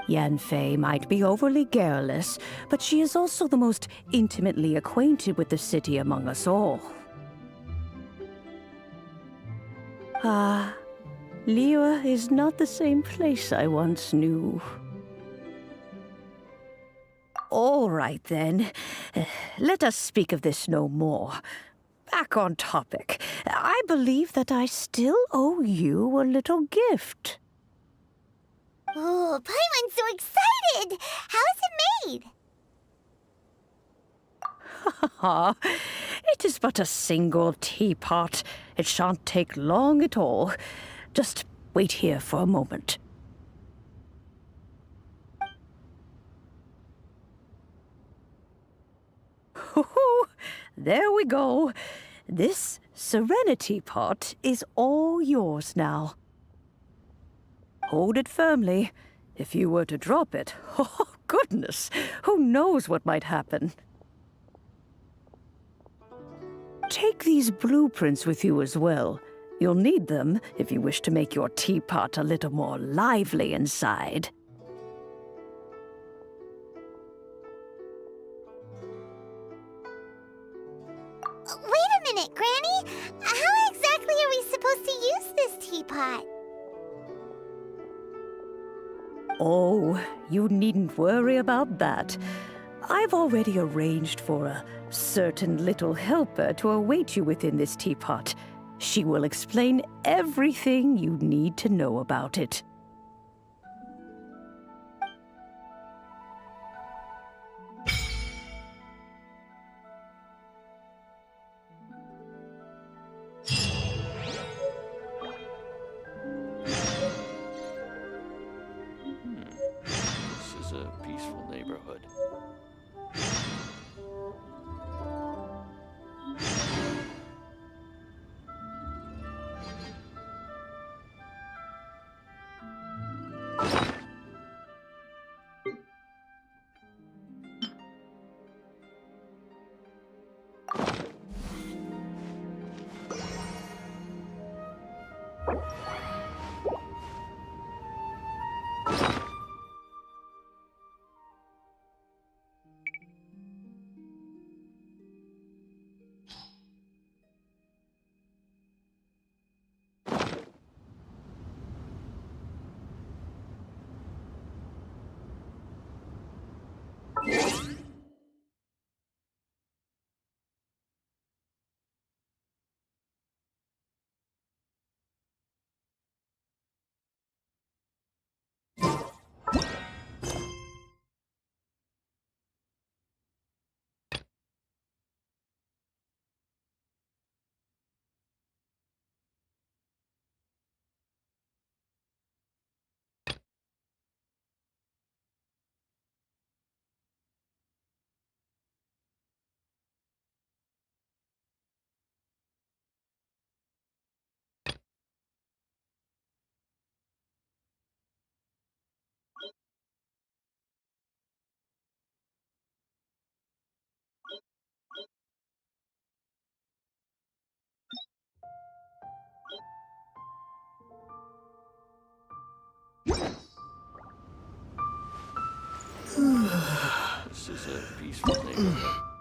Yanfei might be overly garrulous, but she is also the most intimately acquainted with the city among us all. Ah, Liyue is not the same place I once knew. All right. right, then. Let us speak of this no more. Back on topic. I believe that I still owe you a little gift. Oh, Paimon's so excited! How is it made? Ha! It is but a single teapot. It shan't take long at all. Just wait here for a moment. Hoo-hoo! There we go. This Serenity pot is all yours now. Hold it firmly. If you were to drop it, oh goodness, who knows what might happen. Take these blueprints with you as well. You'll need them if you wish to make your teapot a little more lively inside. Wait a minute, Granny! How exactly are we supposed to use this teapot? Oh, you needn't worry about that. I've already arranged for a certain little helper to await you within this teapot. She will explain everything you need to know about it. This is a peaceful neighborhood. This is a peaceful neighborhood.